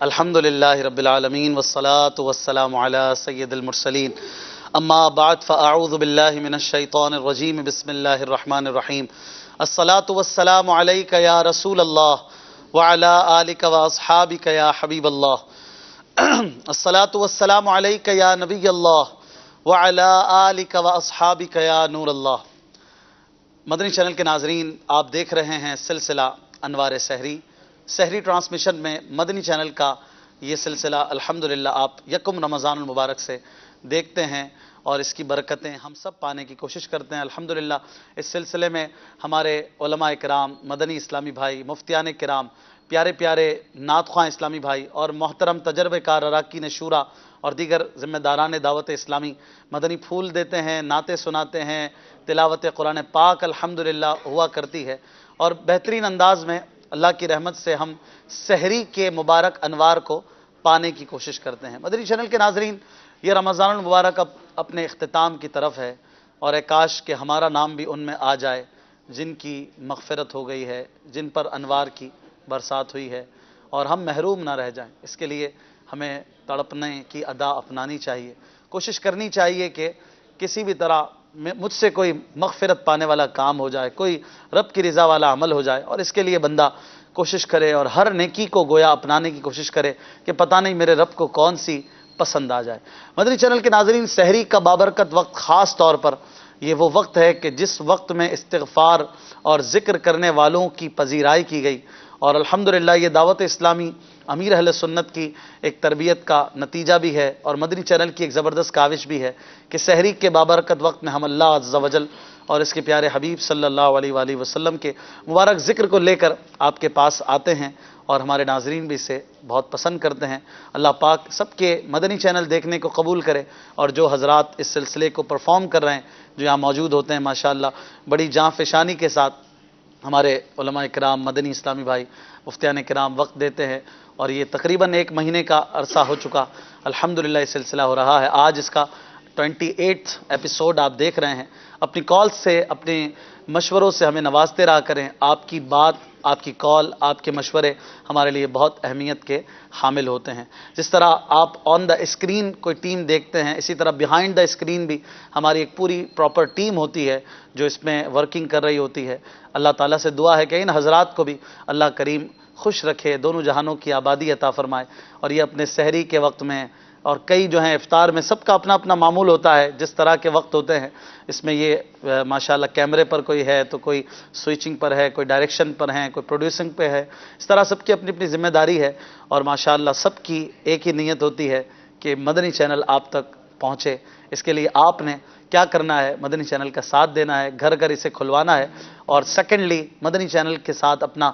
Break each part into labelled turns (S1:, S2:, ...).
S1: الحمدللہ رب العالمین والصلاة والسلام علی سید المرسلین اما بعد فاعوذ باللہ من الشیطان الرجیم بسم اللہ الرحمن الرحیم الصلاة والسلام علیک یا رسول اللہ وعلی آلک واصحابک یا حبیب اللہ الصلاة والسلام علیک یا نبی اللہ وعلی آلک واصحابک یا نور اللہ۔ مدنی چینل کے ناظرین، آپ دیکھ رہے ہیں سلسلہ انوار سحری ٹرانسمیشن میں مدنی چینل کا یہ سلسلہ الحمدللہ آپ یکم رمضان المبارک سے دیکھتے ہیں اور اس کی برکتیں ہم سب پانے کی کوشش کرتے ہیں۔ الحمدللہ اس سلسلے میں ہمارے علماء کرام، مدنی اسلامی بھائی، مفتیان کرام، پیارے پیارے نعت خواں اسلامی بھائی اور محترم تجربہ کار اراکین شورا اور دیگر ذمہ داران دعوت اسلامی مدنی پھول دیتے ہیں، نعتیں سناتے ہیں، تلاوت قرآن پاک الحمدللہ ہوا کرتی ہے اور بہترین انداز میں اللہ کی رحمت سے ہم سحری کے مبارک انوار کو پانے کی کوشش کرتے ہیں۔ مدنی چینل کے ناظرین، یہ رمضان المبارک اب اپنے اختتام کی طرف ہے اور اے کاش کہ ہمارا نام بھی ان میں آ جائے جن کی مغفرت ہو گئی ہے، جن پر انوار کی برسات ہوئی ہے اور ہم محروم نہ رہ جائیں۔ اس کے لیے ہمیں تڑپنے کی ادا اپنانی چاہیے، کوشش کرنی چاہیے کہ کسی بھی طرح مجھ سے کوئی مغفرت پانے والا کام ہو جائے، کوئی رب کی رضا والا عمل ہو جائے، اور اس کے لیے بندہ کوشش کرے اور ہر نیکی کو گویا اپنانے کی کوشش کرے کہ پتہ نہیں میرے رب کو کون سی پسند آ جائے۔ مدنی چینل کے ناظرین، سحری کا بابرکت وقت خاص طور پر یہ وہ وقت ہے کہ جس وقت میں استغفار اور ذکر کرنے والوں کی پذیرائی کی گئی، اور الحمدللہ یہ دعوت اسلامی امیر اہل سنت کی ایک تربیت کا نتیجہ بھی ہے اور مدنی چینل کی ایک زبردست کاوش بھی ہے کہ سحری کے بابرکت وقت میں ہم اللہ عز و جل اور اس کے پیارے حبیب صلی اللہ علیہ وآلہ وسلم کے مبارک ذکر کو لے کر آپ کے پاس آتے ہیں اور ہمارے ناظرین بھی اسے بہت پسند کرتے ہیں۔ اللہ پاک سب کے مدنی چینل دیکھنے کو قبول کرے اور جو حضرات اس سلسلے کو پرفارم کر رہے ہیں، جو یہاں موجود ہوتے ہیں، ماشاءاللہ بڑی جاں فشانی کے ساتھ ہمارے علماء کرام، مدنی اسلامی بھائی، مفتیان کرام وقت دیتے ہیں اور یہ تقریباً 1 مہینے کا عرصہ ہو چکا الحمدللہ یہ سلسلہ ہو رہا ہے۔ آج اس کا 28 ایپیسوڈ آپ دیکھ رہے ہیں۔ اپنی کال سے، اپنے مشوروں سے ہمیں نوازتے رہا کریں۔ آپ کی بات، آپ کی کال، آپ کے مشورے ہمارے لیے بہت اہمیت کے حامل ہوتے ہیں۔ جس طرح آپ آن دا اسکرین کوئی ٹیم دیکھتے ہیں، اسی طرح بیہائنڈ دا اسکرین بھی ہماری ایک پوری پراپر ٹیم ہوتی ہے جو اس میں ورکنگ کر رہی ہوتی ہے۔ اللہ تعالیٰ سے دعا ہے کہ ان حضرات کو بھی اللہ کریم خوش رکھے، دونوں جہانوں کی آبادی عطا فرمائے، اور یہ اپنے سحری کے وقت میں اور کئی جو ہیں افطار میں سب کا اپنا اپنا معمول ہوتا ہے، جس طرح کے وقت ہوتے ہیں اس میں یہ ماشاءاللہ کیمرے پر کوئی ہے تو کوئی سوئچنگ پر ہے، کوئی ڈائریکشن پر ہے، کوئی پروڈیوسنگ پہ ہے، اس طرح سب کی اپنی اپنی ذمہ داری ہے اور ماشاءاللہ سب کی ایک ہی نیت ہوتی ہے کہ مدنی چینل آپ تک پہنچے۔ اس کے لیے آپ نے کیا کرنا ہے؟ مدنی چینل کا ساتھ دینا ہے، گھر گھر اسے کھلوانا ہے، اور سیکنڈلی مدنی چینل کے ساتھ اپنا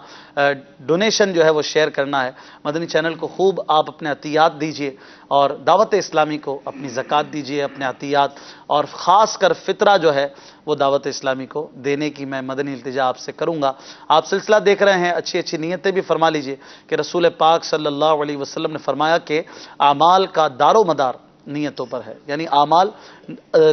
S1: ڈونیشن جو ہے وہ شیئر کرنا ہے۔ مدنی چینل کو خوب آپ اپنے عطیات دیجئے اور دعوت اسلامی کو اپنی زکوٰۃ دیجئے، اپنے عطیات، اور خاص کر فطرہ جو ہے وہ دعوت اسلامی کو دینے کی میں مدنی التجا آپ سے کروں گا۔ آپ سلسلہ دیکھ رہے ہیں، اچھی اچھی نیتیں بھی فرما لیجئے کہ رسول پاک صلی اللہ علیہ وسلم نے فرمایا کہ اعمال کا دار و مدار نیتوں پر ہے، یعنی اعمال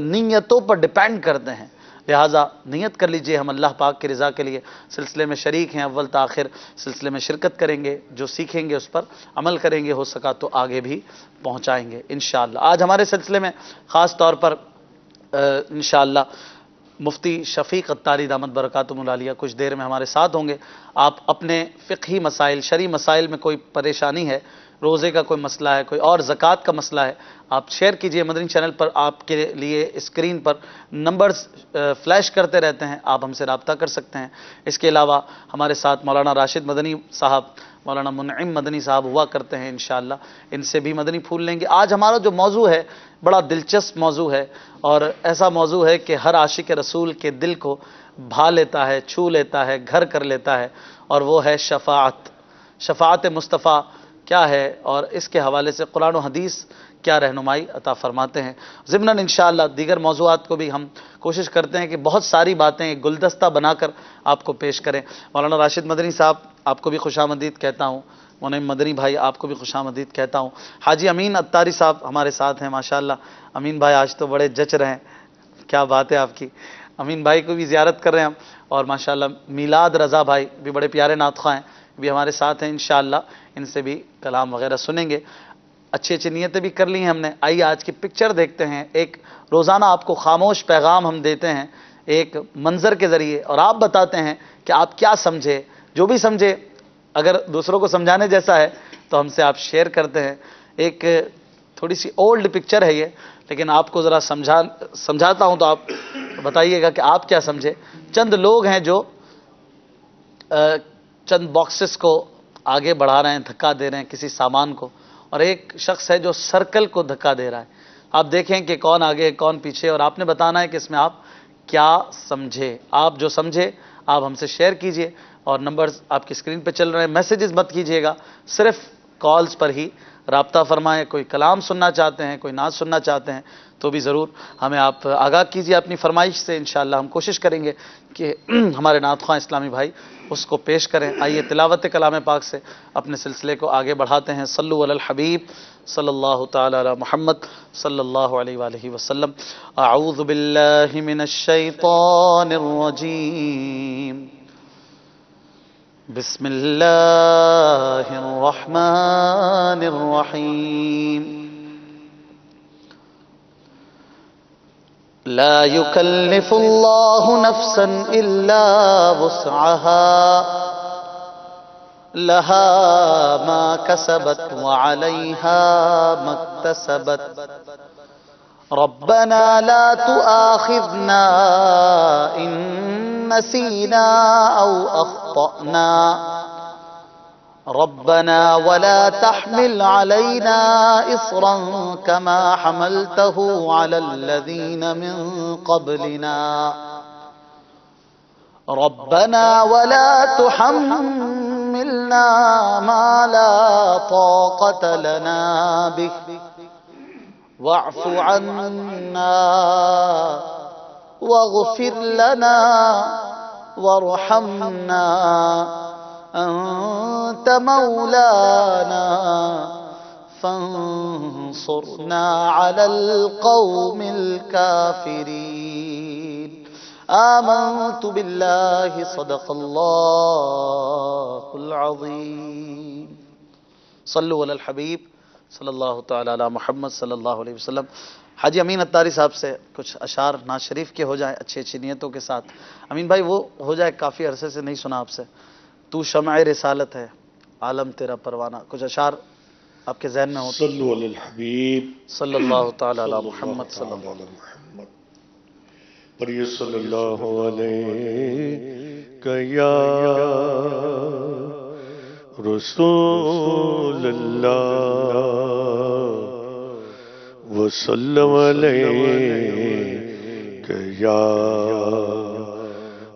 S1: نیتوں پر ڈیپینڈ کرتے ہیں، لہٰذا نیت کر لیجئے ہم اللہ پاک کی رضا کے لیے سلسلے میں شریک ہیں، اول تاخیر سلسلے میں شرکت کریں گے، جو سیکھیں گے اس پر عمل کریں گے، ہو سکا تو آگے بھی پہنچائیں گے انشاءاللہ۔ آج ہمارے سلسلے میں خاص طور پر انشاءاللہ مفتی شفیق اتاری دامت برکاتہم العالیہ کچھ دیر میں ہمارے ساتھ ہوں گے۔ آپ اپنے فقہی مسائل، شرعی مسائل میں کوئی پریشانی ہے، روزے کا کوئی مسئلہ ہے، کوئی اور زکوٰۃ کا مسئلہ ہے، آپ شیئر کیجئے مدنی چینل پر۔ آپ کے لیے اسکرین پر نمبرز فلیش کرتے رہتے ہیں، آپ ہم سے رابطہ کر سکتے ہیں۔ اس کے علاوہ ہمارے ساتھ مولانا راشد مدنی صاحب، مولانا منعم مدنی صاحب ہوا کرتے ہیں انشاءاللہ، ان سے بھی مدنی پھول لیں گے۔ آج ہمارا جو موضوع ہے بڑا دلچسپ موضوع ہے اور ایسا موضوع ہے کہ ہر عاشق رسول کے دل کو بھا لیتا ہے، چھو لیتا ہے، گھر کر لیتا ہے، اور وہ ہے شفاعت مصطفیٰ کیا ہے اور اس کے حوالے سے قرآن و حدیث کیا رہنمائی عطا فرماتے ہیں۔ ضمناً انشاءاللہ دیگر موضوعات کو بھی ہم کوشش کرتے ہیں کہ بہت ساری باتیں ایک گلدستہ بنا کر آپ کو پیش کریں۔ مولانا راشد مدنی صاحب آپ کو بھی خوش آمدید کہتا ہوں، منعم مدنی بھائی آپ کو بھی خوش آمدید کہتا ہوں۔ حاجی امین اتاری صاحب ہمارے ساتھ ہیں ماشاءاللہ۔ امین بھائی آج تو بڑے جچ رہے ہیں، کیا بات ہے آپ کی۔ امین بھائی کو بھی زیارت کر رہے ہیں ہم، اور ماشاءاللہ میلاد رضا بھائی بھی بڑے پیارے نعت خواں ہیں، بھی ہمارے ساتھ ہیں انشاءاللہ، ان سے بھی کلام وغیرہ سنیں گے۔ اچھی اچھی نیتیں بھی کر لی ہیں ہم نے۔ آئیے آج کی پکچر دیکھتے ہیں۔ ایک روزانہ آپ کو خاموش پیغام ہم دیتے ہیں ایک منظر کے ذریعے، اور آپ بتاتے ہیں کہ آپ کیا سمجھے، جو بھی سمجھے، اگر دوسروں کو سمجھانے جیسا ہے تو ہم سے آپ شیئر کرتے ہیں۔ ایک تھوڑی سی اولڈ پکچر ہے یہ، لیکن آپ کو ذرا سمجھاتا ہوں تو آپ بتائیے گا کہ آپ کیا سمجھے۔ چند لوگ ہیں جو چند باکسز کو آگے بڑھا رہے ہیں، دھکا دے رہے ہیں کسی سامان کو، اور ایک شخص ہے جو سرکل کو دھکا دے رہا ہے۔ آپ دیکھیں کہ کون آگے کون پیچھے، اور آپ نے بتانا ہے کہ اس میں آپ کیا سمجھے۔ آپ جو سمجھے آپ ہم سے شیئر کیجئے، اور نمبرز آپ کی اسکرین پہ چل رہے ہیں۔ میسیجز مت کیجئے گا، صرف کالز پر ہی رابطہ فرمائیں۔ کوئی کلام سننا چاہتے ہیں، کوئی نعت سننا چاہتے ہیں تو بھی ضرور ہمیں آپ آگاہ کیجئے اپنی فرمائش سے۔ انشاءاللہ ہم کوشش کریں گے کہ ہمارے نعت خواں اسلامی بھائی اس کو پیش کریں۔ آئیے تلاوت کلام پاک سے اپنے سلسلے کو آگے بڑھاتے ہیں۔ صلو علی الحبیب صلی اللہ تعالی علی محمد صلی اللہ علیہ وآلہ وسلم۔ اعوذ باللہ من الشیطان الرجیم، بسم اللہ الرحمن الرحیم۔ لا يكلف الله نفسا إلا وسعها، لها ما كسبت وعليها ما اكتسبت، ربنا لا تؤاخذنا إن نسينا أو أخطأنا، ربنا ولا تحمل علينا إصرا كما حملته على الذين من قبلنا، ربنا ولا تحملنا ما لا طاقة لنا به، واعف عنا واغفر لنا وارحمنا أنت مولانا فانصرنا على القوم الكافرين، آمنت بالله صدق الله العظيم۔ صلو علی الحبیب صلی اللہ تعالی علی محمد صلی اللہ علیہ وسلم۔ حاجی امین اتاری صاحب سے کچھ اشعار نعت شریف کے ہو جائیں اچھی اچھی نیتوں کے ساتھ۔ امین بھائی وہ ہو جائے، کافی عرصے سے نہیں سنا آپ سے۔ تو شمع رسالت ہے، عالم تیرا پروانہ، کچھ اشعار آپ کے ذہن میں ہو تو۔
S2: صلو علی الحبیب
S1: صلی اللہ تعالی علی محمد صلی اللہ علیہ وسلم۔
S2: پڑھیے صلی اللہ علیہ یا رسول اللہ وسلم علیہ یا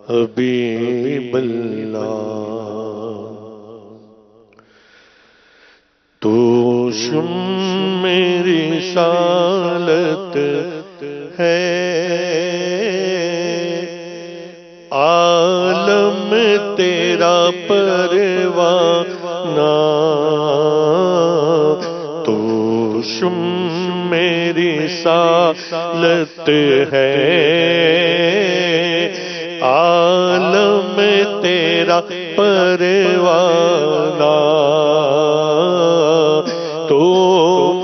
S2: حبیب اللہ، تو شم رسالت ہے، عالم تیرا پروانہ، تو شم رسالت ہے، عالم تیرا پروانہ، تو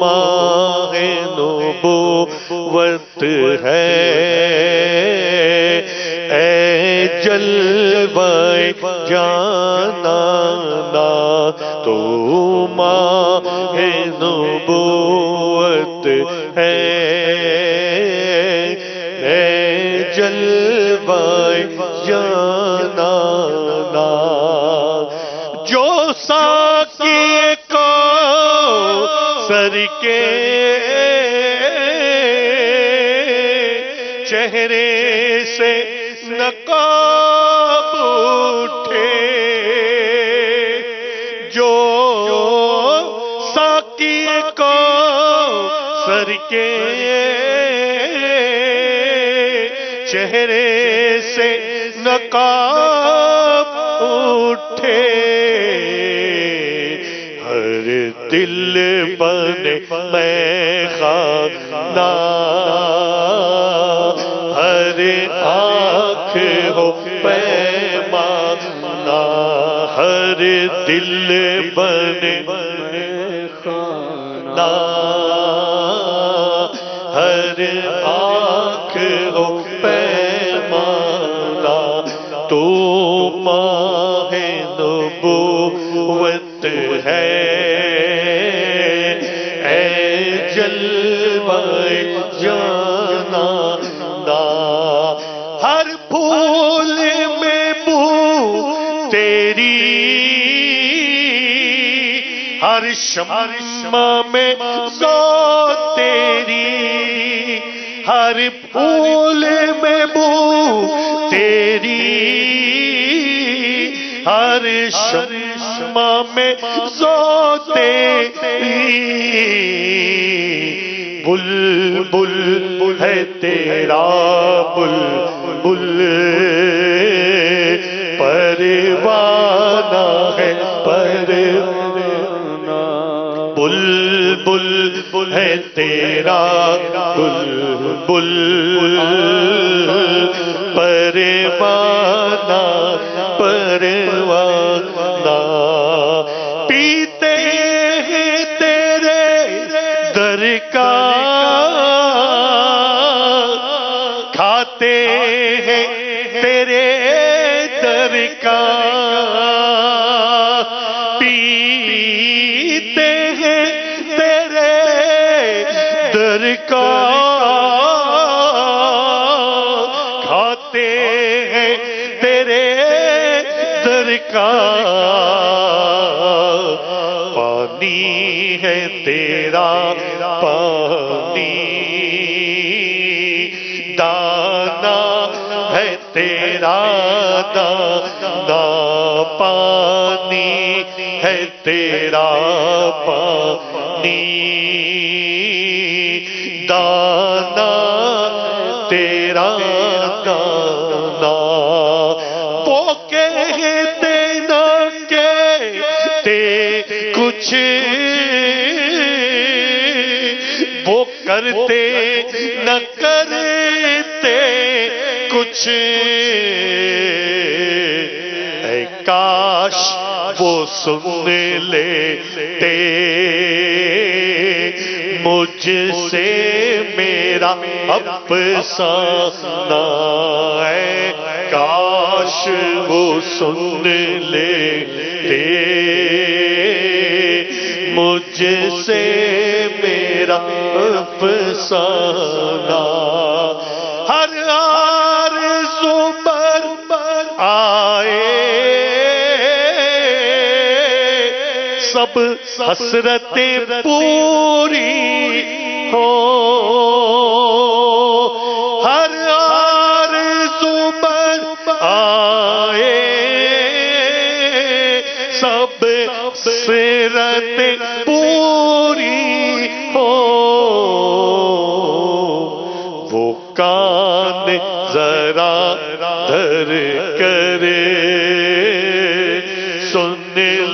S2: ماہ نبوت ہے، اے جلوہ جانانا، تو ماہ نبوت ہے، اے جلوہ جانانا، جو ساقی کو سر کے چہرے سے نقاب اٹھے، جو ساقی کو سر کے چہرے سے نقاب اٹھے، ہر دل بنے میں خانہ، ہر آنکھ ہو پیمانہ، ہر دل بنے خانہ، ہر آنکھ ہو پیمانہ، تو ماہ نبوت ہے، اے جلوہ جانا نا، ہر پھول میں بو تیری، ہر شمع میں ذات تیری، ہر پھول میں بو تیری، ہر شمع میں ذات تیری، بلبل ہے تیرا بلبل، پروانہ ہے پروانہ، بلبل ہے تیرا بلبل، پروانہ پروانہ، پیتے ہیں تیرے در کا، کھاتے ہیں تیرے در کا، پیتے ہیں تیرے در کا، کھاتے ہیں تیرے در کا، پانی ہے تیرا پانی، دانا ہے تیرا دانا، پانی ہے تیرا پانی، دانا تیرا دانا، وہ کہتے نہ کہتے کچھ، وہ کرتے نہ کرتے کچھ، اے کاش وہ سن لیتے مجھ سے میرا افسانہ، اے کاش وہ سن لیتے مجھ سے میرا افسانہ، ہر آرزو پر آئے سب حسرتیں پوری ہو، ہر آرزو پر آئے سب حسرتیں پوری ہو، وہ کان ذرا دھر کر سن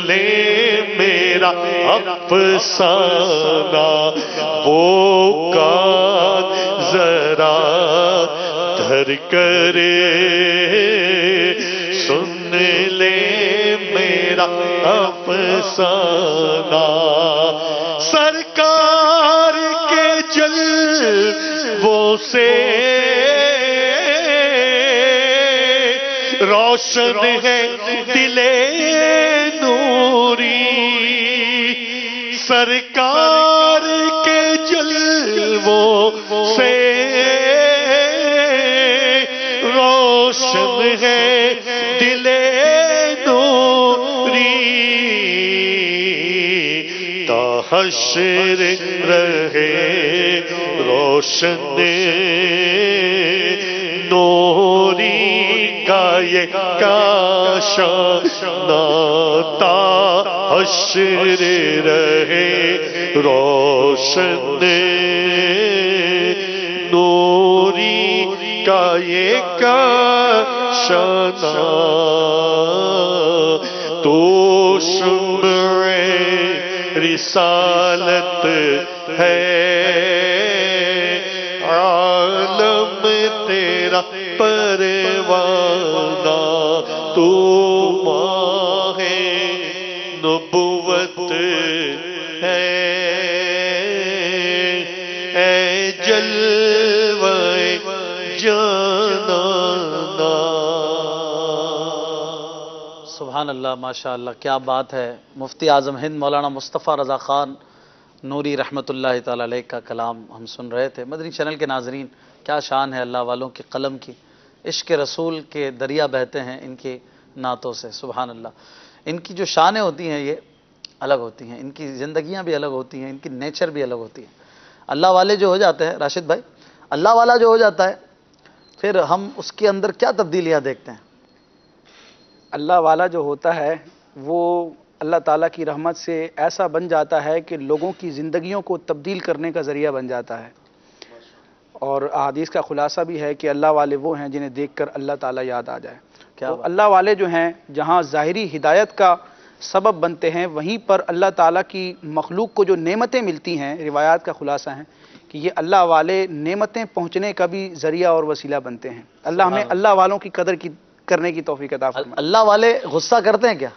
S2: لے میرا افسانہ، وہ کان ذرا دھر کر سن لے میرا افسانہ، سرکار کے جلووں سے روشن ہے دل نوری، سرکار کے جلووں سے روشن ہے دل نوری، تا حشر رہے روشن نوری کا یہ کاشانہ، تا حشر رہے روشن نوری کا یہ کاشانہ، تو شمع رسالت ہے، عالم تیرا پروانہ، تو ماہ
S1: سبحان اللہ، ماشاء اللہ، کیا بات ہے۔ مفتی اعظم ہند مولانا مصطفیٰ رضا خان نوری رحمۃ اللہ تعالی علیہ کا کلام ہم سن رہے تھے۔ مدنی چینل کے ناظرین، کیا شان ہے اللہ والوں کی قلم کی، عشق رسول کے دریا بہتے ہیں ان کی نعتوں سے، سبحان اللہ۔ ان کی جو شانیں ہوتی ہیں یہ الگ ہوتی ہیں، ان کی زندگیاں بھی الگ ہوتی ہیں، ان کی نیچر بھی الگ ہوتی ہے۔ اللہ والے جو ہو جاتے ہیں راشد بھائی، اللہ والا جو ہو جاتا ہے پھر ہم اس کے اندر کیا تبدیلیاں دیکھتے ہیں؟
S3: اللہ والا جو ہوتا ہے وہ اللہ تعالیٰ کی رحمت سے ایسا بن جاتا ہے کہ لوگوں کی زندگیوں کو تبدیل کرنے کا ذریعہ بن جاتا ہے۔ اور احادیث کا خلاصہ بھی ہے کہ اللہ والے وہ ہیں جنہیں دیکھ کر اللہ تعالیٰ یاد آ جائے۔ تو اللہ والے جو ہیں جہاں ظاہری ہدایت کا سبب بنتے ہیں، وہیں پر اللہ تعالیٰ کی مخلوق کو جو نعمتیں ملتی ہیں، روایات کا خلاصہ ہے کہ یہ اللہ والے نعمتیں پہنچنے کا بھی ذریعہ اور وسیلہ بنتے ہیں۔ اللہ ہمیں اللہ والوں کی قدر کرنے کی توفیق عطا فرمائے۔
S1: اللہ والے غصہ کرتے ہیں کیا؟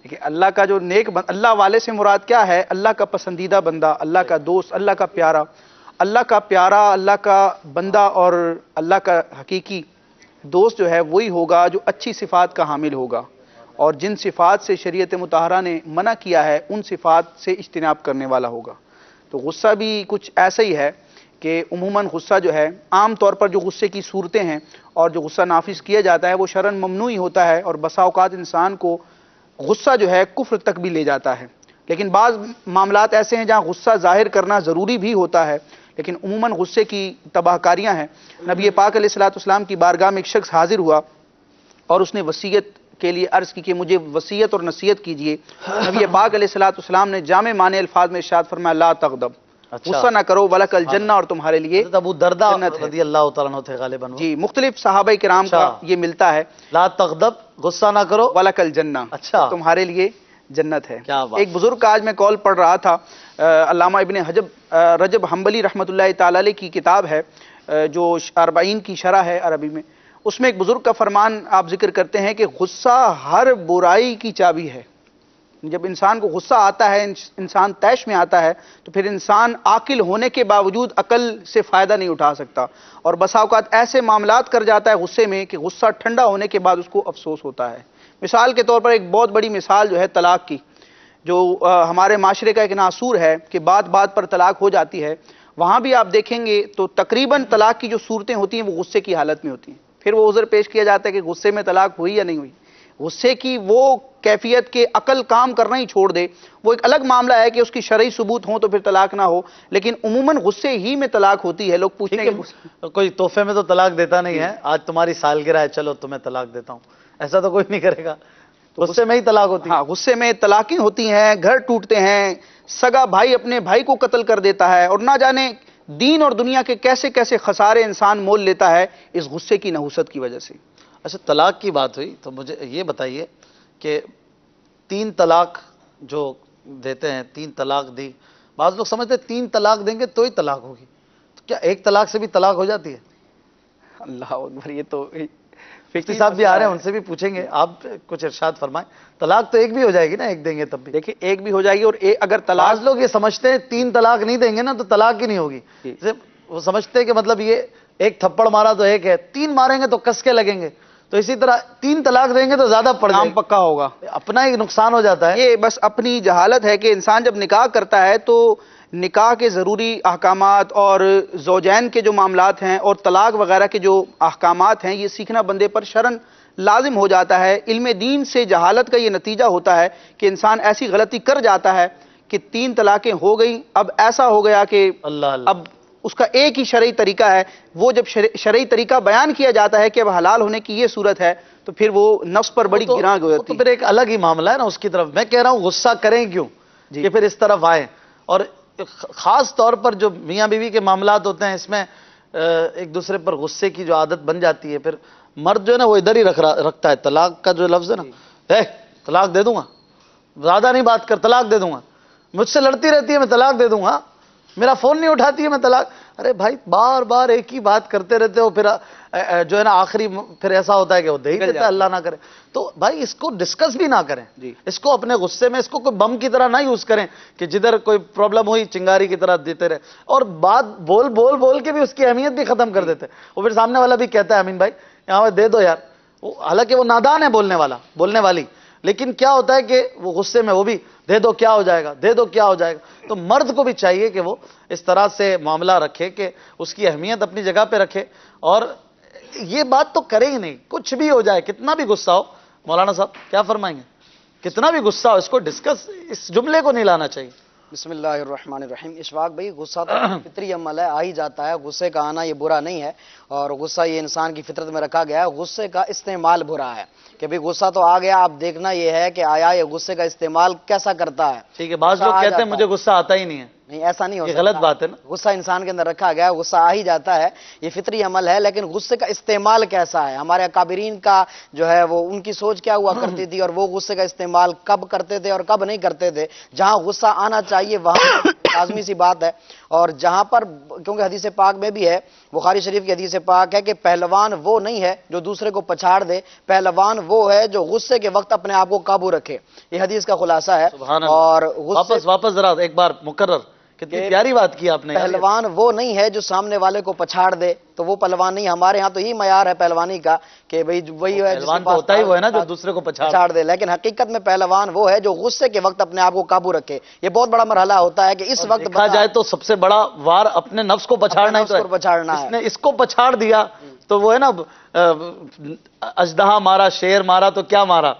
S3: دیکھیں، اللہ کا جو اللہ والے سے مراد کیا ہے؟ اللہ کا پسندیدہ بندہ، اللہ کا دوست، اللہ کا پیارا، اللہ کا بندہ اور اللہ کا حقیقی دوست جو ہے وہی ہوگا جو اچھی صفات کا حامل ہوگا، اور جن صفات سے شریعت مطہرہ نے منع کیا ہے ان صفات سے اجتناب کرنے والا ہوگا۔ تو غصہ بھی کچھ ایسا ہی ہے کہ عموماً غصہ جو ہے، عام طور پر جو غصے کی صورتیں ہیں اور جو غصہ نافذ کیا جاتا ہے وہ شرعاً ممنوع ہوتا ہے، اور بسا اوقات انسان کو غصہ جو ہے کفر تک بھی لے جاتا ہے۔ لیکن بعض معاملات ایسے ہیں جہاں غصہ ظاہر کرنا ضروری بھی ہوتا ہے، لیکن عموماً غصے کی تباہ کاریاں ہیں۔ نبی پاک علیہ السلام کی بارگاہ میں ایک شخص حاضر ہوا اور اس نے وصیت کے لیے عرض کی کہ مجھے وصیت اور نصیحت کیجیے۔ نبی پاک علیہ السلام نے جامع معنی الفاظ میں ارشاد فرمایا لا تغضب، غصہ نہ کرو، ولک الجنہ، اور تمہارے لیے
S1: ابو درداء رضی اللہ تعالیٰ عنہ تھے غالباً۔
S3: جی، مختلف صحابہ کرام کا یہ ملتا ہے،
S1: لا تغضب، غصہ نہ کرو،
S3: ولک الجنہ،
S1: اچھا،
S3: تمہارے لیے جنت ہے۔
S1: کیا بات۔
S3: ایک بزرگ کا آج میں کال پڑھ رہا تھا، علامہ ابن رجب حنبلی رحمۃ اللہ تعالی علیہ کی کتاب ہے جو 40 کی شرح ہے عربی میں، اس میں ایک بزرگ کا فرمان آپ ذکر کرتے ہیں کہ غصہ ہر برائی کی چابی ہے۔ جب انسان کو غصہ آتا ہے، انسان طیش میں آتا ہے، تو پھر انسان عاقل ہونے کے باوجود عقل سے فائدہ نہیں اٹھا سکتا، اور بسا اوقات ایسے معاملات کر جاتا ہے غصے میں کہ غصہ ٹھنڈا ہونے کے بعد اس کو افسوس ہوتا ہے۔ مثال کے طور پر ایک بہت بڑی مثال جو ہے طلاق کی، جو ہمارے معاشرے کا ایک ناصور ہے کہ بات بات پر طلاق ہو جاتی ہے، وہاں بھی آپ دیکھیں گے تو تقریباً طلاق کی جو صورتیں ہوتی ہیں وہ غصے کی حالت میں ہوتی ہیں۔ پھر وہ عذر پیش کیا جاتا ہے کہ غصے میں طلاق ہوئی یا نہیں ہوئی۔ غصے کی وہ کیفیت کے عقل کام کرنا ہی چھوڑ دے، وہ ایک الگ معاملہ ہے کہ اس کی شرعی ثبوت ہوں تو پھر طلاق نہ ہو، لیکن عموماً غصے ہی میں طلاق ہوتی ہے۔ لوگ پوچھتے ہیں کہ
S1: کوئی تحفے میں تو طلاق دیتا نہیں ہے، آج تمہاری سالگرہ ہے چلو تمہیں طلاق دیتا ہوں، ایسا تو کوئی نہیں کرے گا، غصے میں ہی طلاق ہوتی ہے۔
S3: ہاں، غصے میں طلاقیں ہوتی ہیں، گھر ٹوٹتے ہیں، سگا بھائی اپنے بھائی کو قتل کر دیتا ہے، اور نہ جانے دین اور دنیا کے کیسے کیسے خسارے انسان مول لیتا ہے اس غصے کی نحوست کی وجہ سے۔
S1: اچھا، طلاق کی بات ہوئی تو مجھے یہ بتائیے کہ 3 طلاق جو دیتے ہیں، 3 طلاق دی، بعض لوگ سمجھتے ہیں 3 طلاق دیں گے تو ہی طلاق ہوگی، تو کیا 1 طلاق سے بھی طلاق ہو جاتی ہے؟
S3: اللہ اکبر، یہ تو
S1: فقی صاحب بھی آ رہے ہیں، ان سے بھی پوچھیں گے، آپ کچھ ارشاد فرمائیں۔ طلاق تو 1 بھی ہو جائے گی نا، 1 دیں گے تب بھی؟
S3: دیکھیں، 1 بھی ہو جائے گی، اور اگر طلاق،
S1: بعض لوگ یہ سمجھتے ہیں 3 طلاق نہیں دیں گے نا تو طلاق ہی نہیں ہوگی، وہ سمجھتے ہیں کہ مطلب یہ 1 تھپڑ مارا تو 1 ہے، 3 ماریں گے تو کس کے لگیں گے، تو اسی طرح 3 طلاق دیں گے تو زیادہ پڑ جائے گا،
S3: پکا ہوگا،
S1: اپنا ہی نقصان ہو جاتا ہے۔
S3: یہ بس اپنی جہالت ہے کہ انسان جب نکاح کرتا ہے تو نکاح کے ضروری احکامات اور زوجین کے جو معاملات ہیں اور طلاق وغیرہ کے جو احکامات ہیں، یہ سیکھنا بندے پر شرعاً لازم ہو جاتا ہے۔ علم دین سے جہالت کا یہ نتیجہ ہوتا ہے کہ انسان ایسی غلطی کر جاتا ہے کہ 3 طلاقیں ہو گئی، اب ایسا ہو گیا کہ اب اس کا ایک ہی شرعی طریقہ ہے، وہ جب شرعی طریقہ بیان کیا جاتا ہے کہ اب حلال ہونے کی یہ صورت ہے تو پھر وہ نفس پر بڑی گراں ہو جاتی ہے۔
S1: تو پھر ایک الگ ہی معاملہ ہے نا اس کی طرف، میں کہہ رہا ہوں غصہ کریں کیوں کہ پھر اس طرف آئیں، اور خاص طور پر جو میاں بیوی کے معاملات ہوتے ہیں اس میں ایک دوسرے پر غصے کی جو عادت بن جاتی ہے، پھر مرد جو ہے نا وہ ادھر ہی رکھتا ہے، طلاق کا جو لفظ ہے نا، طلاق دے دوں گا، زیادہ نہیں بات کر، طلاق دے دوں گا، مجھ سے لڑتی رہتی ہے میں طلاق دے دوں گا، میرا فون نہیں اٹھاتی ہے میں طلاق، ارے بھائی بار بار ایک ہی بات کرتے رہتے ہو، پھر جو ہے نا آخری پھر ایسا ہوتا ہے کہ وہ دے ہی دیتا ہے، اللہ نہ کرے، تو بھائی اس کو ڈسکس بھی نہ کریں، اس کو اپنے غصے میں اس کو کوئی بم کی طرح نہ یوز کریں کہ جدھر کوئی پرابلم ہوئی چنگاری کی طرح دیتے رہے، اور بات بول کے بھی اس کی اہمیت بھی ختم کر دیتے، وہ پھر سامنے والا بھی کہتا ہے امین بھائی یہاں دے دو یار، حالانکہ وہ نادان ہے بولنے والی، لیکن کیا ہوتا ہے کہ وہ غصے میں وہ بھی دے دو کیا ہو جائے گا، دے دو کیا ہو جائے گا۔ تو مرد کو بھی چاہیے کہ وہ اس طرح سے معاملہ رکھے کہ اس کی اہمیت اپنی جگہ پہ رکھے، اور یہ بات تو کرے ہی نہیں، کچھ بھی ہو جائے، کتنا بھی غصہ ہو۔ مولانا صاحب کیا فرمائیں گے؟ کتنا بھی غصہ ہو، اس کو ڈسکس، اس جملے کو نہیں لانا چاہیے۔
S4: بسم اللہ الرحمن الرحیم۔ اشفاق بھائی، غصہ تو فطری عمل ہے، آ ہی جاتا ہے، غصے کا آنا یہ برا نہیں ہے، اور غصہ یہ انسان کی فطرت میں رکھا گیا ہے۔ غصے کا استعمال برا ہے کہ بھئی غصہ تو آ گیا، اب دیکھنا یہ ہے کہ آیا یہ غصے کا استعمال کیسا کرتا ہے۔
S1: ٹھیک ہے، بعض لوگ کہتے ہیں مجھے غصہ آتا ہی نہیں ہے،
S4: نہیں، ایسا نہیں ہو
S1: یہ
S4: سکتا،
S1: غلط بات ہے نا۔
S4: غصہ انسان کے اندر رکھا گیا ہے، غصہ آ ہی جاتا ہے، یہ فطری عمل ہے، لیکن غصے کا استعمال کیسا ہے؟ ہمارے اکابرین کا جو ہے وہ ان کی سوچ کیا ہوا کرتی تھی، اور وہ غصے کا استعمال کب کرتے تھے اور کب نہیں کرتے تھے۔ جہاں غصہ آنا چاہیے وہاں لازمی سی بات ہے، اور جہاں پر، کیونکہ حدیث پاک میں بھی ہے، بخاری شریف کی حدیث پاک ہے کہ پہلوان وہ نہیں ہے جو دوسرے کو پچھاڑ دے، پہلوان وہ ہے جو غصے کے وقت اپنے آپ کو قابو رکھے۔ یہ حدیث کا خلاصہ ہے۔
S1: سبحان اللہ۔
S4: اور غصے
S1: واپس ذرا ایک بار مکرر، کتنی پیاری بات کی آپ نے۔
S4: پہلوان وہ نہیں ہے جو سامنے والے کو پچھاڑ دے، تو وہ پہلوان نہیں۔ ہمارے ہاں تو یہی معیار ہے پہلوانی کا کہ بھئی وہی ہے جس کے
S1: پہلوان تو
S4: پاس
S1: ہوتا ہی وہ ہے نا جو دوسرے کو
S4: پچھاڑ دے، لیکن حقیقت میں پہلوان وہ ہے جو غصے کے وقت اپنے آپ کو قابو رکھے۔ یہ بہت بڑا مرحلہ ہوتا ہے کہ اس وقت
S1: دیکھا جائے تو سب سے بڑا وار اپنے نفس کو پچھاڑنا ہی تو ہے۔
S4: پچھاڑنا ہے۔
S1: اس نے اس کو پچھاڑ دیا تو وہ ہے نا، اژدہا مارا، شیر مارا تو کیا مارا،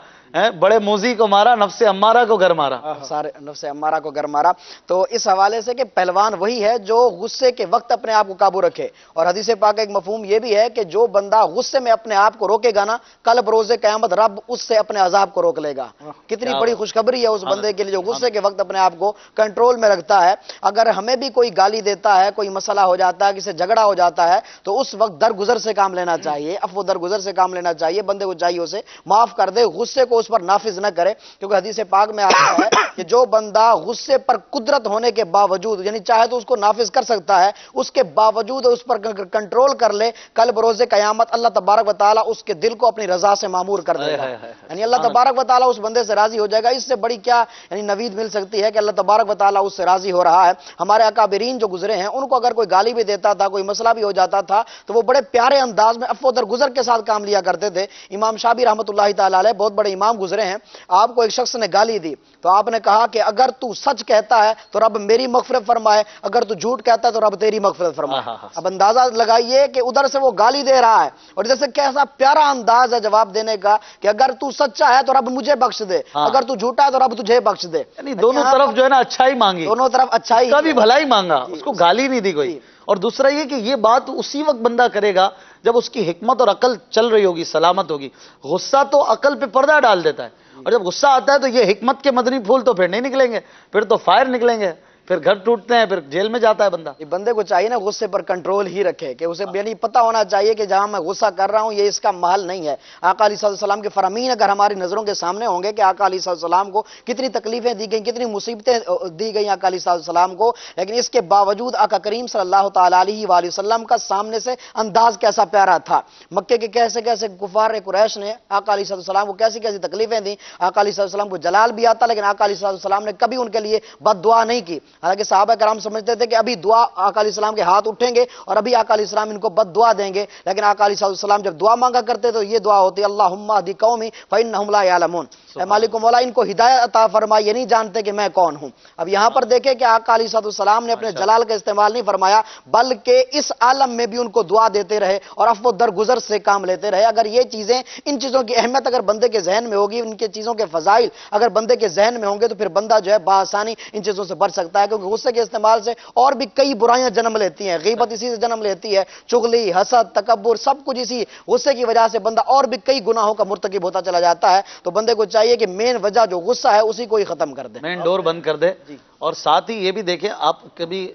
S1: بڑے موزی کو مارا، نفس امارہ کو گھر مارا۔
S4: سارے نفس امارہ کو گر مارا۔ تو اس حوالے سے کہ پہلوان وہی ہے جو غصے کے وقت اپنے آپ کو قابو رکھے، اور حدیث پاک کا ایک مفہوم یہ بھی ہے کہ جو بندہ غصے میں اپنے آپ کو روکے گا نا، کل بروز قیامت رب اس سے اپنے عذاب کو روک لے گا۔ کتنی بڑی خوشخبری ہے اس بندے کے لیے جو غصے کے وقت اپنے آپ کو کنٹرول میں رکھتا ہے۔ اگر ہمیں بھی کوئی گالی دیتا ہے، کوئی مسئلہ ہو جاتا ہے، کسی سے جھگڑا ہو جاتا ہے، تو اس وقت درگزر سے کام لینا چاہیے، عفو درگزر سے کام لینا چاہیے۔ بندے کو چاہیے اسے معاف کر دے، غصے کو اس پر نافذ نہ کرے، کیونکہ حدیث پاک میں آتا ہے کہ جو بندہ غصے پر قدرت ہونے کے باوجود، یعنی چاہے تو اس کو نافذ کر سکتا ہے، اس کے باوجود اس پر کنٹرول کر لے، کل بروز قیامت اللہ تبارک و تعالیٰ اس کے دل کو اپنی رضا سے معمور کر دے گا۔ یعنی اللہ تبارک و تعالیٰ اس بندے سے راضی ہو جائے گا۔ اس سے بڑی کیا یعنی نوید مل سکتی ہے کہ اللہ تبارک و تعالیٰ اس سے راضی ہو رہا ہے۔ ہمارے اکابرین جو گزرے ہیں، ان کو اگر کوئی گالی بھی دیتا تھا، کوئی مسئلہ بھی ہو جاتا تھا، تو وہ بڑے پیارے انداز میں عفو درگزر کے ساتھ کام لیا کرتے تھے۔ امام شافعی رحمۃ اللہ تعالیٰ علیہ بہت بڑے امام گزرے ہیں، آپ کو ایک شخص نے گالی دی تو آپ نے کہا کہ اگر تو سچ کہتا ہے تو رب میری مغفرت فرمائے، اگر تو جھوٹ کہتا ہے تو رب تیری مغفرت فرمائے۔ اب اندازہ لگائیے کہ ادھر سے وہ گالی دے رہا ہے اور ادھر سے کیسا پیارا انداز ہے جواب دینے کا کہ اگر تو سچا ہے تو رب مجھے بخش دے، اگر تو جھوٹا ہے تو رب تجھے بخش دے۔
S1: یعنی دونوں طرف جو ہے نا اچھا ہی مانگی،
S4: دونوں طرف اچھا ہی،
S1: اس کا بھی بھلا ہی مانگا، اس کو گالی نہیں دی کوئی۔ اور دوسرا یہ کہ یہ بات اسی وقت بندہ کرے گا جب اس کی حکمت اور عقل چل رہی ہوگی، سلامت ہوگی۔ غصہ تو عقل پہ پردہ ڈال دیتا ہے، اور جب غصہ آتا ہے تو یہ حکمت کے مدنی پھول تو پھر نہیں نکلیں گے، پھر تو فائر نکلیں گے، پھر گھر ٹوٹتے ہیں، پھر جیل میں جاتا ہے بندہ۔
S4: یہ بندے کو چاہیے نا غصے پر کنٹرول ہی رکھے، کہ اسے یعنی پتہ ہونا چاہیے کہ جہاں میں غصہ کر رہا ہوں یہ اس کا محل نہیں ہے۔ آقا علیہ السلام کے فرامین اگر ہماری نظروں کے سامنے ہوں گے کہ آقا علیہ السلام کو کتنی تکلیفیں دی گئیں، کتنی مصیبتیں دی گئیں آقا علیہ السلام کو، لیکن اس کے باوجود آقا کریم صلی اللہ تعالیٰ علیہ وآلہ وسلم کا سامنے سے انداز کیسا پیارا تھا۔ مکے کے کیسے کیسے کفار قریش نے آقا علیہ السلام کو کیسی کیسی تکلیفیں دیں، آقا علیہ السلام کو جلال بھی آتا، لیکن آقا علیہ السلام نے کبھی ان کے لیے بد دعا نہیں کی۔ حالانکہ صحابہ کرام سمجھتے تھے کہ ابھی دعا آقا علیہ السلام کے ہاتھ اٹھیں گے اور ابھی آقا علیہ السلام ان کو بد دعا دیں گے، لیکن آقا علیہ السلام جب دعا مانگا کرتے تو یہ دعا ہوتی اللہم اہد قومی فانہم لا یعلمون، اے مالک و مولا ان کو ہدایت عطا فرما، یہ نہیں جانتے کہ میں کون ہوں۔ اب یہاں پر دیکھیں کہ آقا علیہ السلام نے اپنے جلال کا استعمال نہیں فرمایا، بلکہ اس عالم میں بھی ان کو دعا دیتے رہے اور عفو درگزر سے کام لیتے رہے۔ اگر یہ چیزیں، ان چیزوں کی اہمیت اگر بندے کے ذہن میں ہوگی، ان کے چیزوں کے فضائل اگر بندے کے ذہن میں ہوں گے تو پھر بندہ جو ہے بآسانی ان چیزوں سے بچ سکتا ہے، کیونکہ غصے کے استعمال سے اور بھی کئی برائیاں جنم لیتی ہیں۔ غیبت اسی سے جنم لیتی ہے، چغلی، حسد، تکبر، سب کچھ اسی غصے کی وجہ سے بندہ اور بھی کئی گناہوں کا مرتکب ہوتا چلا جاتا ہے۔ تو بندے کو چاہیے کہ مین وجہ جو غصہ ہے اسی کو ہی ختم کر دے،
S1: مین ڈور بند کر دے۔ اور ساتھ ہی یہ بھی دیکھیں، آپ کبھی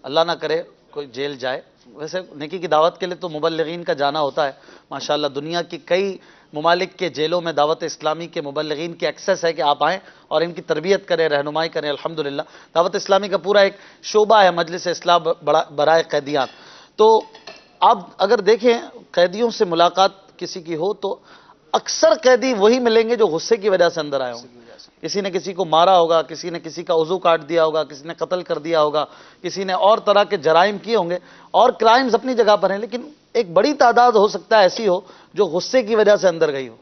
S1: اللہ نہ کرے کوئی جیل جائے، ویسے نیکی کی دعوت کے لیے تو مبلغین کا جانا ہوتا ہے، ماشاءاللہ دنیا کی کئی ممالک کے جیلوں میں دعوت اسلامی کے مبلغین کی ایکسیس ہے کہ آپ آئیں اور ان کی تربیت کریں، رہنمائی کریں۔ الحمدللہ دعوت اسلامی کا پورا ایک شعبہ ہے مجلس اصلاح برائے قیدیان۔ تو آپ اگر دیکھیں قیدیوں سے ملاقات کسی کی ہو تو اکثر قیدی وہی ملیں گے جو غصے کی وجہ سے اندر آئے ہوں گے۔ کسی نے کسی کو مارا ہوگا، کسی نے کسی کا عضو کاٹ دیا ہوگا، کسی نے قتل کر دیا ہوگا، کسی نے اور طرح کے جرائم کیے ہوں گے، اور کرائمز اپنی جگہ پر ہیں، لیکن ایک بڑی تعداد ہو سکتا ہے ایسی ہو جو غصے کی وجہ سے اندر گئی ہو.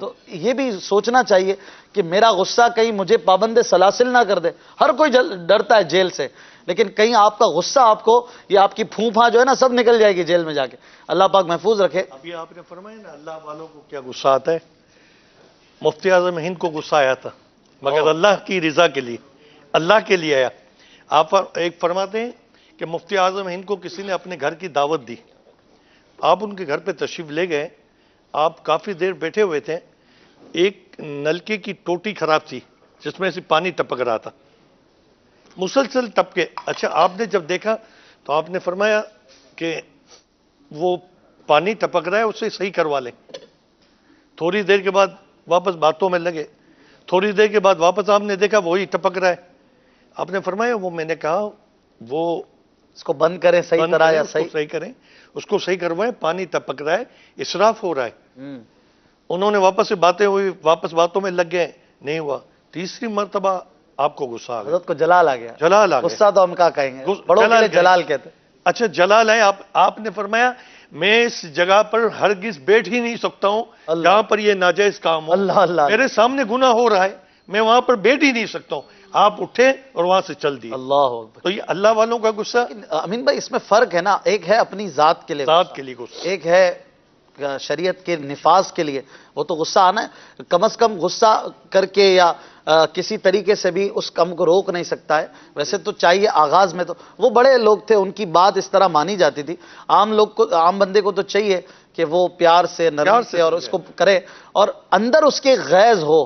S1: تو یہ بھی سوچنا چاہیے کہ میرا غصہ کہیں مجھے پابند سلاسل نہ کر دے. ہر کوئی ڈرتا ہے جیل سے، لیکن کہیں آپ کا غصہ آپ کو، یہ آپ کی پھونپھا جو ہے نا سب نکل جائے گی جیل میں جا کے. اللہ پاک محفوظ رکھے.
S2: ابھی آپ نے فرمایا نا اللہ والوں کو کیا غصہ آتا ہے. مفتی اعظم ہند کو غصہ آیا تھا، مگر اللہ کی رضا کے لیے، اللہ کے لیے آیا. آپ ایک فرماتے ہیں کہ مفتی اعظم ہند کو کسی نے اپنے گھر کی دعوت دی، آپ ان کے گھر پہ تشریف لے گئے، آپ کافی دیر بیٹھے ہوئے تھے، ایک نلکے کی ٹوٹی خراب تھی جس میں سے پانی ٹپک رہا تھا، مسلسل ٹپکے. اچھا آپ نے جب دیکھا تو آپ نے فرمایا کہ وہ پانی ٹپک رہا ہے اسے صحیح کروا لیں. تھوڑی دیر کے بعد واپس باتوں میں لگے، تھوڑی دیر کے بعد واپس آپ نے دیکھا وہی ٹپک رہا ہے. آپ نے فرمایا وہ میں نے کہا وہ
S1: اس کو بند کریں صحیح
S2: بند
S1: طرح
S2: کریں،
S1: یا
S2: اس کو
S1: صحیح.
S2: صحیح کریں، اس کو صحیح کروائیں، پانی ٹپک رہا ہے، اسراف ہو رہا ہے. انہوں نے واپس سے باتیں ہوئی، واپس باتوں میں لگ گئے، نہیں ہوا. تیسری مرتبہ آپ کو غصہ آ گیا،
S1: حضرت کو جلال آ گیا.
S2: جلال آ گیا.
S1: غصہ تو ہم کیا کہیں گے، بڑوں کے
S2: جلال
S1: لیے
S2: کہیں.
S1: جلال کہتے ہیں.
S2: اچھا جلال ہے. آپ نے فرمایا میں اس جگہ پر ہرگز بیٹھ ہی نہیں سکتا ہوں
S1: اللہ.
S2: جہاں پر یہ ناجائز کام ہو.
S1: اللہ اللہ
S2: میرے سامنے گناہ ہو رہا ہے، میں وہاں پر بیٹھ ہی نہیں سکتا ہوں. آپ اٹھے اور وہاں سے چل دیے.
S1: اللہ اکبر.
S2: تو یہ اللہ والوں کا غصہ،
S1: امین بھائی اس میں فرق ہے نا، ایک ہے اپنی ذات کے لیے
S2: ذات
S1: غصہ،
S2: کے لیے غصہ.
S1: ایک ہے شریعت کے نفاذ کے لیے. وہ تو غصہ آنا ہے، کم از کم غصہ کر کے یا کسی طریقے سے بھی اس کم کو روک نہیں سکتا ہے. ویسے تو چاہیے آغاز میں تو وہ بڑے لوگ تھے، ان کی بات اس طرح مانی جاتی تھی. عام لوگ کو، عام بندے کو تو چاہیے کہ وہ پیار سے، نرمی سے اور اس کو کرے، اور اندر اس کے غیظ ہو،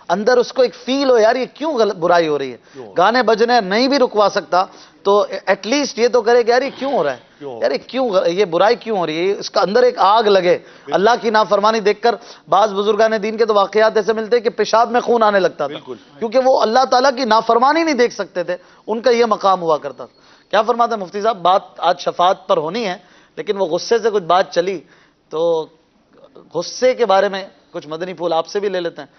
S1: اندر اس کو ایک فیل ہو یار یہ کیوں برائی ہو رہی ہے. گانے بجنے نہیں بھی رکوا سکتا تو ایٹ لیسٹ یہ تو کرے کہ یار یہ کیوں ہو رہا ہے، یار یہ برائی کیوں ہو رہی ہے، اس کا اندر ایک آگ لگے. اللہ کی نافرمانی دیکھ کر بعض بزرگان دین کے تو واقعات ایسے ملتے ہیں کہ پیشاب میں خون آنے لگتا تھا، کیونکہ وہ اللہ تعالیٰ کی نافرمانی نہیں دیکھ سکتے تھے. ان کا یہ مقام ہوا کرتا تھا. کیا فرماتے ہیں مفتی صاحب؟ بات آج شفاعت پر ہونی ہے، لیکن وہ غصے سے کچھ بات چلی تو غصے کے بارے میں کچھ مدنی پھول آپ سے بھی لے لیتے ہیں.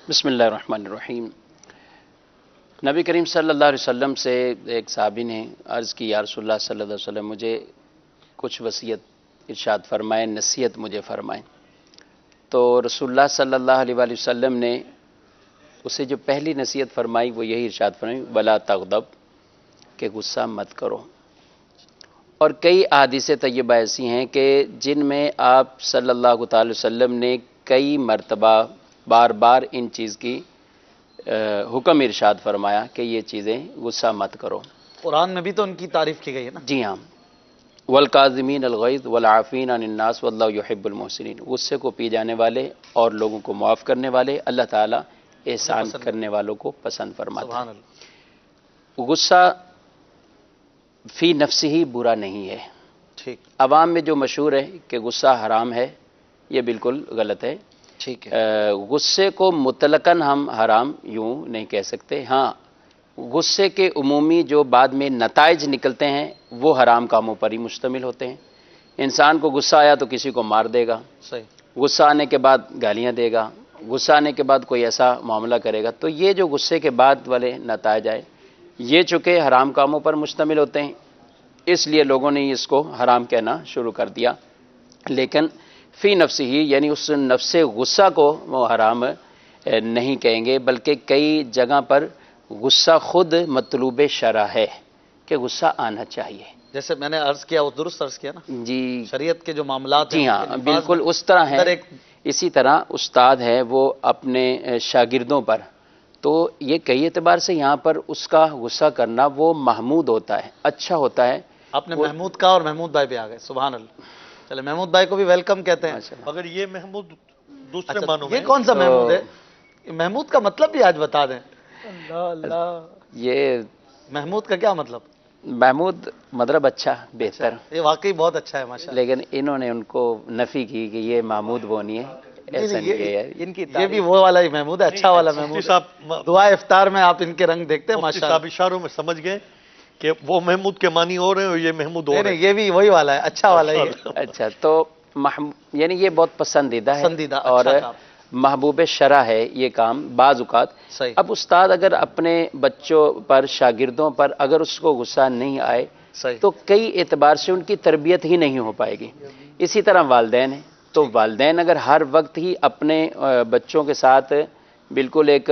S5: بسم اللہ الرحمن الرحیم. نبی کریم صلی اللہ علیہ وسلم سے ایک صحابی نے عرض کی یا رسول اللہ صلی اللہ علیہ وسلم مجھے کچھ وصیت ارشاد فرمائیں، نصیحت مجھے فرمائیں. تو رسول اللہ صلی اللہ علیہ وآلہ وسلم نے اسے جو پہلی نصیحت فرمائی وہ یہی ارشاد فرمائی ولا تغضب، کہ غصہ مت کرو. اور کئی احادیث طیبہ ایسی ہیں کہ جن میں آپ صلی اللہ تعالی وسلم نے کئی مرتبہ بار بار ان چیز کی حکم ارشاد فرمایا کہ یہ چیزیں غصہ مت کرو.
S1: قرآن میں بھی تو ان کی تعریف کی گئی ہے نا.
S5: جی ہاں، والکاظمین الغیظ والعافین عن الناس واللہ یحب المحسنین. غصے کو پی جانے والے اور لوگوں کو معاف کرنے والے اللہ تعالیٰ احسان کرنے والوں کو پسند فرماتا
S1: سبحان
S5: ہے.
S1: اللہ.
S5: غصہ فی نفس ہی برا نہیں ہے.
S1: ٹھیک
S5: عوام میں جو مشہور ہے کہ غصہ حرام ہے، یہ بالکل غلط ہے.
S1: ٹھیک ہے.
S5: غصے کو مطلقاً ہم حرام یوں نہیں کہہ سکتے. ہاں، غصے کے عمومی جو بعد میں نتائج نکلتے ہیں وہ حرام کاموں پر ہی مشتمل ہوتے ہیں. انسان کو غصہ آیا تو کسی کو مار دے گا،
S1: صحیح.
S5: غصہ آنے کے بعد گالیاں دے گا، غصہ آنے کے بعد کوئی ایسا معاملہ کرے گا. تو یہ جو غصے کے بعد والے نتائج آئے یہ چونکہ حرام کاموں پر مشتمل ہوتے ہیں، اس لیے لوگوں نے اس کو حرام کہنا شروع کر دیا. لیکن فی نفس ہی یعنی اس نفس غصہ کو وہ حرام نہیں کہیں گے، بلکہ کئی جگہ پر غصہ خود مطلوب شرع ہے کہ غصہ آنا چاہیے.
S1: جیسے میں نے عرض کیا وہ درست عرض کیا نا،
S5: جی
S1: شریعت کے جو معاملات ہیں
S5: جی ہاں
S1: ان کے نفاذ
S5: بالکل
S1: میں
S5: اس طرح
S1: اندر
S5: ہے.
S1: ایک
S5: اسی طرح استاد ہے وہ اپنے شاگردوں پر، تو یہ کئی اعتبار سے یہاں پر اس کا غصہ کرنا وہ محمود ہوتا ہے، اچھا ہوتا ہے.
S1: آپ نے محمود کہا اور محمود بھائی بھی آ گئے. سبحان اللہ. چلے محمود بھائی کو بھی ویلکم کہتے ہیں.
S2: مگر یہ محمود دوسرے
S1: اچھا،
S2: معنوں میں
S1: یہ کون سا محمود ہے؟ محمود کا مطلب بھی آج بتا دیں.
S5: یہ
S1: محمود کا کیا مطلب؟
S5: محمود مطلب اچھا، بہتر.
S1: یہ واقعی بہت اچھا ہے ماشاء اللہ.
S5: لیکن انہوں نے ان کو نفی کی کہ یہ محمود وہ نہیں ہے، ایسا نہیں ہے یار.
S3: ان کی
S1: یہ بھی وہ والا ہی محمود ہے، اچھا والا محمود
S2: مفتی
S1: ہے.
S2: صاحب
S1: دعا افطار میں آپ ان کے رنگ دیکھتے ہیں
S2: مفتی
S1: ماشاء
S2: صاحب
S1: اللہ.
S2: اشاروں میں سمجھ گئے کہ وہ محمود کے معنی ہو رہے ہیں اور یہ محمود ہو
S1: نہیں
S2: رہے
S1: نہیں، یہ بھی وہی والا ہے، اچھا والا ہی ہے.
S5: اچھا، تو یعنی یہ بہت پسندیدہ ہے.
S1: پسندیدہ،
S5: اور
S1: اچھا کام.
S5: محبوب شرع ہے یہ کام بعض اوقات.
S1: صحیح.
S5: اب استاد اگر اپنے بچوں پر شاگردوں پر اگر اس کو غصہ نہیں آئے
S1: صحیح.
S5: تو کئی اعتبار سے ان کی تربیت ہی نہیں ہو پائے گی. اسی طرح والدین ہیں تو والدین اگر ہر وقت ہی اپنے بچوں کے ساتھ بالکل ایک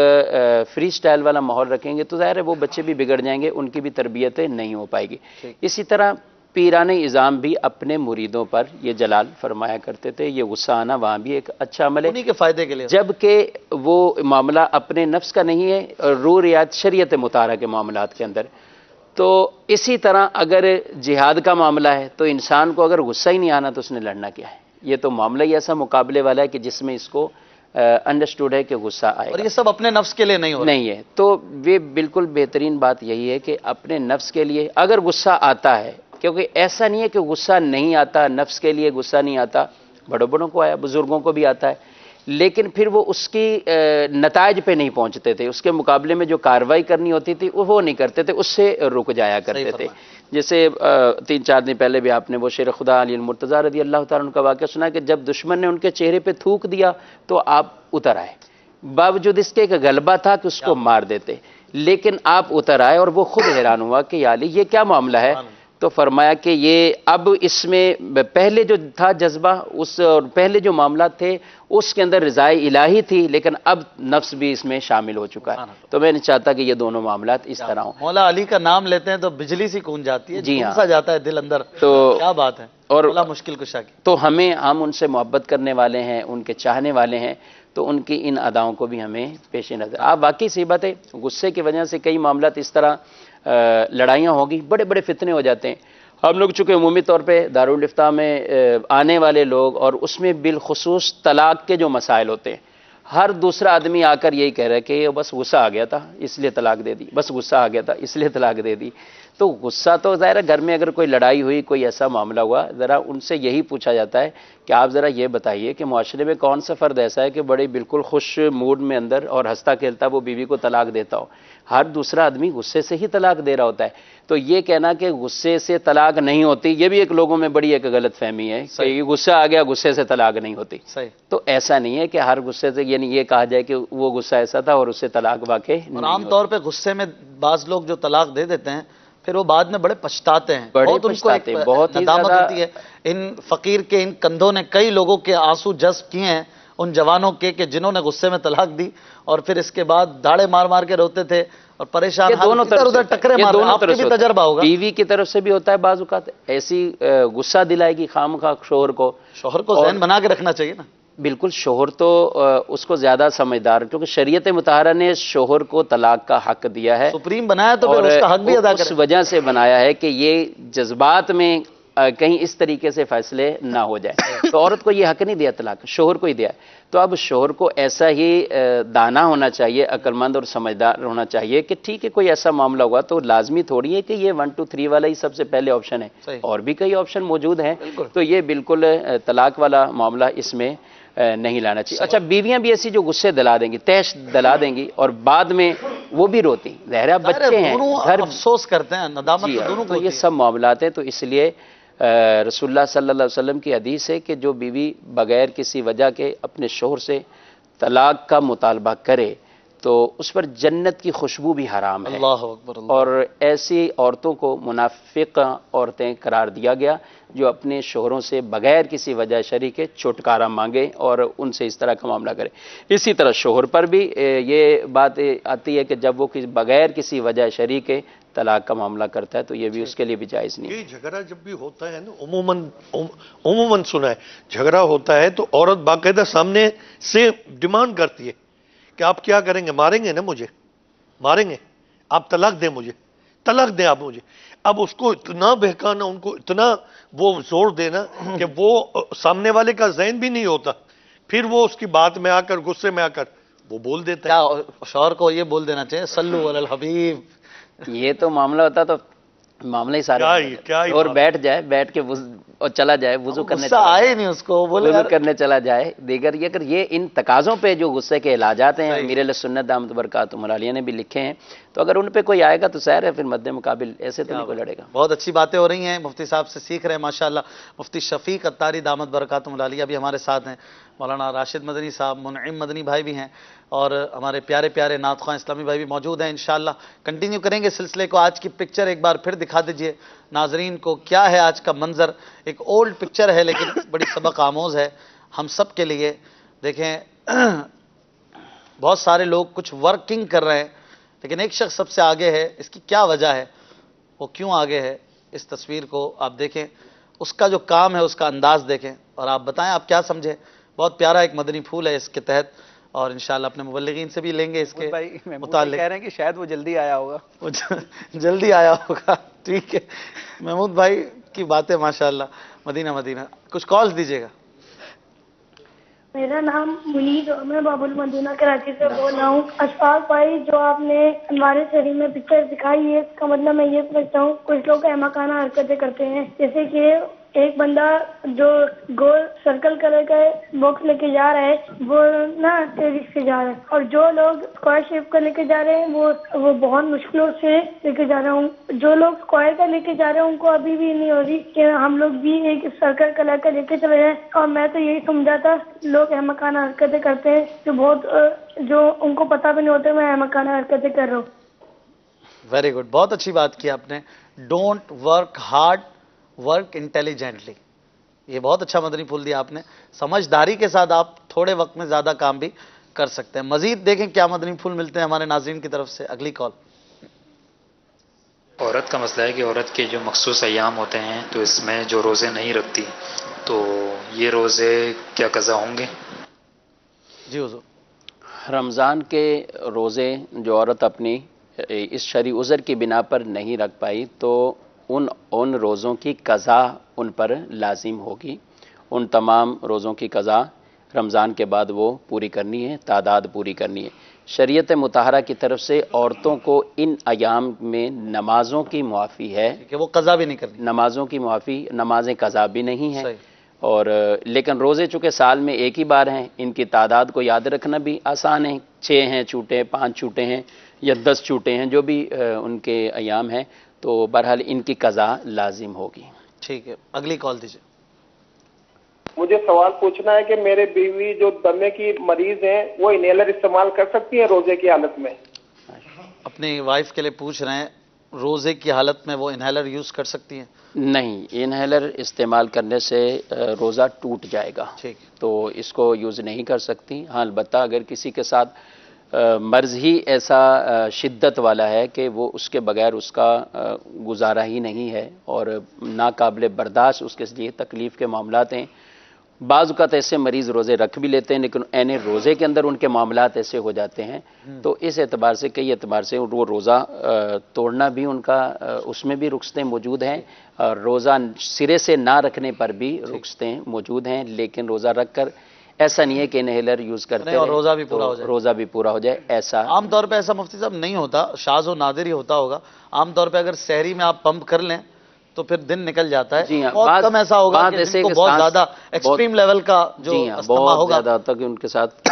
S5: فری سٹائل والا ماحول رکھیں گے تو ظاہر ہے وہ بچے بھی بگڑ جائیں گے, ان کی بھی تربیت نہیں ہو پائے گی. اسی طرح پیران اعظام بھی اپنے مریدوں پر یہ جلال فرمایا کرتے تھے یہ غصہ آنا وہاں بھی ایک اچھا عمل ہے,
S1: انہی کے فائدے کے لیے.
S5: جبکہ وہ معاملہ اپنے نفس کا نہیں ہے, روح رعایت شریعت مطہرہ کے معاملات کے اندر. تو اسی طرح اگر جہاد کا معاملہ ہے تو انسان کو اگر غصہ ہی نہیں آنا تو اس نے لڑنا کیا ہے. یہ تو معاملہ ہی ایسا مقابلے والا ہے کہ جس میں اس کو انڈرسٹوڈ ہے کہ غصہ آئے
S1: اور
S5: گا.
S1: یہ سب اپنے نفس کے لیے نہیں ہو رہا.
S5: نہیں ہے تو یہ بالکل بہترین بات یہی ہے کہ اپنے نفس کے لیے اگر غصہ آتا ہے, کیونکہ ایسا نہیں ہے کہ غصہ نہیں آتا, نفس کے لیے غصہ نہیں آتا, بڑوں بڑوں کو آیا, بزرگوں کو بھی آتا ہے, لیکن پھر وہ اس کی نتائج پہ نہیں پہنچتے تھے, اس کے مقابلے میں جو کارروائی کرنی ہوتی تھی وہ نہیں کرتے تھے, اس سے رک جایا کرتے تھے. جیسے 3-4 دن پہلے بھی آپ نے وہ شیر خدا علی المرتضیٰ رضی اللہ تعالیٰ عنہ کا واقعہ سنا کہ جب دشمن نے ان کے چہرے پہ تھوک دیا تو آپ اتر آئے, باوجود اس کے ایک غلبہ تھا کہ اس کو مار دیتے, لیکن آپ اتر آئے اور وہ خود حیران ہوا کہ یا علی یہ کیا معاملہ ہے. تو فرمایا کہ یہ اب اس میں پہلے جو تھا جذبہ اس اور پہلے جو معاملات تھے اس کے اندر رضائے الہی تھی, لیکن اب نفس بھی اس میں شامل ہو چکا ہے. تو میں نہیں چاہتا کہ یہ دونوں معاملات اس طرح ہوں.
S1: مولا علی کا نام لیتے ہیں تو بجلی سی گونج جاتی ہے,
S5: جی ہاں,
S1: سا جاتا ہے دل اندر.
S5: تو
S1: کیا بات ہے,
S5: اور
S1: مولا مشکل کشا کی.
S5: تو ہم ان سے محبت کرنے والے ہیں, ان کے چاہنے والے ہیں, تو ان کی ان اداؤں کو بھی ہمیں پیش نظر. آپ واقعی صحیح بات ہے, غصے کی وجہ سے کئی معاملات اس طرح لڑائیاں ہوگی, بڑے بڑے فتنے ہو جاتے ہیں. ہم لوگ چونکہ عمومی طور پہ دارالفتہ میں آنے والے لوگ اور اس میں بالخصوص طلاق کے جو مسائل ہوتے ہیں, ہر دوسرا آدمی آ کر یہی کہہ رہا ہے کہ بس غصہ آ گیا تھا اس لیے طلاق دے دی, بس غصہ آ گیا تھا اس لیے طلاق دے دی. تو غصہ تو ظاہر ہے گھر میں اگر کوئی لڑائی ہوئی, کوئی ایسا معاملہ ہوا, ذرا ان سے یہی پوچھا جاتا ہے کہ آپ ذرا یہ بتائیے کہ معاشرے میں کون سا فرد ایسا ہے کہ بڑے بالکل خوش موڈ میں اندر اور ہنستا کھیلتا وہ بیوی کو طلاق دیتا ہو. ہر دوسرا آدمی غصے سے ہی طلاق دے رہا ہوتا ہے. تو یہ کہنا کہ غصے سے طلاق نہیں ہوتی, یہ بھی ایک لوگوں میں بڑی ایک غلط فہمی ہے کہ یہ غصہ آ گیا غصے سے طلاق نہیں ہوتی.
S1: صحیح.
S5: تو ایسا نہیں ہے کہ ہر غصے سے یعنی یہ کہا جائے کہ وہ غصہ ایسا تھا اور اس سے طلاق واقع نہیں.
S1: اور عام طور پہ غصے میں بعض لوگ جو طلاق دے دیتے ہیں پھر وہ بعد میں بڑے پچھتاتے ہیں, بہت ان کو ایک
S5: بہت
S1: ندامت ہوتی ہے. ان فقیر کے ان کندھوں نے کئی لوگوں کے آنسو جذب کیے ہیں, ان جوانوں کے کہ جنہوں نے غصے میں طلاق دی اور پھر اس کے بعد داڑے مار مار کے روتے تھے اور پریشان,
S5: دونوں طرف
S1: ادھر ٹکرے مار رہے ہیں. آپ کے بھی تجربہ ہوگا,
S5: بیوی کی طرف سے بھی ہوتا ہے بعض اوقات ایسی غصہ دلائے گی خواہ شوہر کو
S1: ذہن بنا کے رکھنا چاہیے نا.
S5: بالکل, شوہر تو اس کو زیادہ سمجھدار, کیونکہ شریعت مطہرہ نے شوہر کو طلاق کا حق دیا ہے,
S1: سپریم بنایا تو پھر اس کا حق بھی ادا کرے.
S5: اس وجہ سے بنایا ہے کہ یہ جذبات میں کہیں اس طریقے سے فیصلے نہ ہو جائے. تو عورت کو یہ حق نہیں دیا طلاق, شوہر کو ہی دیا ہے. تو اب شوہر کو ایسا ہی دانا ہونا چاہیے, عقل مند اور سمجھدار ہونا چاہیے کہ ٹھیک ہے کوئی ایسا معاملہ ہوا تو لازمی تھوڑی ہے کہ یہ 1 2 3 والا ہی سب سے پہلے آپشن ہے, اور بھی کئی آپشن موجود ہیں. تو یہ بالکل طلاق والا معاملہ اس میں نہیں لانا چاہیے. اچھا, بیویاں بھی ایسی جو غصے دلا دیں گی, تیش دلا دیں گی اور بعد میں وہ بھی روتی, ظاہر بچے ہیں گھر
S1: افسوس کرتے ہیں, ندامت دونوں کو.
S5: تو یہ سب معاملات ہیں. تو اس لیے رسول اللہ صلی اللہ علیہ وسلم کی حدیث ہے کہ جو بیوی بغیر کسی وجہ کے اپنے شوہر سے طلاق کا مطالبہ کرے تو اس پر جنت کی خوشبو بھی حرام ہے.
S1: اللہ اکبر.
S5: اور ایسی عورتوں کو منافق عورتیں قرار دیا گیا جو اپنے شوہروں سے بغیر کسی وجہ شرعی کے چھٹکارا مانگے اور ان سے اس طرح کا معاملہ کرے. اسی طرح شوہر پر بھی یہ بات آتی ہے کہ جب وہ بغیر کسی وجہ شرعی کے طلاق کا معاملہ کرتا ہے تو یہ بھی اس کے لیے بھی جائز نہیں.
S2: یہ جھگڑا جب بھی ہوتا ہے نا, عموماً سنا ہے, جھگڑا ہوتا ہے تو عورت باقاعدہ سامنے سے ڈیمانڈ کرتی ہے کہ آپ کیا کریں گے, ماریں گے نا مجھے, ماریں گے, آپ طلاق دیں مجھے, طلاق دیں آپ مجھے. اب اس کو اتنا بہکانا, ان کو اتنا وہ زور دینا کہ وہ سامنے والے کا ذہن بھی نہیں ہوتا, پھر وہ اس کی بات میں آ کر غصے میں آ کر وہ بول دیتا ہے.
S1: شوہر کو یہ بول دینا چاہیے صلو علی الحبیب.
S5: یہ تو معاملہ ہوتا تو معاملہ ہی سارا اور بیٹھ جائے, بیٹھ کے اور چلا جائے وضو کرنے
S1: غصہ آئے نہیں اس کو، بولے
S5: وضو کرنے چلا جائے دیگر یہ اگر یہ ان تقاضوں پہ جو غصے کے علاجات ہیں امیر علیہ سنت دامت برکاتہم العالیہ نے بھی لکھے ہیں، تو اگر ان پہ کوئی آئے گا تو سیر ہے، پھر مد مقابل ایسے تو نہیں کوئی لڑے گا۔
S1: بہت اچھی باتیں ہو رہی ہیں، مفتی صاحب سے سیکھ رہے ہیں ماشاءاللہ۔ مفتی شفیق اتاری دامت برکاتہم العالیہ بھی ہمارے ساتھ ہیں، مولانا راشد مدنی صاحب، منعم مدنی بھائی بھی ہیں، اور ہمارے پیارے پیارے نعت خواں اسلامی بھائی بھی موجود ہیں۔ انشاءاللہ کنٹینیو کریں گے سلسلے کو۔ آج کی پکچر ایک بار پھر دکھا دیجئے ناظرین کو، کیا ہے آج کا منظر؟ ایک اولڈ پکچر ہے لیکن بڑی سبق آموز ہے ہم سب کے لیے۔ دیکھیں بہت سارے لوگ کچھ ورکنگ کر رہے ہیں لیکن ایک شخص سب سے آگے ہے، اس کی کیا وجہ ہے، وہ کیوں آگے ہے؟ اس تصویر کو آپ دیکھیں، اس کا جو کام ہے اس کا انداز دیکھیں اور آپ بتائیں آپ کیا سمجھے۔ بہت پیارا ایک مدنی پھول ہے اس کے تحت، اور انشاءاللہ اپنے مبلغین سے بھی لیں گے اس کے متعلق۔
S3: کہہ رہے ہیں کہ شاید وہ جلدی آیا ہوگا،
S1: وہ جلدی آیا ہوگا، ٹھیک ہے۔ محمود بھائی کی باتیں ماشاءاللہ، مدینہ مدینہ۔ کچھ کالز دیجیے گا۔
S6: میرا نام منیر اور میں باب المدینہ کراچی سے بول رہا ہوں۔ اشفاق بھائی، جو آپ نے ہمارے شہری میں پکچر دکھائی ہے، اس کا مطلب میں یہ سمجھتا ہوں کچھ لوگ احمقانہ حرکتیں کرتے ہیں، جیسے کہ ایک بندہ جو گول سرکل کلر کا باکس لے کے جا رہا ہے وہ نا تیزی سے جا رہا ہے، اور جو لوگ اسکوائر شیپ کا لے کے جا رہے ہیں وہ بہت مشکلوں سے لے کے جا رہے ہوں۔ جو لوگ اسکوائر کا لے کے جا رہے ہیں ان کو ابھی بھی نہیں ہو رہی کہ ہم لوگ بھی ایک سرکل کلر کا لے کے چلے جائیں، اور میں تو یہی سمجھا تھا لوگ احمقانہ حرکتیں کرتے ہیں جو ان کو پتہ بھی نہیں ہوتا میں احمقانہ حرکتیں کر رہا ہوں۔
S1: ویری گڈ، بہت اچھی بات کی آپ نے۔ Don't work hard, work intelligently. یہ بہت اچھا مدنی پھول دیا آپ نے۔ سمجھداری کے ساتھ آپ تھوڑے وقت میں زیادہ کام بھی کر سکتے ہیں۔ مزید دیکھیں کیا مدنی پھول ملتے ہیں ہمارے ناظرین کی طرف سے۔ اگلی کال۔
S7: عورت کا مسئلہ ہے کہ عورت کے جو مخصوص ایام ہوتے ہیں تو اس میں جو روزے نہیں رکھتی تو یہ روزے کیا قضا ہوں گے؟
S1: جی حضور۔
S5: رمضان کے روزے جو عورت اپنی اس شرعی عذر کی بنا پر نہیں رکھ پائی تو ان روزوں کی قضا ان پر لازم ہوگی۔ ان تمام روزوں کی قضا رمضان کے بعد وہ پوری کرنی ہے، تعداد پوری کرنی ہے۔ شریعت مطہرہ کی طرف سے عورتوں کو ان ایام میں نمازوں کی معافی ہے
S1: کہ وہ قضا بھی نہیں کرنی،
S5: نمازوں کی معافی، نمازیں قضا بھی نہیں ہیں۔
S1: صحیح۔
S5: اور لیکن روزے چونکہ سال میں ایک ہی بار ہیں، ان کی تعداد کو یاد رکھنا بھی آسان ہے، 6 ہیں چھوٹے، 5 چھوٹے ہیں یا 10 چھوٹے ہیں، جو بھی ان کے ایام ہیں، تو بہرحال ان کی قضا لازم ہوگی۔
S1: ٹھیک ہے، اگلی کال دیجیے۔
S8: مجھے سوال پوچھنا ہے کہ میرے بیوی جو دمے کی مریض ہیں وہ انہیلر استعمال کر سکتی ہیں روزے کی حالت میں؟
S1: اپنی وائف کے لیے پوچھ رہے ہیں، روزے کی حالت میں وہ انہیلر یوز کر سکتی ہیں؟
S5: نہیں، انہیلر استعمال کرنے سے روزہ ٹوٹ جائے گا،
S1: ٹھیک،
S5: تو اس کو یوز نہیں کر سکتی۔ ہاں البتہ اگر کسی کے ساتھ مرض ہی ایسا شدت والا ہے کہ وہ اس کے بغیر اس کا گزارا ہی نہیں ہے اور ناقابل برداشت اس کے لیے تکلیف کے معاملات ہیں، بعض اوقات ایسے مریض روزے رکھ بھی لیتے ہیں لیکن عین روزے کے اندر ان کے معاملات ایسے ہو جاتے ہیں، تو اس اعتبار سے کئی اعتبار سے وہ روزہ توڑنا بھی ان کا اس میں بھی رخصتیں موجود ہیں، اور روزہ سرے سے نہ رکھنے پر بھی رخصتیں موجود ہیں، لیکن روزہ رکھ کر ایسا نہیں ہے کہ انہیلر یوز کرتے
S1: اور روزہ بھی پورا ہو جائے،
S5: روزہ بھی پورا ہو جائے، ایسا
S1: عام طور پہ ایسا مفتی صاحب نہیں ہوتا، شاذ و نادر ہی ہوتا ہوگا۔ عام طور پہ اگر سحری میں آپ پمپ کر لیں تو پھر دن نکل جاتا ہے۔
S5: جی ہاں،
S1: بہت کم ایسا ہوگا کہ جن کو بہت زیادہ ایکسٹریم لیول کا جو استما
S5: بہت
S1: ہوگا،
S5: زیادہ ہوتا کہ ان کے ساتھ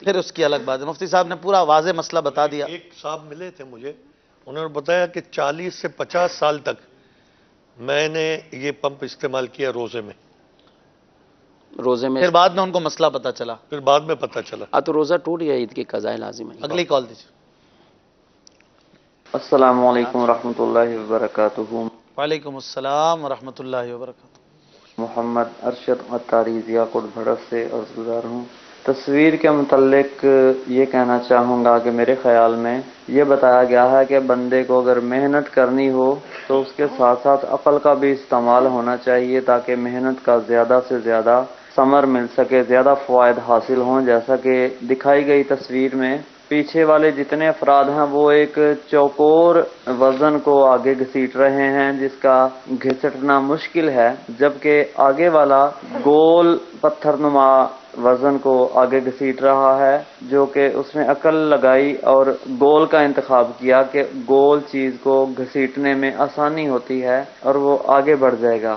S1: پھر اس کی الگ بات ہے۔ مفتی صاحب نے پورا واضح مسئلہ بتا دیا۔
S2: ایک صاحب ملے تھے مجھے، انہوں نے بتایا کہ 40 سے 50 سال تک میں نے یہ پمپ استعمال کیا روزے میں،
S1: پھر بعد میں ان کو مسئلہ پتا چلا،
S2: پھر بعد میں پتہ چلا۔
S5: تو روزہ ٹوٹ گیا، عید کی قضا لازم ہے۔
S1: اگلی کال دیجیے۔
S9: السلام علیکم ورحمۃ اللہ وبرکاتہ۔
S1: وعلیکم السلام ورحمۃ اللہ وبرکاتہ۔
S9: محمد ارشد اتاری ضیا کوٹ بھڑک سے عرض گزار ہوں۔ تصویر کے متعلق یہ کہنا چاہوں گا کہ میرے خیال میں یہ بتایا گیا ہے کہ بندے کو اگر محنت کرنی ہو تو اس کے ساتھ ساتھ عقل کا بھی استعمال ہونا چاہیے تاکہ محنت کا زیادہ سے زیادہ ثمر مل سکے، زیادہ فوائد حاصل ہوں۔ جیسا کہ دکھائی گئی تصویر میں پیچھے والے جتنے افراد ہیں وہ ایک چوکور وزن کو آگے گھسیٹ رہے ہیں جس کا گھسٹنا مشکل ہے، جبکہ آگے والا گول پتھر نما وزن کو آگے گھسیٹ رہا ہے، جو کہ اس نے عقل لگائی اور گول کا انتخاب کیا کہ گول چیز کو گھسیٹنے میں آسانی ہوتی ہے اور وہ آگے بڑھ جائے گا۔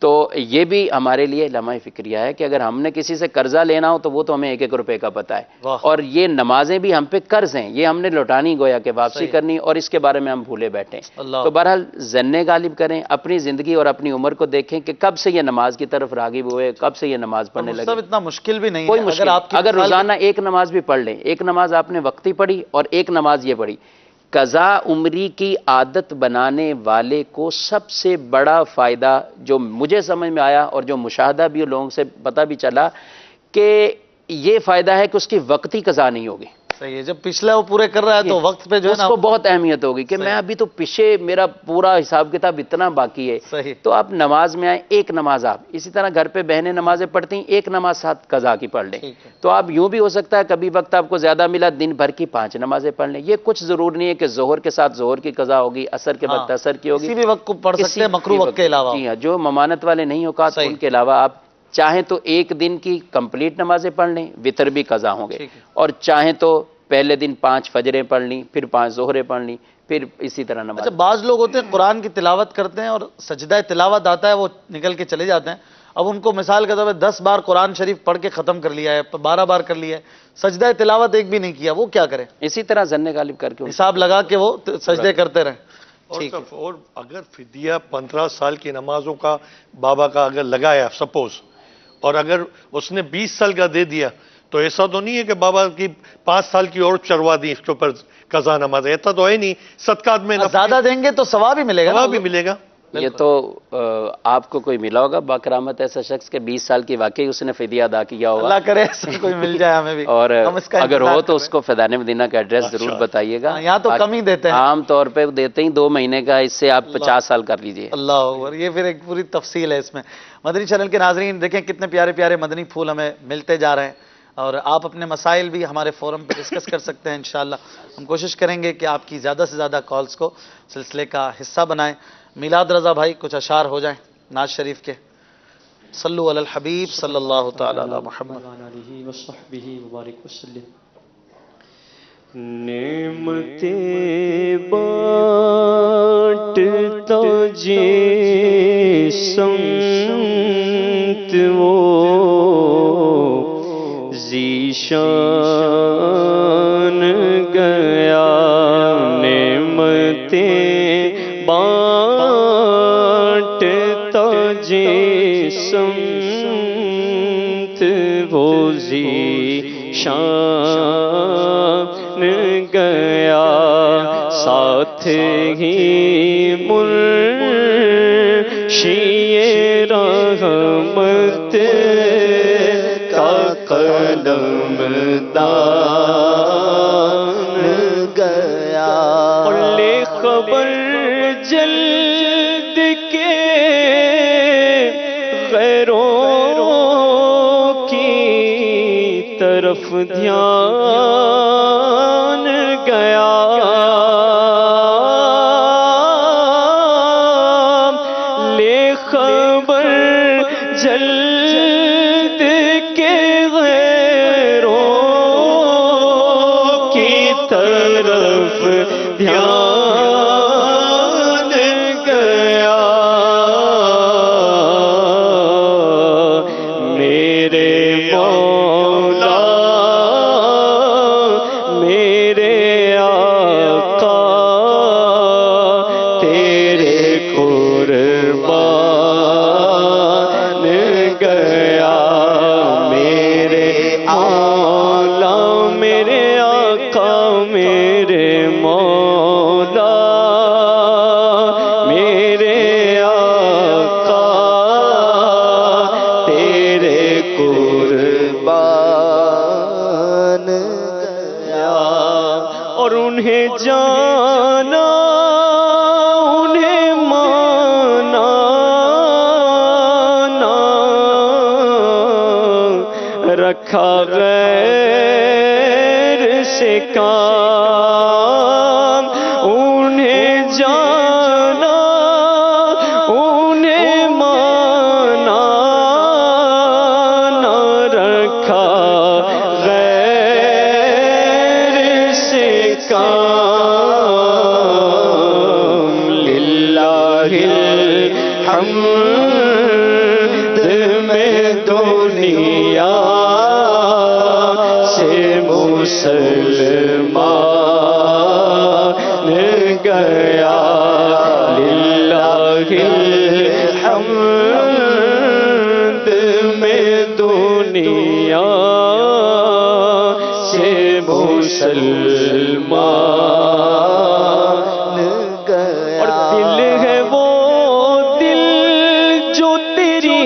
S5: تو یہ بھی ہمارے لیے لمحہ فکریہ ہے کہ اگر ہم نے کسی سے قرضہ لینا ہو تو وہ تو ہمیں 1-1 روپے کا پتہ ہے، اور یہ نمازیں بھی ہم پہ قرض ہیں، یہ ہم نے لوٹانی گویا کہ واپسی کرنی، اور اس کے بارے میں ہم بھولے بیٹھے ہیں۔ تو بہرحال ظن غالب کریں، اپنی زندگی اور اپنی عمر کو دیکھیں کہ کب سے یہ نماز کی طرف راغب ہوئے، کب سے یہ نماز پڑھنے لگے۔
S1: اتنا مشکل بھی نہیں
S5: کوئی
S1: ہے
S5: مشکل، اگر روزانہ ایک نماز بھی پڑھ لیں، ایک نماز آپ نے وقتی پڑھی اور ایک نماز یہ پڑھی، قضا عمری کی عادت بنانے والے کو سب سے بڑا فائدہ جو مجھے سمجھ میں آیا اور جو مشاہدہ بھی لوگوں سے پتہ بھی چلا کہ یہ فائدہ ہے کہ اس کی وقتی قضا نہیں ہوگی۔
S1: صحیح ہے، جب پچھلا وہ پورے کر رہا ہے تو وقت پہ جو ہے
S5: اس کو بہت اہمیت ہوگی کہ میں ابھی تو پیچھے میرا پورا حساب کتاب اتنا باقی ہے، تو آپ نماز میں آئیں، ایک نماز آپ اسی طرح گھر پہ بہنیں نمازیں پڑھتی ہیں، ایک نماز ساتھ قضا کی پڑھ لیں، تو آپ یوں بھی ہو سکتا ہے کبھی وقت آپ کو زیادہ ملا دن بھر کی 5 نمازیں پڑھ لیں۔ یہ کچھ ضرور نہیں ہے کہ ظہر کے ساتھ ظہر کی قضا ہوگی، عصر کے وقت عصر کی ہوگی،
S1: کسی بھی وقت کو پڑھ سکتے ہیں مکروہ وقت کے علاوہ۔
S5: جی ہاں، جو ممانت والے نہیں اوقات ان کے علاوہ آپ چاہیں تو ایک دن کی کمپلیٹ نمازیں پڑھ لیں، وتر بھی قضا ہوں گے، اور چاہیں تو پہلے دن 5 فجریں پڑھ لیں، پھر 5 ظہریں پڑھ لیں، پھر اسی طرح نماز۔
S1: اچھا، بعض لوگ ہوتے ہیں قرآن کی تلاوت کرتے ہیں اور سجدہ تلاوت آتا ہے وہ نکل کے چلے جاتے ہیں، اب ان کو مثال کے طور پہ 10 بار قرآن شریف پڑھ کے ختم کر لیا ہے، 12 بار کر لیا ہے، سجدہ تلاوت ایک بھی نہیں کیا، وہ کیا کریں؟
S5: اسی طرح ظن غالب کر کے
S1: حساب لگا کے وہ سجدے کرتے رہیں۔
S2: اور اگر فدیہ 15 سال کی نمازوں کا بابا کا اگر لگایا سپوز، اور اگر اس نے 20 سال کا دے دیا، تو ایسا تو نہیں ہے کہ بابا کی 5 سال کی اور چروا دی اس کے اوپر قضا نماز، ایسا تو ہے نہیں، صدقات میں
S1: زیادہ دیں گے تو ثواب بھی ملے گا،
S2: ثواب بھی ملے گا۔
S5: یہ تو آپ کو کوئی ملا ہوگا باکرامت ایسا شخص کہ 20 سال کی واقعی اس نے فدیہ ادا کیا ہوگا،
S1: اللہ کرے ایسا کوئی مل جائے ہمیں بھی،
S5: اور اگر ہو تو اس کو فیضان مدینہ کا ایڈریس ضرور بتائیے گا۔
S1: یہاں تو کم ہی دیتے ہیں،
S5: عام طور پہ دیتے ہی 2 مہینے کا، اس سے آپ 50 سال کر لیجئے۔
S1: اللہ اکبر، یہ پھر ایک پوری تفصیل ہے اس میں۔ مدنی چینل کے ناظرین دیکھیں کتنے پیارے پیارے مدنی پھول ہمیں ملتے جا رہے ہیں، اور آپ اپنے مسائل بھی ہمارے فورم پہ ڈسکس کر سکتے ہیں انشاءاللہ۔ ہم کوشش کریں گے کہ آپ کی زیادہ سے زیادہ کالز کو سلسلے کا حصہ بنائیں۔ میلاد رضا بھائی کچھ اشعار ہو جائیں ناز شریف کے۔ صلو علی الحبیب صلی اللہ تعالی علی محمد
S10: علیہ وصحبہ وبارک وسلم۔ نعمتیں بانٹتا سمت وہ ذیشان گیا، نعمتیں بانٹتا سمت وہ ذیشان گیا، ساتھ ہی مرشی رحمت کا قلم دان گیا، لے خبر جلد کے غیروں کی طرف دھیان گیا، لے خبر جلد کے غیروں کی طرف دھیان گیا، میرے مولا میرے آقا تیرے قربان گیا، میرے مولا میرے آقا میرے مولا میرے آقا تیرے قربان گیا، اور انہیں جانا انہیں مانا نہ رکھا غیر سے کام، انہیں جانا انہیں مانا نہ رکھا غیر سے کام، للہ الحمد سے مسلمان
S1: گیا
S10: اور دل ہے وہ دل جو تیری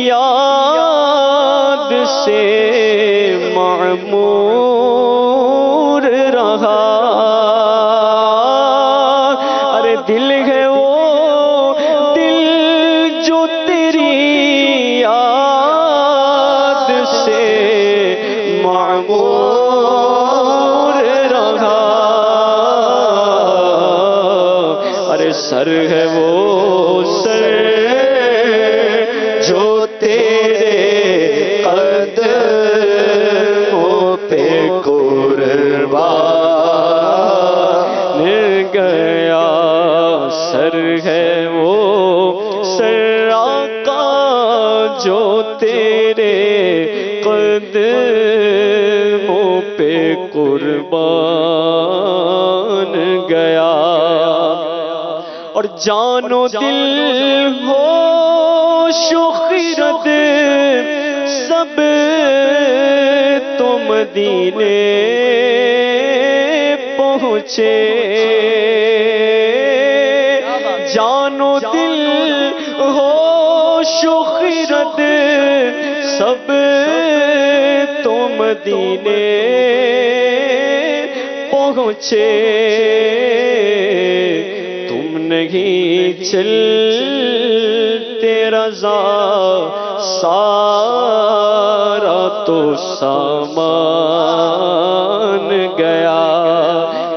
S10: یاد سے معمور رہا. ارے دل ہے وہ دل جو تیری یاد سے معمور رہا. ارے سر ہے وہ سر جو تیرے قدموں پہ قربان گیا. سر ہے وہ سر آقا جو تیرے قدموں پہ قربان گیا. اور جان و دل ہوش و خرد سب تم مدینے پہنچے. جان و دل ہوش و خرد سب تم مدینے پہنچے. تم نہیں چلتے رضا سارا تو سامان گیا.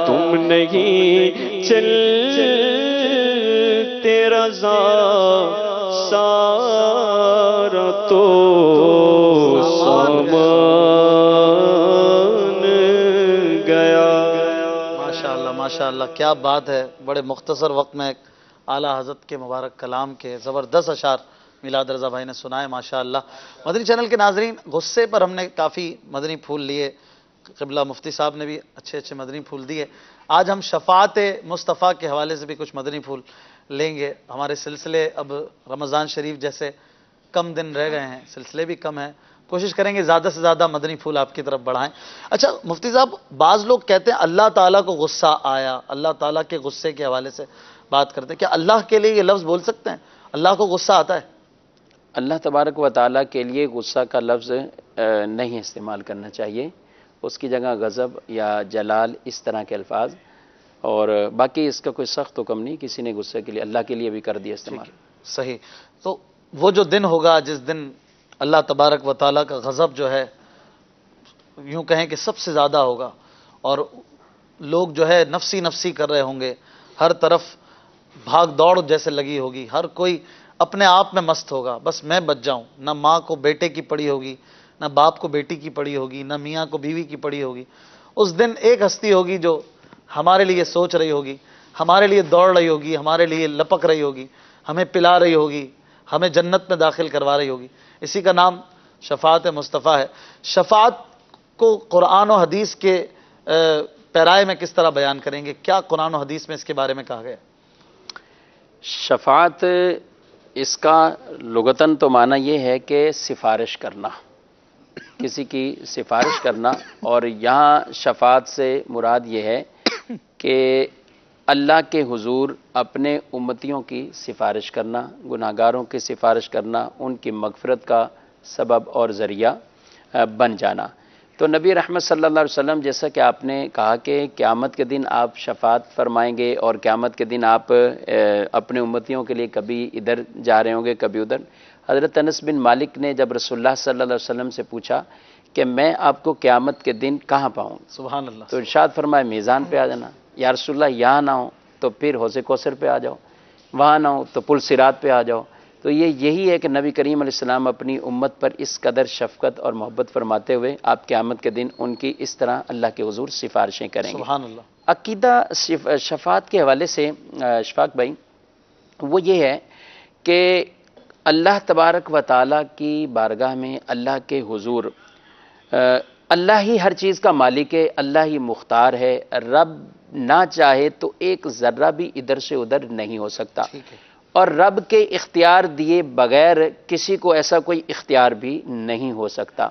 S10: تم نہیں چلتے رضا سارا تو سامان گیا.
S1: ماشاءاللہ کیا بات ہے. بڑے مختصر وقت میں اعلیٰ حضرت کے مبارک کلام کے زبردست اشعار میلاد رضا بھائی نے سنائے. ماشاءاللہ مدنی چینل کے ناظرین، غصے پر ہم نے کافی مدنی پھول لیے. قبلہ مفتی صاحب نے بھی اچھے اچھے مدنی پھول دیے. آج ہم شفاعت مصطفیٰ کے حوالے سے بھی کچھ مدنی پھول لیں گے. ہمارے سلسلے اب رمضان شریف جیسے کم دن رہ گئے ہیں، سلسلے بھی کم ہیں، کوشش کریں گے زیادہ سے زیادہ مدنی پھول آپ کی طرف بڑھائیں. اچھا مفتی صاحب، بعض لوگ کہتے ہیں اللہ تعالیٰ کو غصہ آیا، اللہ تعالیٰ کے غصے کے حوالے سے بات کرتے ہیں. کیا اللہ کے لیے یہ لفظ بول سکتے ہیں اللہ کو غصہ آتا ہے؟
S5: اللہ تبارک و تعالیٰ کے لیے غصہ کا لفظ نہیں استعمال کرنا چاہیے. اس کی جگہ غضب یا جلال اس طرح کے الفاظ، اور باقی اس کا کوئی سخت حکم نہیں. کسی نے غصے کے لیے اللہ کے لیے بھی کر دیا استعمال.
S1: صحیح. تو وہ جو دن ہوگا جس دن اللہ تبارک و تعالیٰ کا غضب جو ہے یوں کہیں کہ سب سے زیادہ ہوگا، اور لوگ جو ہے نفسی نفسی کر رہے ہوں گے، ہر طرف بھاگ دوڑ جیسے لگی ہوگی، ہر کوئی اپنے آپ میں مست ہوگا، بس میں بچ جاؤں. نہ ماں کو بیٹے کی پڑی ہوگی، نہ باپ کو بیٹی کی پڑی ہوگی، نہ میاں کو بیوی کی پڑی ہوگی. اس دن ایک ہستی ہوگی جو ہمارے لیے سوچ رہی ہوگی، ہمارے لیے دوڑ رہی ہوگی، ہمارے لیے لپک رہی ہوگی، ہمیں پلا رہی ہوگی، ہمیں جنت میں داخل کروا رہی ہوگی. اسی کا نام شفاعت مصطفیٰ ہے. شفاعت کو قرآن و حدیث کے پیرائے میں کس طرح بیان کریں گے؟ کیا قرآن و حدیث میں اس کے بارے میں کہا گیا؟
S5: شفاعت، اس کا لغتاً تو معنی یہ ہے کہ سفارش کرنا، کسی کی سفارش کرنا. اور یہاں شفاعت سے مراد یہ ہے کہ اللہ کے حضور اپنے امتیوں کی سفارش کرنا، گناہگاروں کی سفارش کرنا، ان کی مغفرت کا سبب اور ذریعہ بن جانا. تو نبی رحمت صلی اللہ علیہ وسلم، جیسا کہ آپ نے کہا کہ قیامت کے دن آپ شفاعت فرمائیں گے، اور قیامت کے دن آپ اپنے امتیوں کے لیے کبھی ادھر جا رہے ہوں گے کبھی ادھر. حضرت انس بن مالک نے جب رسول اللہ صلی اللہ علیہ وسلم سے پوچھا کہ میں آپ کو قیامت کے دن کہاں پاؤں،
S1: سبحان اللہ،
S5: تو ارشاد فرمایا میزان پہ آ جانا. یا رسول اللہ یہاں نہ ہو تو پھر حوض کوثر پہ آ جاؤ، وہاں نہ ہو تو پل صراط پہ آ جاؤ. تو یہی ہے کہ نبی کریم علیہ السلام اپنی امت پر اس قدر شفقت اور محبت فرماتے ہوئے آپ قیامت کے دن ان کی اس طرح اللہ کے حضور سفارشیں کریں گے.
S1: سبحان اللہ.
S5: عقیدہ شفاعت کے حوالے سے اشفاق بھائی، وہ یہ ہے کہ اللہ تبارک و تعالیٰ کی بارگاہ میں اللہ کے حضور اللہ ہی ہر چیز کا مالک ہے، اللہ ہی مختار ہے. رب نہ چاہے تو ایک ذرہ بھی ادھر سے ادھر نہیں ہو سکتا. اور رب کے اختیار دیے بغیر کسی کو ایسا کوئی اختیار بھی نہیں ہو سکتا۔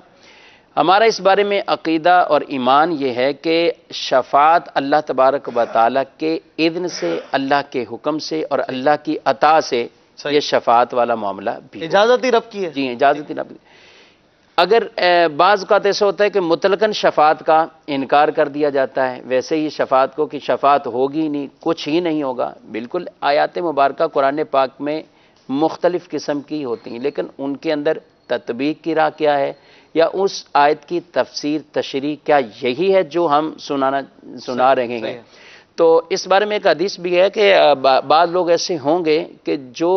S5: ہمارا اس بارے میں عقیدہ اور ایمان یہ ہے کہ شفاعت اللہ تبارک و تعالیٰ کے اذن سے، اللہ کے حکم سے اور اللہ کی عطا سے یہ شفاعت والا معاملہ بھی
S1: اجازت ہی رب کی ہے۔
S5: جی اجازت ہی رب کی۔ اگر بعض اوقات ایسا ہوتا ہے کہ مطلقاً شفاعت کا انکار کر دیا جاتا ہے، ویسے ہی شفاعت کو کہ شفاعت ہوگی نہیں، کچھ ہی نہیں ہوگا، بالکل آیات مبارکہ قرآن پاک میں مختلف قسم کی ہوتی ہیں، لیکن ان کے اندر تطبیق کی راہ کیا ہے یا اس آیت کی تفسیر تشریح کیا یہی ہے جو ہم سنا رہے ہیں؟ تو اس بارے میں ایک حدیث بھی ہے کہ بعض لوگ ایسے ہوں گے کہ جو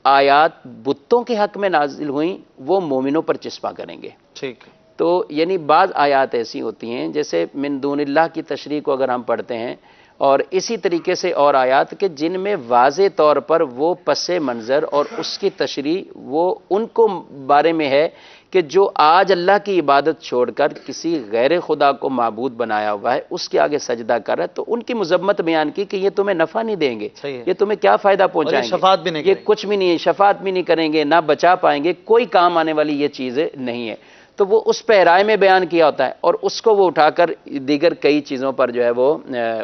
S5: آیات بتوں کے حق میں نازل ہوئیں وہ مومنوں پر چسپاں کریں گے۔
S1: ٹھیک۔
S5: تو یعنی بعض آیات ایسی ہوتی ہیں جیسے من دون اللہ کی تشریح کو اگر ہم پڑھتے ہیں، اور اسی طریقے سے اور آیات کہ جن میں واضح طور پر وہ پس منظر اور اس کی تشریح وہ ان کو بارے میں ہے کہ جو آج اللہ کی عبادت چھوڑ کر کسی غیر خدا کو معبود بنایا ہوا ہے، اس کے آگے سجدہ کر رہا ہے، تو ان کی مذمت بیان کی کہ یہ تمہیں نفع نہیں دیں گے، یہ تمہیں کیا فائدہ پہنچائیں گے،
S1: شفاعت بھی نہیں،
S5: یہ کچھ بھی نہیں ہے، شفاعت بھی نہیں کریں گے، نہ بچا پائیں گے، کوئی کام آنے والی یہ چیز نہیں ہے۔ تو وہ اس پیرائے میں بیان کیا ہوتا ہے اور اس کو وہ اٹھا کر دیگر کئی چیزوں پر جو ہے وہ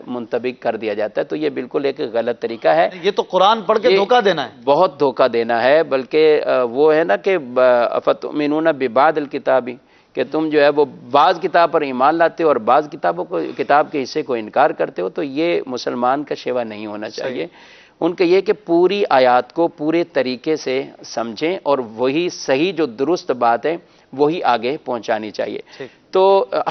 S5: منطبق کر دیا جاتا ہے، تو یہ بالکل ایک غلط طریقہ ہے۔
S1: یہ تو قرآن پڑھ کے دھوکہ دینا ہے،
S5: بہت دھوکہ دینا ہے، بلکہ وہ ہے نا کہ افتؤمنون ببعض الکتاب، کہ تم جو ہے وہ بعض کتاب پر ایمان لاتے ہو اور بعض کتاب کے حصے کو انکار کرتے ہو، تو یہ مسلمان کا شیوا نہیں ہونا چاہیے۔ ان کا یہ کہ پوری آیات کو پورے طریقے سے سمجھیں اور وہی صحیح جو درست بات ہے وہی آگے پہنچانی چاہیے۔ تو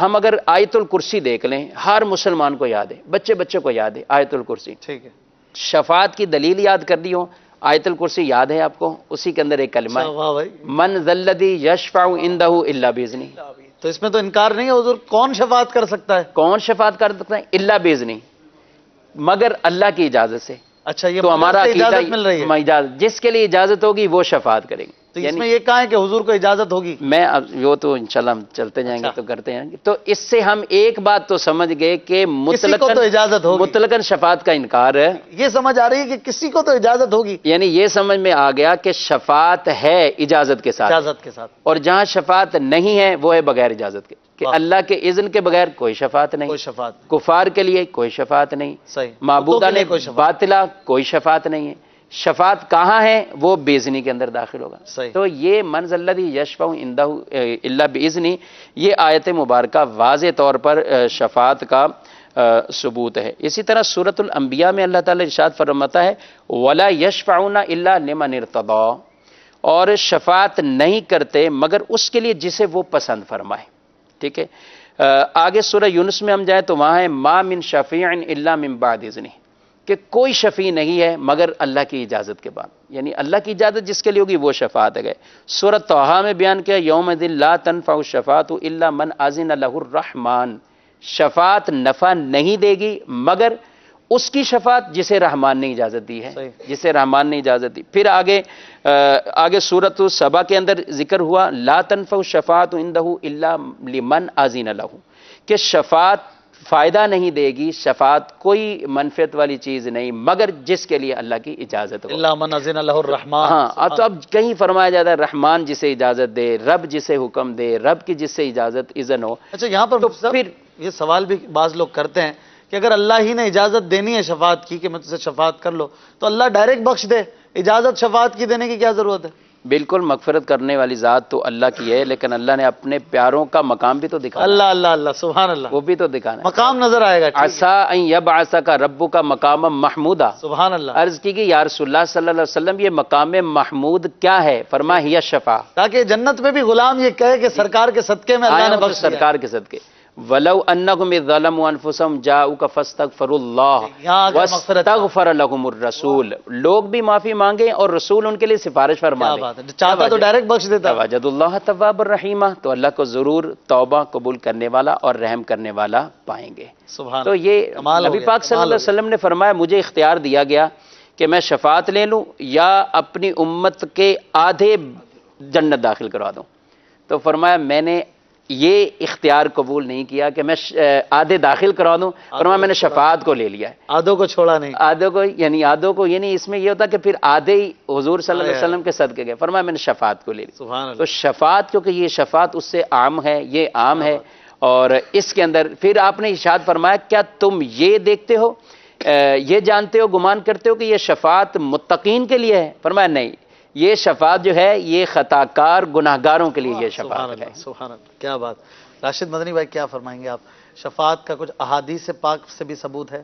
S5: ہم اگر آیت الکرسی دیکھ لیں، ہر مسلمان کو یاد ہے، بچے کو یاد ہے آیت الکرسی۔
S1: ٹھیک ہے۔
S5: شفاعت کی دلیل یاد کر دی ہو، آیت الکرسی یاد ہے آپ کو، اسی کے اندر ایک کلمہ ہے من ذا الذی یشفع عنده الا باذنہ۔
S1: تو اس میں تو انکار نہیں ہے حضور، کون شفاعت کر سکتا ہے؟
S5: کون شفاعت کر سکتا ہے؟ الا باذنہ، مگر اللہ کی اجازت سے۔
S1: اچھا، یہ
S5: تو ہمارا
S1: اجازت مل رہی ہے،
S5: جس کے لیے اجازت ہوگی وہ شفاعت کریں گے۔
S1: تو اس میں یہ کہاں ہے کہ حضور کو اجازت ہوگی؟
S5: میں وہ تو انشاءاللہ ہم چلتے جائیں گے تو کرتے جائیں گے۔ تو اس سے ہم ایک بات تو سمجھ گئے کہ مطلقاً شفاعت کا انکار ہے،
S1: یہ سمجھ آ رہی ہے کہ کسی کو تو اجازت ہوگی،
S5: یعنی یہ سمجھ میں آ گیا کہ شفاعت ہے اجازت کے ساتھ، اور جہاں شفاعت نہیں ہے وہ ہے بغیر اجازت کے، کہ اللہ کے اذن کے بغیر کوئی شفاعت نہیں، کفار کے لیے کوئی شفاعت نہیں، معبودان باطلہ کوئی شفاعت نہیں ہے۔ شفاعت کہاں ہے؟ وہ باذنی کے اندر داخل ہوگا۔ تو یہ من ذا الذی یشفع عنده الا باذنہ، یہ آیت مبارکہ واضح طور پر شفاعت کا ثبوت ہے۔ اسی طرح سورۃ الانبیاء میں اللہ تعالی ارشاد فرماتا ہے ولا یشفعون الا لمن ارتضی، اور شفاعت نہیں کرتے مگر اس کے لیے جسے وہ پسند فرمائے۔ ٹھیک ہے، آگے سورہ یونس میں ہم جائیں تو وہاں ہے ما من شفیع الا من بعد اذنہ، کہ کوئی شفیع نہیں ہے مگر اللہ کی اجازت کے بعد، یعنی اللہ کی اجازت جس کے لیے ہوگی وہ شفاعت ہے۔ سورۃ طٰہٰ میں بیان کیا یومئذ لا تنفع الشفاعۃ الا من اذن لہ الرحمن، شفاعت نفع نہیں دے گی مگر اس کی شفاعت جسے رحمان نے اجازت دی ہے، جسے رحمان نے اجازت دی۔ پھر آگے سورۃ سبا کے اندر ذکر ہوا لا تنفع الشفاعۃ عندہ الا لمن اذن لہ، کہ شفاعت فائدہ نہیں دے گی، شفاعت کوئی منفعت والی چیز نہیں مگر جس کے لیے اللہ کی اجازت ہو،
S1: الا من اذن لہ الرحمن۔
S5: ہاں، تو اب کہیں فرمایا جاتا ہے رحمان جسے اجازت دے، رب جسے حکم دے، رب کی جس سے اجازت اذن ہو۔
S1: اچھا، یہاں پر پھر یہ سوال بھی بعض لوگ کرتے ہیں کہ اگر اللہ ہی نے اجازت دینی ہے شفاعت کی کہ میں تجھے شفاعت کر لو، تو اللہ ڈائریکٹ بخش دے، اجازت شفاعت کی دینے کی کیا ضرورت ہے؟
S5: بالکل، مغفرت کرنے والی ذات تو اللہ کی ہے، لیکن اللہ نے اپنے پیاروں کا مقام بھی تو دکھانا،
S1: اللہ اللہ اللہ سبحان اللہ،
S5: وہ بھی تو دکھانا ہے،
S1: مقام نظر آئے گا۔
S5: عسیٰ ان یبعثک ربک مقاما محمودا،
S1: سبحان اللہ۔
S5: عرض کی کہ یا رسول اللہ صلی اللہ علیہ وسلم یہ مقام محمود کیا ہے؟ فرمایا ہی الشفاعہ،
S1: تاکہ جنت میں بھی غلام یہ کہے کہ سرکار کے صدقے میں اللہ نے بخش دیا،
S5: سرکار کے صدقے۔ وَلَوْ أَنَّهُمْ إِذْ ظَلَمُوا أَنفُسَهُمْ جَاءُوكَ فَاسْتَغْفَرُوا اللَّهَ وَاسْتَغْفَرَ لَهُمُ الرَّسُولُ، لوگ بھی معافی مانگیں اور رسول ان کے لیے سفارش فرما دیں،
S1: چاہتا تو ڈائریکٹ بخش دیتا۔
S5: وَجَدُ اللَّهَ تَوَّابًا رَحِيمًا، تو اللہ کو ضرور توبہ قبول کرنے والا اور رحم کرنے والا پائیں گے۔ تو یہ نبی پاک صلی اللہ علیہ وسلم نے فرمایا مجھے اختیار دیا گیا کہ میں شفاعت لے لوں یا اپنی امت کے آدھے جنت داخل کروا دوں، تو فرمایا میں نے یہ اختیار قبول نہیں کیا کہ میں آدھے داخل کرا دوں، فرمایا میں نے شفاعت کو لے لیا ہے،
S1: آدھوں کو چھوڑا نہیں،
S5: آدھوں کو یعنی اس میں یہ ہوتا کہ پھر آدھے ہی حضور صلی اللہ علیہ وسلم کے صدقے گئے، فرمایا میں نے شفاعت کو لے لیا۔
S1: سبحان اللہ۔
S5: تو شفاعت، کیونکہ یہ شفاعت اس سے عام ہے، یہ عام ہے، اور اس کے اندر پھر آپ نے ارشاد فرمایا کیا تم یہ دیکھتے ہو، یہ جانتے ہو، گمان کرتے ہو کہ یہ شفاعت متقین کے لیے ہے؟ فرمایا نہیں، یہ شفاعت جو ہے یہ خطاکار گناہگاروں کے لیے یہ شفاعت ہے۔
S1: سبحان اللہ، کیا بات۔ راشد مدنی بھائی کیا فرمائیں گے آپ؟ شفاعت کا کچھ احادیث پاک سے بھی ثبوت ہے؟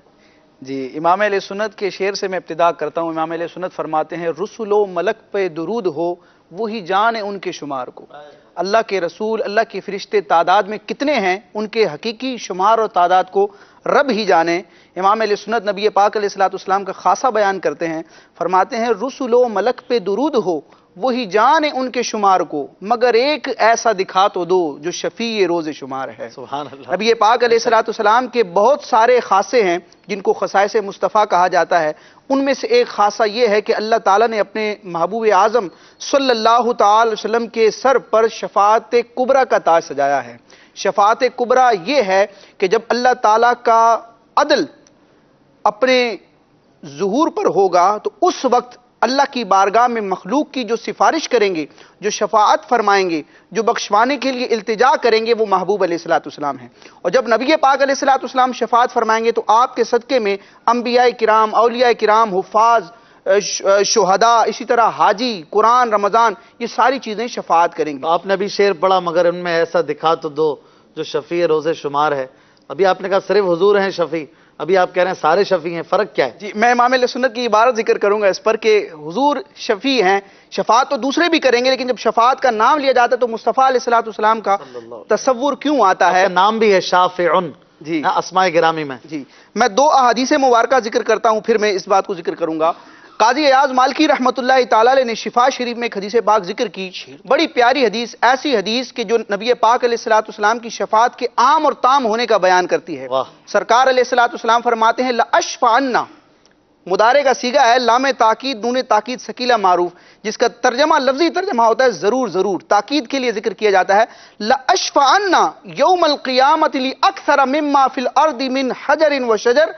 S3: جی، امام اہل سنت کے شعر سے میں ابتدا کرتا ہوں۔ امام اہل سنت فرماتے ہیں رسول و ملک پہ درود ہو وہی جانے ان کے شمار کو۔ اللہ کے رسول، اللہ کے فرشتے تعداد میں کتنے ہیں، ان کے حقیقی شمار اور تعداد کو رب ہی جانے۔ امام اہل سنت نبی پاک علیہ الصلوۃ والسلام کا خاصہ بیان کرتے ہیں، فرماتے ہیں رسول و ملک پہ درود ہو وہی جانے ان کے شمار کو، مگر ایک ایسا دکھا تو دو جو شفیع روز شمار ہے۔
S1: سبحان اللہ۔
S3: نبی پاک علیہ الصلوۃ والسلام کے بہت سارے خاصے ہیں جن کو خصائص مصطفیٰ کہا جاتا ہے، ان میں سے ایک خاصہ یہ ہے کہ اللہ تعالیٰ نے اپنے محبوب اعظم صلی اللہ تعالی علیہ وسلم کے سر پر شفاعت کبریٰ کا تاج سجایا ہے۔ شفاعت کبریٰ یہ ہے کہ جب اللہ تعالیٰ کا عدل اپنے ظہور پر ہوگا تو اس وقت اللہ کی بارگاہ میں مخلوق کی جو سفارش کریں گے، جو شفاعت فرمائیں گے، جو بخشوانے کے لیے التجا کریں گے، وہ محبوب علیہ الصلوۃ والسلام ہیں۔ اور جب نبی پاک علیہ الصلوۃ والسلام شفاعت فرمائیں گے تو آپ کے صدقے میں انبیاء کرام، اولیاء کرام، حفاظ، شہداء، اسی طرح حاجی، قرآن، رمضان، یہ ساری چیزیں شفاعت کریں گے۔
S1: آپ نے ابھی شعر پڑھا مگر ان میں ایسا دکھا تو دو جو شفیع روز شمار ہے۔ ابھی آپ نے کہا صرف حضور ہیں شفیع، ابھی آپ کہہ رہے ہیں سارے شفیع ہیں، فرق کیا ہے؟
S3: جی، میں امام اہل سنت کی عبارت ذکر کروں گا اس پر کہ حضور شفیع ہیں، شفاعت تو دوسرے بھی کریں گے، لیکن جب شفاعت کا نام لیا جاتا ہے تو مصطفیٰ علیہ الصلوۃ والسلام کا تصور کیوں آتا ہے؟
S1: نام بھی ہے شافعن،
S3: جی،
S1: اسماء گرامی میں۔
S3: جی، میں دو احادیث مبارکہ ذکر کرتا ہوں، پھر میں اس بات کو ذکر کروں گا۔ قاضی ایاز مالکی رحمۃ اللہ تعالی علیہ نے شفا شریف میں ایک حدیث پاک ذکر کی، بڑی پیاری حدیث، ایسی حدیث کہ جو نبی پاک علیہ الصلوۃ والسلام کی شفاعت کے عام اور تام ہونے کا بیان کرتی ہے۔ سرکار علیہ الصلوۃ والسلام فرماتے ہیں لأشفعن، مضارع کا صیغہ ہے، لام تاکید نون تاکید ثقیلہ معروف، جس کا ترجمہ لفظی ترجمہ ہوتا ہے ضرور ضرور، تاکید کے لیے ذکر کیا جاتا ہے۔ لأشفعن یوم القیامت لأکثر مما فی الارض من حجر و شجر،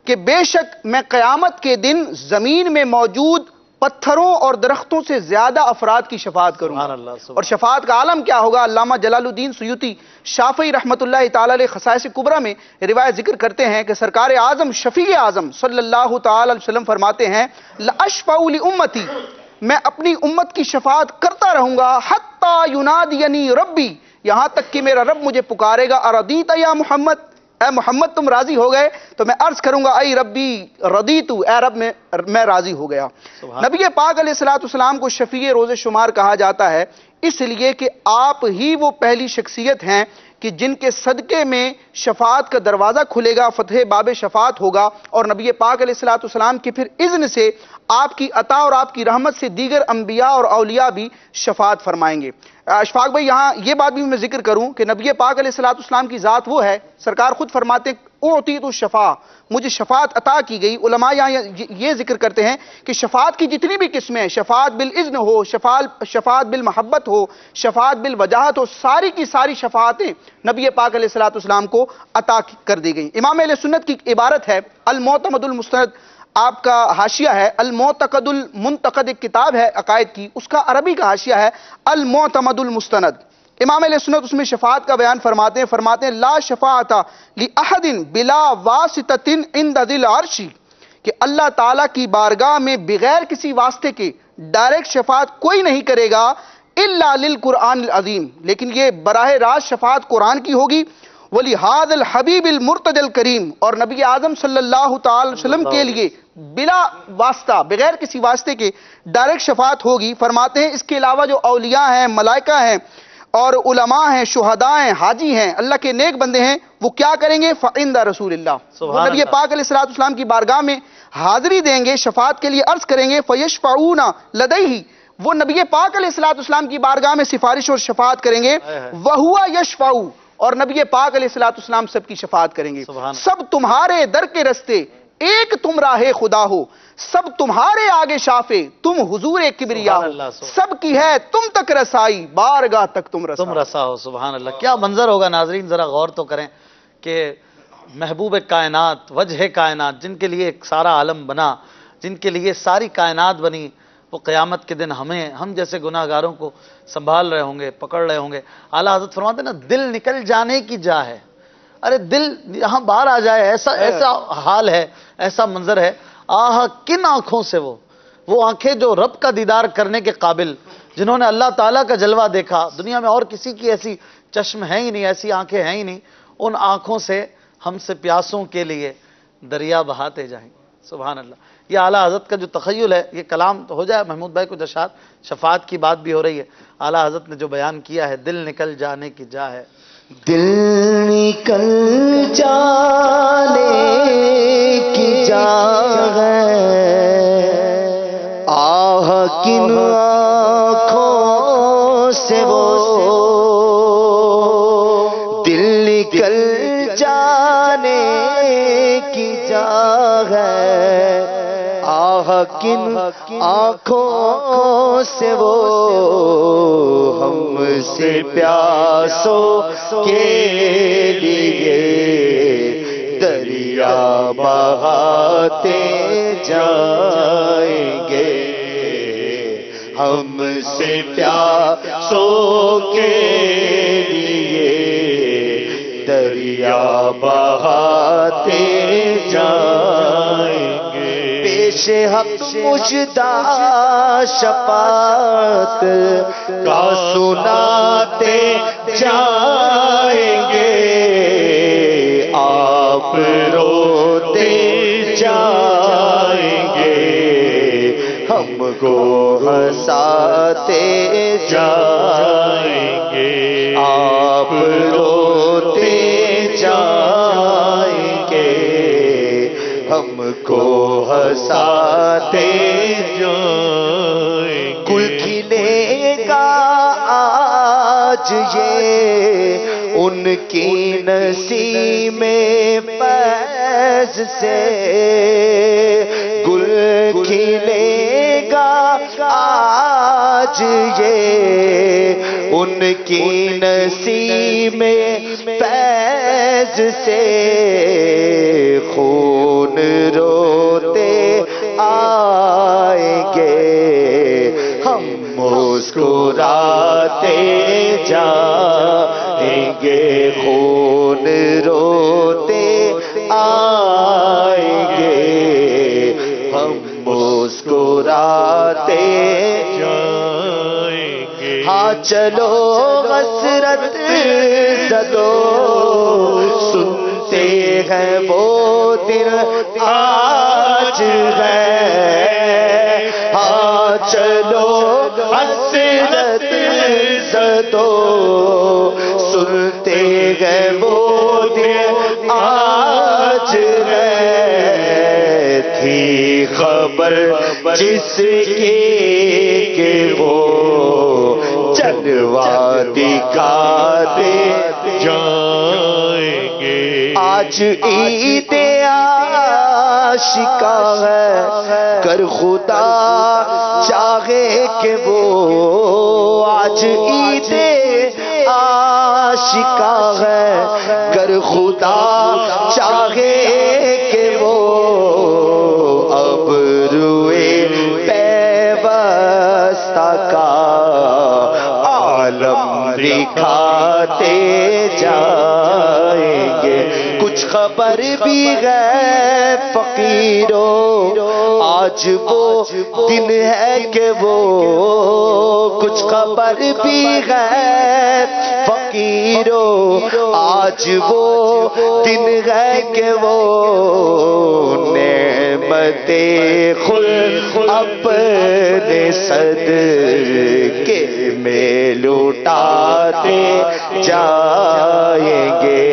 S3: کہ بے شک میں قیامت کے دن زمین میں موجود پتھروں اور درختوں سے زیادہ افراد کی شفاعت کروں گا۔ اور شفاعت کا عالم کیا ہوگا؟ علامہ جلال الدین سیوطی شافعی رحمۃ اللہ تعالی علیہ خصائص کبریٰ میں روایت ذکر کرتے ہیں کہ سرکار اعظم شفیع اعظم صلی اللہ تعالی علیہ وسلم فرماتے ہیں لأشفع لأمتی، میں اپنی امت کی شفاعت کرتا رہوں گا حتی ینادینی ربی، یہاں تک کہ میرا رب مجھے پکارے گا اردیت یا محمد، اے محمد تم راضی ہو گئے؟ تو میں عرض کروں گا اے ربی رضیتو، اے رب میں راضی ہو گیا۔ نبی پاک علیہ الصلوۃ والسلام کو شفیع روز شمار کہا جاتا ہے اس لیے کہ آپ ہی وہ پہلی شخصیت ہیں کہ جن کے صدقے میں شفاعت کا دروازہ کھلے گا، فتح باب شفاعت ہوگا، اور نبی پاک علیہ الصلوۃ والسلام کے پھر اذن سے آپ کی عطا اور آپ کی رحمت سے دیگر انبیاء اور اولیاء بھی شفاعت فرمائیں گے۔ اشفاق بھائی، یہاں یہ بات بھی میں ذکر کروں کہ نبی پاک علیہ الصلوۃ والسلام کی ذات وہ ہے، سرکار خود فرماتے ہیں اعطیت الشفاع، مجھے شفاعت عطا کی گئی۔ علماء یہاں یہ ذکر کرتے ہیں کہ شفاعت کی جتنی بھی قسمیں ہیں، شفاعت بالاذن ہو، شفاعت بالمحبت ہو، شفاعت بالوجاہت ہو، ساری کی ساری شفاعتیں نبی پاک علیہ الصلوۃ والسلام کو عطا کر دی گئی۔ امام اہل سنت کی عبارت ہے المعتمد المستند، آپ کا حاشیہ ہے المعتقد المنتقد، ایک کتاب ہے عقائد کی، اس کا عربی کا حاشیہ ہے المعتمد المستند۔ امام علیہ سنت اس میں شفاعت کا بیان فرماتے ہیں لا شفاعت لأحد بلا واسطۃ عند ذی العرش، کہ اللہ تعالیٰ کی بارگاہ میں بغیر کسی واسطے کے ڈائریکٹ شفاعت کوئی نہیں کرے گا الا للقرآن العظیم، لیکن یہ براہ راست شفاعت قرآن کی ہوگی۔ وَلِهَذَا الْحَبِيبِ الْمُرْتَدِ الْكَرِيمِ، اور نبی اعظم صلی اللہ تعالی وسلم کے لیے بلا واسطہ، بغیر کسی واسطے کے ڈائریکٹ شفاعت ہوگی۔ فرماتے ہیں اس کے علاوہ جو اولیاء ہیں، ملائکہ ہیں اور علماء ہیں، شہداء ہیں، حاجی ہیں، اللہ کے نیک بندے ہیں، وہ کیا کریں گے؟ فَعِنْدَ رسول اللہ، وہ نبی پاک علیہ السلام کی بارگاہ میں حاضری دیں گے، شفاعت کے لیے عرض کریں گے۔ فَيَشْفَعُونَ لَدَيْهِ، وہ نبی پاک علیہ السلام کی بارگاہ میں سفارش اور شفاعت کریں گے۔ وَهُوَ يَشْفَعُ، اور نبی پاک علیہ السلام سب کی شفاعت کریں گے۔ سب تمہارے در کے رستے ایک تم راہ خدا ہو، سب تمہارے آگے شافے، تم حضور کبریا
S1: سبحان
S3: ہو،
S1: اللہ، سبحان
S3: سب کی ہے تم تک رسائی، بارگاہ تک تم رسا
S1: تم رسا ہو. سبحان اللہ. کیا منظر ہوگا ناظرین، ذرا غور تو کریں کہ محبوب کائنات، وجہ کائنات، جن کے لیے ایک سارا عالم بنا، جن کے لیے ساری کائنات بنی، وہ قیامت کے دن ہم جیسے گناہ گاروں کو سنبھال رہے ہوں گے، پکڑ رہے ہوں گے. اعلیٰ حضرت فرماتے ہیں نا، دل نکل جانے کی جا ہے. ارے دل یہاں باہر آ جائے، ایسا حال ہے، ایسا منظر ہے. آہ کن آنکھوں سے وہ آنکھیں جو رب کا دیدار کرنے کے قابل، جنہوں نے اللہ تعالیٰ کا جلوہ دیکھا. دنیا میں اور کسی کی ایسی چشم ہے ہی نہیں، ایسی آنکھیں ہیں ہی نہیں. ان آنکھوں سے ہم سے پیاسوں کے لیے دریا بہاتے جائیں. سبحان اللہ. یہ اعلیٰ حضرت کا جو تخیل ہے، یہ کلام تو ہو جائے. محمود بھائی کو شفاعت کی بات بھی ہو رہی ہے. اعلیٰ حضرت نے جو بیان کیا ہے، دل نکل جانے کی جا ہے.
S10: دل نکل جانے کی جا ہے، آہ کن آنکھوں سے وہ دل نکل جانے کی جا ہے، آہ کن آنکھوں سے وہ ہم سے پیاسوں کے لیے دریا بہاتے جائیں گے. ہم سے پیاسوں کے لیے دریا بہاتے جائیں گے. پیش حق مجدہ شفاعت کا سناتے جائیں گے. آپ روتے جائیں گے، ہم کو ہنساتے جائیں گے. آپ روتے جائیں گے، ہم کو ہنساتے جائیں گے. گل کھلے گا آج یہ ان کی نسیم فیض سے، گل کھلے گا آج یہ ان کی نسیم فیض سے. خون روتے آئیں گے، ہم مسکراتے جائیں گے. خون روتے آئیں گے، ہم مسکراتے جائیں گے. ہاں چلو حسرت زدو، سنتے ہیں وہ دن آج ہے. ہاں چلو حسرت زدو، سنتے ہیں وہ دن آج ہے. تھی خبر جس کی کہ وہ جلوہ دکھاتے جائیں گے. آج عید عاشقہ ہے، گر خدا چاہے کہ وہ آج عید عاشقہ ہے، گر خدا چاہے کہ وہ اب روئے پیوستہ کا عالم دکھاتے جائیں گے. کچھ خبر بھی ہے فقیروں، آج وہ دن ہے کہ وہ کچھ خبر بھی ہے فقیروں، آج وہ دن ہے کہ وہ نعمت خلق اپنے صدقے میں لوٹاتے جائیں گے.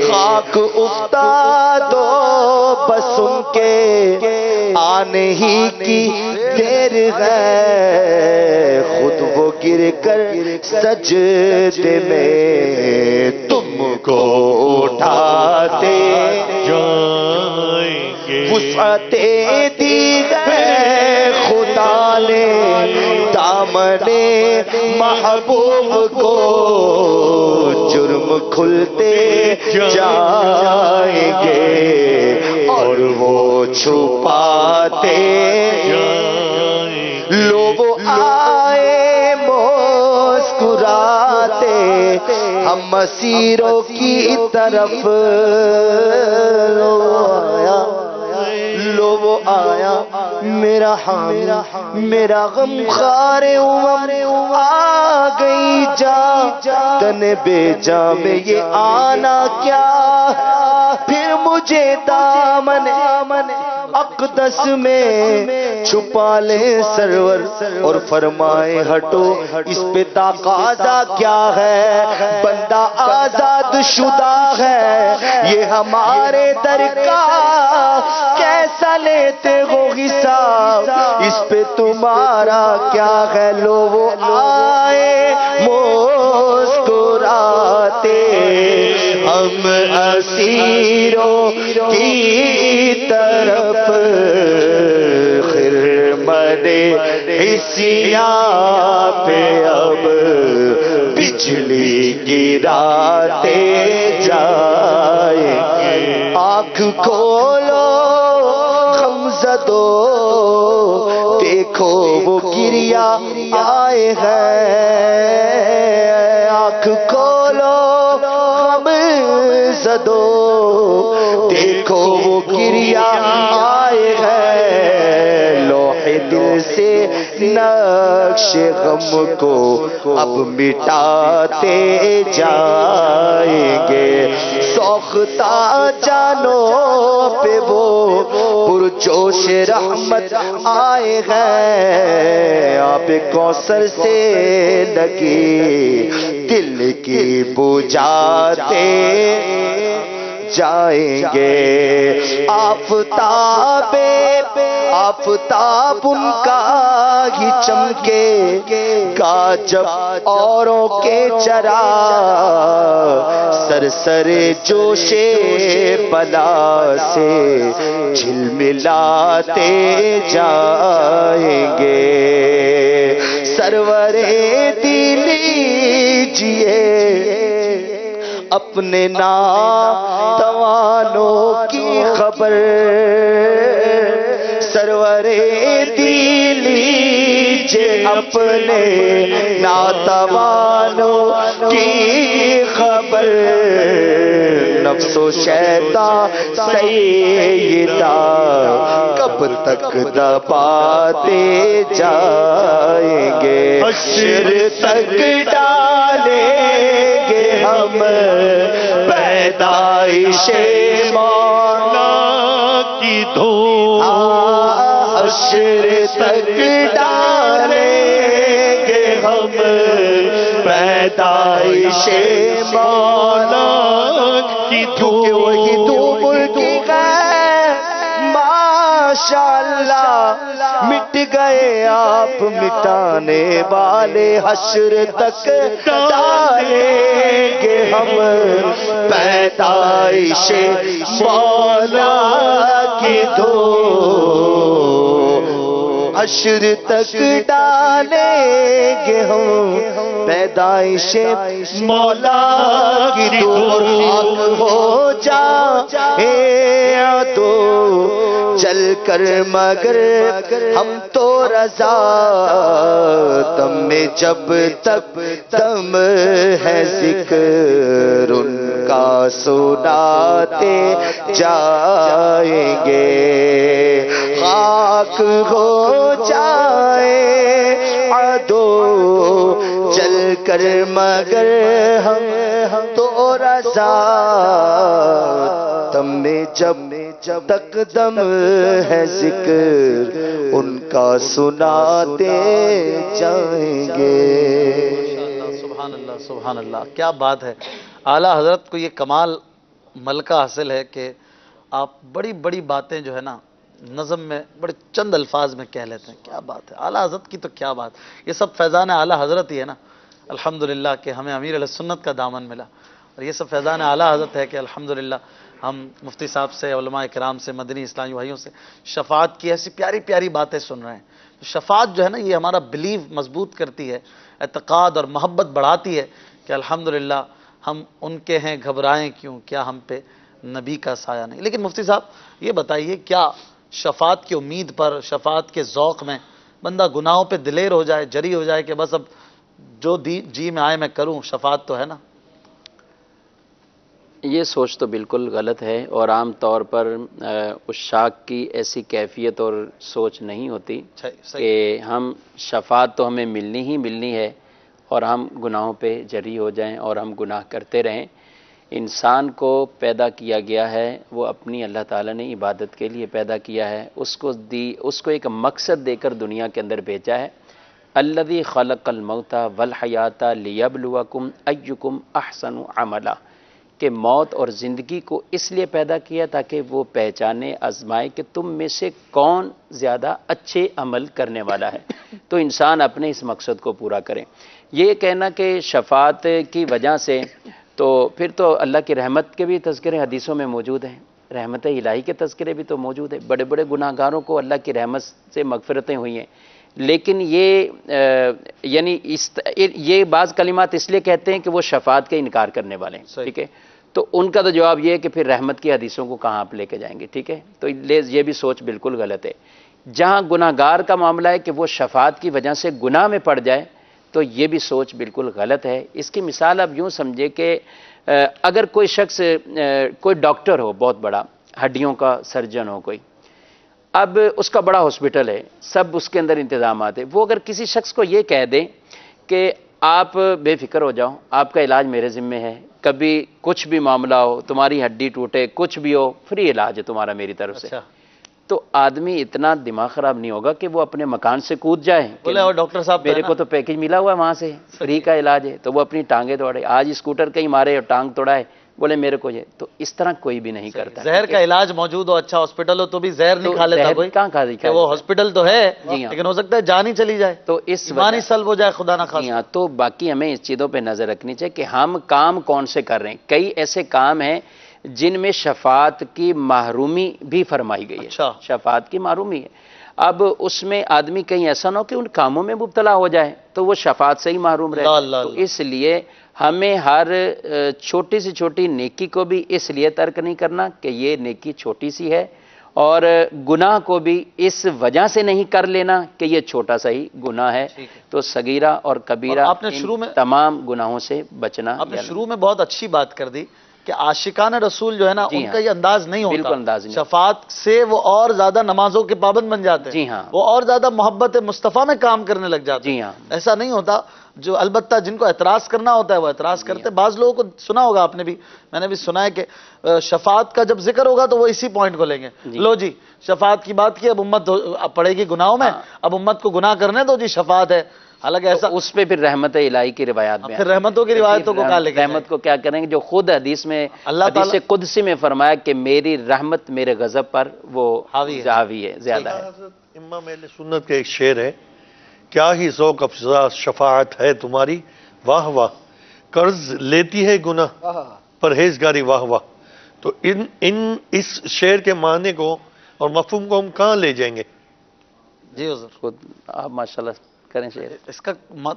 S10: خاک افتاد دو بس ان کے آنے ہی کی دیر ہے، خود وہ گر کر سجدے میں تم کو اٹھاتے جائیں گے. وہ وسعتیں دی ہے خدا نے دامن محبوب کو، جرم کھلتے جائیں گے اور وہ چھپاتے لوگ آئے مسکراتے ہم مسیروں کی طرف، لو وہ آیا میرا حامی میرا غم خار آ گئی جا تن بے جا میں یہ آنا کیا، پھر مجھے دامن اقدس میں چھپا لے سرور اور فرمائے ہٹو اس پہ تقاضا کیا ہے، بندہ آزاد شدہ ہے یہ ہمارے در کا، کیسا لیتے ہو حساب اس پہ تمہارا کیا ہے، لو وہ آئے مسکراتے ہم اسیروں کی طرف، خرمن حسیاں پہ اب بجلی گراتے جائیں، آنکھ کھولو غمزدو دیکھو وہ گریا آئے ہیں، آنکھ کھولو غمزدو دیکھو وہ گریا آئے ہیں، لوح دل سے نقش غم کو اب مٹاتے جائیں گے، سوختہ جانوں پہ وہ پرجوش رحمت آئے ہیں، آب کوثر سے لگی دل کی بجھاتے جائیں گے، آفتاب ان کا ہی چمکے گا جب اوروں کے چراغ، سرسر جوش بلا سے جھلملاتے جائیں گے، سرور دل لیجئے اپنے ناتوانوں کی خبر، سرور دل لیجئے اپنے ناتوانوں کی خبر، نفس و شیطان سیدہ کب تک دباتے جائیں گے، حشر تک ڈالیں گے ہم پیدائش مولا کی دھوم، حشر تک ڈالیں گے ہم پیدائش مولا کی دھوم، وہی دھوم کی ہے ماشاءاللہ، مٹ گئے آپ مٹانے والے، حشر تک ڈالیں گے ہم پیدائش مولا کی دھوم، حشر تک ڈالیں گے ہم پیدائش مولا کی دھوم، ہو جائے تو چل کر مگر ہم تو رضا، تم میں جب تک دم ہے ذکر ان کا سناتے جائیں گے، خاک ہو جائے عدو چل کر مگر ہم تو رضا، تم میں جب تک دم ہے ذکر ان کا سناتے جائیں گے۔
S1: سبحان اللہ سبحان اللہ، کیا بات ہے، اعلیٰ حضرت کو یہ کمال ملکہ حاصل ہے کہ آپ بڑی بڑی باتیں جو ہے نا نظم میں بڑے چند الفاظ میں کہہ لیتے ہیں، کیا بات ہے، اعلیٰ حضرت کی تو کیا بات، یہ سب فیضان اعلیٰ حضرت ہی ہے نا، الحمدللہ کہ ہمیں امیر علیہ سنت کا دامن ملا، اور یہ سب فیضان اعلیٰ حضرت ہے کہ الحمدللہ ہم مفتی صاحب سے، علماء کرام سے، مدنی اسلامی بھائیوں سے شفاعت کی ایسی پیاری پیاری باتیں سن رہے ہیں۔ شفاعت جو ہے نا یہ ہمارا بلیو مضبوط کرتی ہے، اعتقاد اور محبت بڑھاتی ہے کہ الحمدللہ ہم ان کے ہیں، گھبرائیں کیوں، کیا ہم پہ نبی کا سایہ نہیں۔ لیکن مفتی صاحب یہ بتائیے، کیا شفاعت کی امید پر، شفاعت کے ذوق میں بندہ گناہوں پہ دلیر ہو جائے، جری ہو جائے کہ بس اب جو جی میں آئے میں کروں، شفاعت تو ہے نا؟
S5: یہ سوچ تو بالکل غلط ہے، اور عام طور پر اس شاک کی ایسی کیفیت اور سوچ نہیں ہوتی کہ ہم شفاعت تو ہمیں ملنی ہی ملنی ہے اور ہم گناہوں پہ جری ہو جائیں اور ہم گناہ کرتے رہیں۔ انسان کو پیدا کیا گیا ہے، وہ اپنی اللہ تعالیٰ نے عبادت کے لیے پیدا کیا ہے، اس کو ایک مقصد دے کر دنیا کے اندر بھیجا ہے۔ الذی خلق الموت والحیات لیبلوکم ایکم احسن عملا، کہ موت اور زندگی کو اس لیے پیدا کیا تاکہ وہ پہچانے، آزمائے کہ تم میں سے کون زیادہ اچھے عمل کرنے والا ہے، تو انسان اپنے اس مقصد کو پورا کرے۔ یہ کہنا کہ شفاعت کی وجہ سے، تو پھر تو اللہ کی رحمت کے بھی تذکرے حدیثوں میں موجود ہیں، رحمت الہی کے تذکرے بھی تو موجود ہیں، بڑے بڑے گناہ گاروں کو اللہ کی رحمت سے مغفرتیں ہوئی ہیں۔ لیکن یہ بعض کلمات اس لیے کہتے ہیں کہ وہ شفاعت کے انکار کرنے والے ہیں، ٹھیک ہے، تو ان کا تو جواب یہ ہے کہ پھر رحمت کی حدیثوں کو کہاں آپ لے کے جائیں گے، ٹھیک ہے، تو یہ بھی سوچ بالکل غلط ہے۔ جہاں گناہ گار کا معاملہ ہے کہ وہ شفاعت کی وجہ سے گناہ میں پڑ جائے، تو یہ بھی سوچ بالکل غلط ہے۔ اس کی مثال اب یوں سمجھے کہ اگر کوئی شخص، کوئی ڈاکٹر ہو بہت بڑا، ہڈیوں کا سرجن ہو کوئی، اب اس کا بڑا ہاسپٹل ہے، سب اس کے اندر انتظامات ہیں، وہ اگر کسی شخص کو یہ کہہ دیں کہ آپ بے فکر ہو جاؤ، آپ کا علاج میرے ذمہ ہے، کبھی کچھ بھی معاملہ ہو، تمہاری ہڈی ٹوٹے، کچھ بھی ہو، فری علاج ہے تمہارا میری طرف سے، تو آدمی اتنا دماغ خراب نہیں ہوگا کہ وہ اپنے مکان سے کود جائے،
S1: بولے اور ڈاکٹر صاحب
S5: میرے کو تو پیکج ملا ہوا ہے وہاں سے، فری کا علاج ہے، تو وہ اپنی ٹانگیں توڑے، آج اسکوٹر کہیں مارے اور ٹانگ توڑائے، بولے میرے کو یہ، تو اس طرح کوئی بھی نہیں کرتا۔
S1: زہر کا علاج موجود ہو، اچھا ہاسپٹل ہو، تو بھی زہر نہیں کھا لیتا کوئی،
S5: کہاں کھا دیتا،
S1: وہ ہاسپٹل تو ہے لیکن ہو سکتا ہے جان ہی چلی جائے،
S5: تو اس
S1: ایمان ہی سلب ہو جائے، خدا نہ خواستہ۔
S5: تو باقی ہمیں اس چیزوں پہ نظر رکھنی چاہیے کہ ہم کام کون سے کر رہے ہیں۔ کئی ایسے کام ہیں جن میں شفاعت کی محرومی بھی فرمائی گئی ہے، شفاعت کی محرومی ہے۔ اب اس میں آدمی کہیں ایسا نہ ہو کہ ان کاموں میں مبتلا ہو جائے تو وہ شفاعت سے ہی محروم رہے، تو اس لیے ہمیں ہر چھوٹی سے چھوٹی نیکی کو بھی اس لیے ترک نہیں کرنا کہ یہ نیکی چھوٹی سی ہے، اور گناہ کو بھی اس وجہ سے نہیں کر لینا کہ یہ چھوٹا سا ہی گناہ ہے، تو صغیرہ اور کبیرہ تمام گناہوں سے بچنا۔
S1: آپ نے شروع میں بہت اچھی بات کر دی کہ عاشقان رسول جو ہے نا ان کا یہ انداز نہیں ہوتا،
S5: بالکل انداز نہیں،
S1: شفاعت سے وہ اور زیادہ نمازوں کے پابند بن جاتے ہیں، وہ اور زیادہ محبت مصطفیٰ میں کام کرنے لگ جاتے ہیں، ایسا نہیں ہوتا۔ جو البتہ جن کو اعتراض کرنا ہوتا ہے وہ اعتراض کرتے ہیں۔ بعض لوگوں کو سنا ہوگا آپ نے بھی، میں نے بھی سنا ہے کہ شفاعت کا جب ذکر ہوگا تو وہ اسی پوائنٹ کو لیں گے، لو جی شفاعت کی بات کی، اب امت پڑے گی گناہوں میں، اب امت کو گناہ کرنے دو جی، شفاعت ہے، حالانکہ ایسا
S5: اس پہ پھر رحمت الہی کی روایات میں،
S1: پھر رحمتوں کی روایتوں کو کہا لے،
S5: رحمت کو کیا کریں گے، جو خود حدیث میں، حدیث قدسی میں فرمایا کہ میری رحمت میرے غضب پر وہ حاوی ہے، زیادہ ہے۔
S2: امام اہل سنت کا ایک شعر ہے، کیا ہی ذوق افزا شفاعت ہے تمہاری، واہ واہ، قرض لیتی ہے گناہ پرہیزگاری، واہ واہ۔ تو اس شعر کے معنی کو اور مفہوم کو ہم کہاں لے جائیں گے؟
S1: جی حضور،
S5: خود آپ ماشاءاللہ کریں شعر۔
S1: اس کا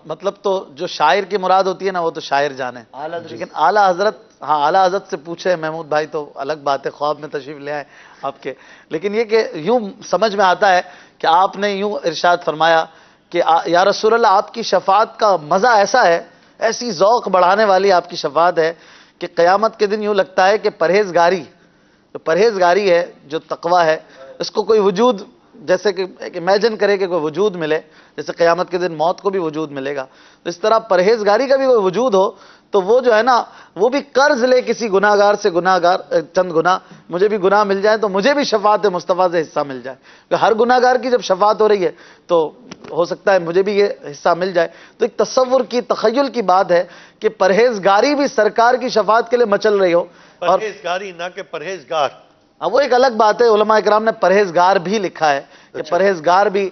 S1: مطلب تو جو شاعر کی مراد ہوتی ہے نا وہ تو شاعر جانے، لیکن اعلیٰ حضرت، ہاں اعلیٰ حضرت سے پوچھے محمود بھائی تو الگ بات ہے، خواب میں تشریف لے آئے آپ کے، لیکن یہ کہ یوں سمجھ میں آتا ہے کہ آپ نے یوں ارشاد فرمایا کہ یا رسول اللہ آپ کی شفاعت کا مزہ ایسا ہے، ایسی ذوق بڑھانے والی آپ کی شفاعت ہے کہ قیامت کے دن یوں لگتا ہے کہ پرہیزگاری ہے، جو تقوی ہے، اس کو کوئی وجود، جیسے کہ امیجن کرے کہ کوئی وجود ملے، جیسے قیامت کے دن موت کو بھی وجود ملے گا، تو اس طرح پرہیزگاری کا بھی کوئی وجود ہو تو وہ جو ہے نا وہ بھی قرض لے کسی گناہگار سے، گناہگار چند گناہ، مجھے بھی گناہ مل جائے تو مجھے بھی شفاعت مصطفیٰ سے حصہ مل جائے، کہ ہر گناہگار کی جب شفاعت ہو رہی ہے تو ہو سکتا ہے مجھے بھی یہ حصہ مل جائے۔ تو ایک تصور کی، تخیل کی بات ہے کہ پرہیزگاری بھی سرکار کی شفاعت کے لیے مچل رہی ہو، اور
S2: پرہیزگاری نہ کہ پرہیزگار،
S1: وہ ایک الگ بات ہے، علماء کرام نے پرہیزگار بھی لکھا ہے کہ پرہیزگار بھی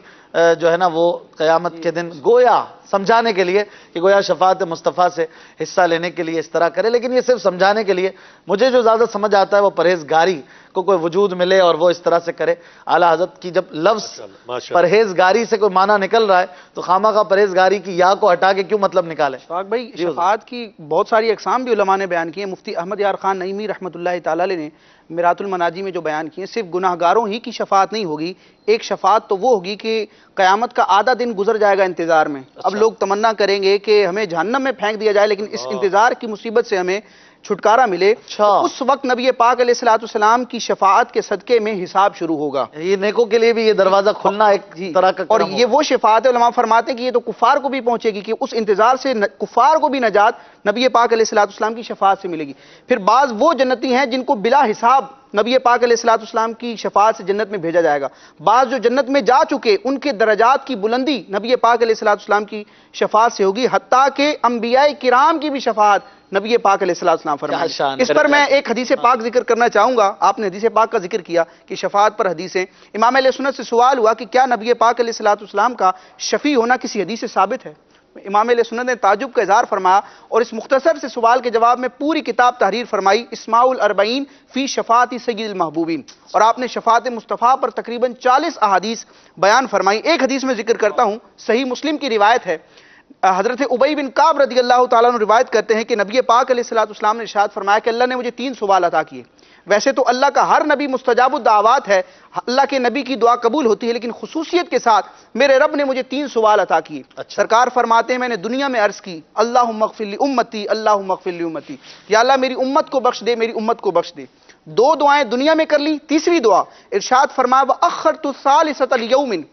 S1: جو ہے نا وہ قیامت کے دن گویا سمجھانے کے لیے کہ گویا شفاعت مصطفیٰ سے حصہ لینے کے لیے اس طرح کرے، لیکن یہ صرف سمجھانے کے لیے۔ مجھے جو زیادہ سمجھ آتا ہے وہ پرہیزگاری کو کوئی وجود ملے اور وہ اس طرح سے کرے۔ اعلیٰ حضرت کی جب لفظ پرہیزگاری سے کوئی معنی نکل رہا ہے تو خامخواہ پرہیزگاری کی یا کو ہٹا کے کیوں مطلب نکالے؟
S3: شفاق بھائی، شفاعت کی بہت ساری اقسام بھی علماء نے بیان کی ہیں۔ مفتی احمد یار خان نعیمی رحمۃ اللہ تعالی علیہ نے میرات المناجی میں جو بیان کیے، صرف گناہگاروں ہی کی شفاعت نہیں ہوگی، ایک شفاعت تو وہ ہوگی کہ قیامت کا آدھا دن گزر جائے گا انتظار میں۔ اب لوگ تمنا کریں گے کہ ہمیں جہنم میں پھینک دیا جائے، لیکن اس انتظار کی مصیبت سے ہمیں چھٹکارا ملے، اس وقت نبی پاک علیہ السلام کی شفاعت کے صدقے میں حساب شروع ہوگا۔
S1: یہ نیکوں کے لیے بھی یہ دروازہ کھلنا ایک طرح کا
S3: اور یہ وہ شفاعت علماء فرماتے ہیں کہ یہ تو کفار کو بھی پہنچے گی، کہ اس انتظار سے کفار کو بھی نجات نبی پاک علیہ السلام کی شفاعت سے ملے گی۔ پھر بعض وہ جنتی ہیں جن کو بلا حساب نبی پاک علیہ السلام کی شفاعت سے جنت میں بھیجا جائے گا۔ بعض جو جنت میں جا چکے ان کے درجات کی بلندی نبی پاک علیہ السلام کی شفاعت سے ہوگی، حتیٰ کہ انبیاء کرام کی بھی شفاعت نبی پاک علیہ السلام فرمائے۔ اس پر میں ایک حدیث پاک ذکر کرنا چاہوں گا۔ آپ نے حدیث پاک کا ذکر کیا کہ شفاعت پر حدیث ہے۔ امام اہل سنت سے سوال ہوا کہ کیا نبی پاک علیہ السلام کا شفیع ہونا کسی حدیث سے ثابت ہے؟ امام اہل سنت نے تعجب کا اظہار فرمایا اور اس مختصر سے سوال کے جواب میں پوری کتاب تحریر فرمائی، اسماء الاربعین فی شفاعت سید المحبوبین، اور آپ نے شفاعت مصطفیٰ پر تقریباً 40 احادیث بیان فرمائی۔ ایک حدیث میں ذکر کرتا ہوں، صحیح مسلم کی روایت ہے، حضرت ابی بن کعب رضی اللہ تعالیٰ عنہ روایت کرتے ہیں کہ نبی پاک علیہ السلام نے ارشاد فرمایا کہ اللہ نے مجھے 3 سوال عطا کیے۔ ویسے تو اللہ کا ہر نبی مستجاب الدعوات ہے، اللہ کے نبی کی دعا قبول ہوتی ہے، لیکن خصوصیت کے ساتھ میرے رب نے مجھے 3 سوال عطا کیے۔ سرکار فرماتے ہیں میں نے دنیا میں عرض کی اللہم اغفر لی امتی، اللہم اغفر لی امتی، یا اللہ میری امت کو بخش دے، میری امت کو بخش دے۔ 2 دعائیں دنیا میں کر لی، تیسری دعا ارشاد فرمایا وَأَخَّرْتُ الثَّالِثَةَ لِيَوْمٍ،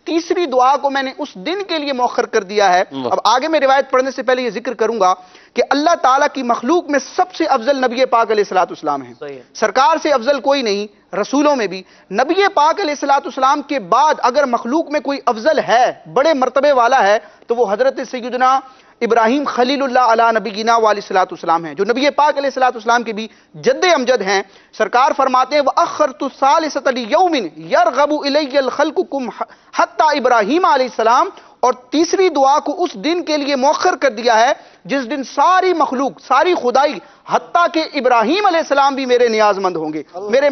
S3: تیسری دعا کو میں نے اس دن کے لیے مؤخر کر دیا ہے۔ اب آگے میں روایت پڑھنے سے پہلے یہ ذکر کروں گا کہ اللہ تعالیٰ کی مخلوق میں سب سے افضل نبی پاک علیہ السلام ہیں، سرکار سے افضل کوئی نہیں، رسولوں میں بھی۔ نبی پاک علیہ السلام کے بعد اگر مخلوق میں کوئی افضل ہے، بڑے مرتبے والا ہے، تو وہ حضرت سیدنا ابراہیم خلیل اللہ علی نبینا علیہ السلام ہیں، جو نبی پاک علیہ السلام کے بھی جد امجد ہیں۔ سرکار فرماتے ہیں وَأَخَّرْتُ الثَّالِثَةَ لِيَوْمٍ يَرْغَبُ إِلَيَّ الْخَلْقُكُمْ حَتَّى ابراہیم علیہ السلام، اور تیسری دعا کو اس دن کے لیے مؤخر کر دیا ہے جس دن ساری مخلوق، ساری خدائی، حتیٰ کہ ابراہیم علیہ السلام بھی میرے نیاز مند ہوں گے، میرے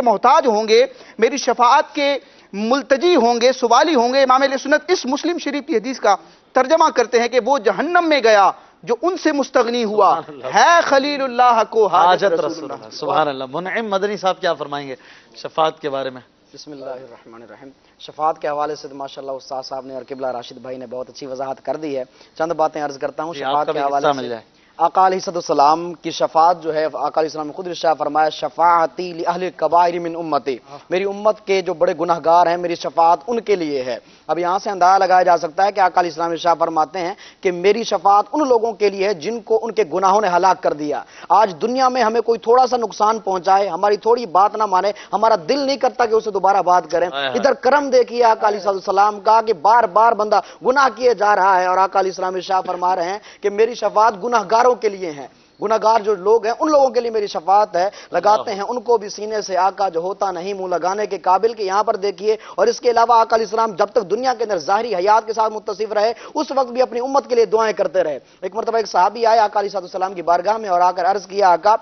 S3: محتاج ہوں گے، میری شفاعت کے ملتجی ہوں گے، سوالی ہوں گے۔ امام اہل سنت اس مسلم شریف کی حدیث کا ترجمہ کرتے ہیں کہ وہ جہنم میں گیا جو ان سے مستغنی ہوا ہے، خلیل اللہ کو حاجت رسول اللہ۔
S1: سبحان اللہ۔ منعم مدنی صاحب کیا فرمائیں گے شفاعت کے بارے میں؟
S4: بسم اللہ الرحمن الرحیم۔ شفاعت کے حوالے سے ماشاءاللہ استاد صاحب نے اور قبلہ راشد بھائی نے بہت اچھی وضاحت کر دی ہے۔ چند باتیں عرض کرتا ہوں شفاعت کے حوالے سے۔ آقا علیہ السلام کی شفاعت جو ہے، آقا علیہ السلام نے خود ارشاد فرمایا شفاعتی لأہل الکبائر من امتی، میری امت کے جو بڑے گناہگار ہیں میری شفاعت ان کے لیے ہے۔ اب یہاں سے اندازہ لگایا جا سکتا ہے کہ آقا علیہ السلام ارشاد فرماتے ہیں کہ میری شفاعت ان لوگوں کے لیے ہے جن کو ان کے گناہوں نے ہلاک کر دیا۔ آج دنیا میں ہمیں کوئی تھوڑا سا نقصان پہنچائے، ہماری تھوڑی بات نہ مانے، ہمارا دل نہیں کرتا کہ اسے دوبارہ بات کریں۔ ادھر کرم دیکھیے آقا علیہ السلام کا کہ بار بار بندہ گناہ کیے جا رہا ہے، اور آقا علیہ السلام ارشاد فرما رہے ہیں کہ میری شفاعت گناہگاروں کے لیے ہے، گناہگار جو لوگ ہیں ان لوگوں کے لیے میری شفاعت ہے۔ لگاتے ہیں ان کو بھی سینے سے آقا جو ہوتا نہیں منہ لگانے کے قابل، کہ یہاں پر دیکھیے۔ اور اس کے علاوہ آقا علیہ السلام جب تک دنیا کے اندر ظاہری حیات کے ساتھ متصف رہے اس وقت بھی اپنی امت کے لیے دعائیں کرتے رہے۔ ایک مرتبہ ایک صحابی آئے آقا علیہ السلام کی بارگاہ میں اور آ کر عرض کیا آقا